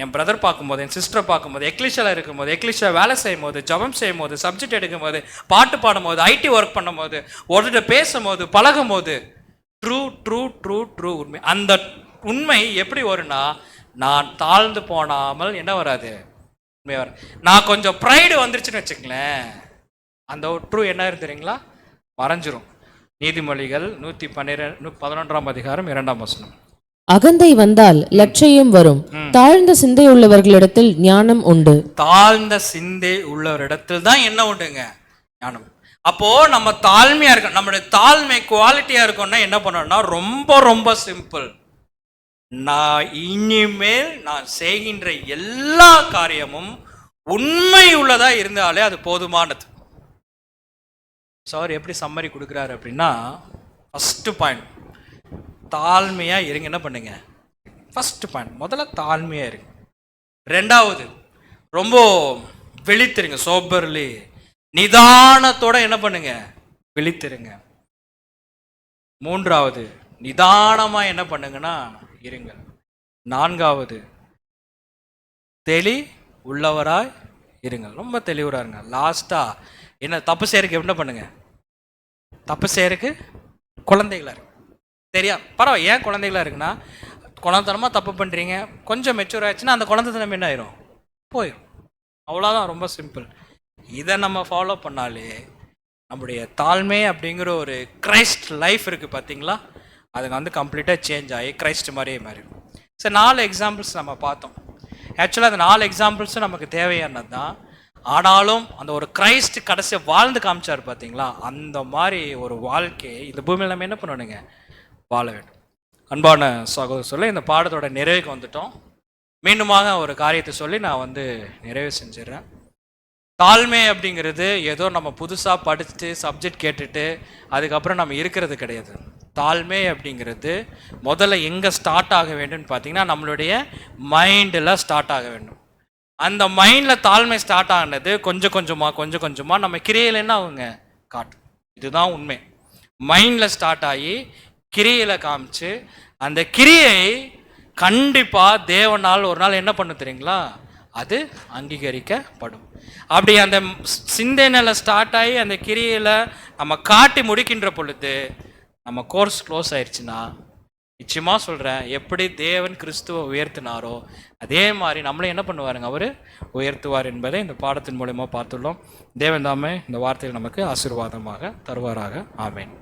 [SPEAKER 3] என் பிரதர் பார்க்கும்போது, என் சிஸ்டரை பார்க்கும்போது, எக்லிஷியாவில் இருக்கும்போது, எக்லிஷியா வேலை செய்யும் போது, ஜபம் செய்யும் போது, சப்ஜெக்ட் எடுக்கும் போது, பாட்டு பாடும்போது, ஐடி ஒர்க் பண்ணும் போது, ஒருத்தர் பேசும்போது, பழகும் போது, ட்ரூ ட்ரூ ட்ரூ ட்ரூ உண்மை. அந்த உண்மை எப்படி வரும்னா, நான் தாழ்ந்து போனாமல் என்ன வராது, உண்மை வர. நான் கொஞ்சம் ப்ரைடு வந்துருச்சுன்னு வச்சுக்கலேன், அந்த ட்ரூ என்ன தெரியுங்களா, மறைஞ்சிரும். நீதிமொழிகள் 111ஆம் அதிகாரம் 2ஆம் வசனம்.
[SPEAKER 2] அகந்தை வந்தால் லட்சியம் வரும், தாழ்ந்த சிந்தை உள்ளவர்களிடத்தில் ஞானம் உண்டு.
[SPEAKER 3] தாழ்ந்த சிந்தை உள்ளவரிடத்தில் தான் என்ன உண்டுங்க, ஞானம். அப்போ நம்ம தாழ்மையா இருக்கோம், நம்மளுடைய தாழ்மை குவாலிட்டியா இருக்கோம்னா என்ன பண்ணணும்னா ரொம்ப ரொம்ப சிம்பிள். நான் இனிமேல் நான் செய்கின்ற எல்லா காரியமும் உண்மை உள்ளதா இருந்தாலே அது போதுமானது. சார் எப்படி சம்மரி கொடுக்குறாரு அப்படின்னா, ஃபர்ஸ்ட் பாயிண்ட் தாழ்மையா இருங்க. என்ன பண்ணுங்க, ஃபர்ஸ்ட் பாயிண்ட் முதல்ல தாழ்மையா இருங்க. ரெண்டாவது ரொம்ப விழித்திருங்க, சோபர்லி நிதானத்தோட என்ன பண்ணுங்க, விழித்திருங்க. மூன்றாவது நிதானமா என்ன பண்ணுங்கன்னா இருங்க. நான்காவது தெளி உள்ளவராய் இருங்க, ரொம்ப தெளிவரா இருங்க. லாஸ்டா என்ன தப்பு செய்யறதுக்கு என்ன பண்ணுங்க, தப்பு செய்யறதுக்கு குழந்தைகளா இருக்கு. சரியா? பரவாயில்ல. ஏன் குழந்தைகளா இருக்குன்னா, குழந்தைத்தனமாக தப்பு பண்ணுறீங்க, கொஞ்சம் மெச்சூர் ஆயிடுச்சுன்னா அந்த குழந்தைத்தனம் என்ன ஆயிரும்? போயிடும். அவ்வளோதான், ரொம்ப சிம்பிள். இதை நம்ம ஃபாலோ பண்ணாலே நம்முடைய தாழ்மை அப்படிங்கிற ஒரு கிரைஸ்ட் லைஃப் இருக்குது பார்த்தீங்களா, அதுங்க வந்து கம்ப்ளீட்டாக சேஞ்ச் ஆகி கிரைஸ்ட் மாதிரியே மாறிடும். சரி, 4 எக்ஸாம்பிள்ஸ் நம்ம பார்த்தோம். ஆக்சுவலாக அந்த 4 எக்ஸாம்பிள்ஸும் நமக்கு தேவையானது தான். ஆனாலும் அந்த ஒரு கிரைஸ்ட் கடைசியை வாழ்ந்து காமிச்சார் பார்த்தீங்களா, அந்த மாதிரி ஒரு வாழ்க்கையை இந்த பூமியில் நம்ம என்ன பண்ணணுங்க? வாழ வேண்டும். அன்பான சகோதரர் சொல்ல இந்த பாடத்தோட நிறைவுக்கு வந்துட்டோம். மீண்டுமாக ஒரு காரியத்தை சொல்லி நான் வந்து நிறைவு செஞ்சிடறேன். தாழ்மை அப்படிங்கிறது ஏதோ நம்ம புதுசாக படிச்சுட்டு சப்ஜெக்ட் கேட்டுட்டு அதுக்கப்புறம் நம்ம இருக்கிறது கிடையாது. தாழ்மை அப்படிங்கிறது முதல்ல எங்கே ஸ்டார்ட் ஆக வேண்டும்னு பார்த்தீங்கன்னா, நம்மளுடைய மைண்டில் ஸ்டார்ட் ஆக வேண்டும். அந்த மைண்டில் தாழ்மை ஸ்டார்ட் ஆகினது கொஞ்சம் கொஞ்சமாக நம்ம கிரியையில் என்ன ஆகுங்க? காட்டும். இதுதான் உண்மை. மைண்டில் ஸ்டார்ட் ஆகி கிரியையில் காமிச்சு, அந்த கிரியை கண்டிப்பாக தேவனால் ஒரு நாள் என்ன பண்ண தெரியுங்களா? அது அங்கீகரிக்கப்படும். அப்படி அந்த சிந்தனையில் ஸ்டார்ட் ஆகி அந்த கிரியையில் நம்ம காட்டி முடிக்கின்ற பொழுது நம்ம கோர்ஸ் க்ளோஸ் ஆயிடுச்சுன்னா, நிச்சயமாக சொல்கிறேன், எப்படி தேவன் கிறிஸ்துவை உயர்த்தினாரோ அதே மாதிரி நம்மளே என்ன பண்ணுவாருங்க? அவர் உயர்த்துவார் என்பதை இந்த பாடத்தின் மூலமாக பார்த்துள்ளோம். தேவன் தாமே இந்த வார்த்தையில் நமக்கு ஆசீர்வாதமாக தருவாராக. ஆமென்.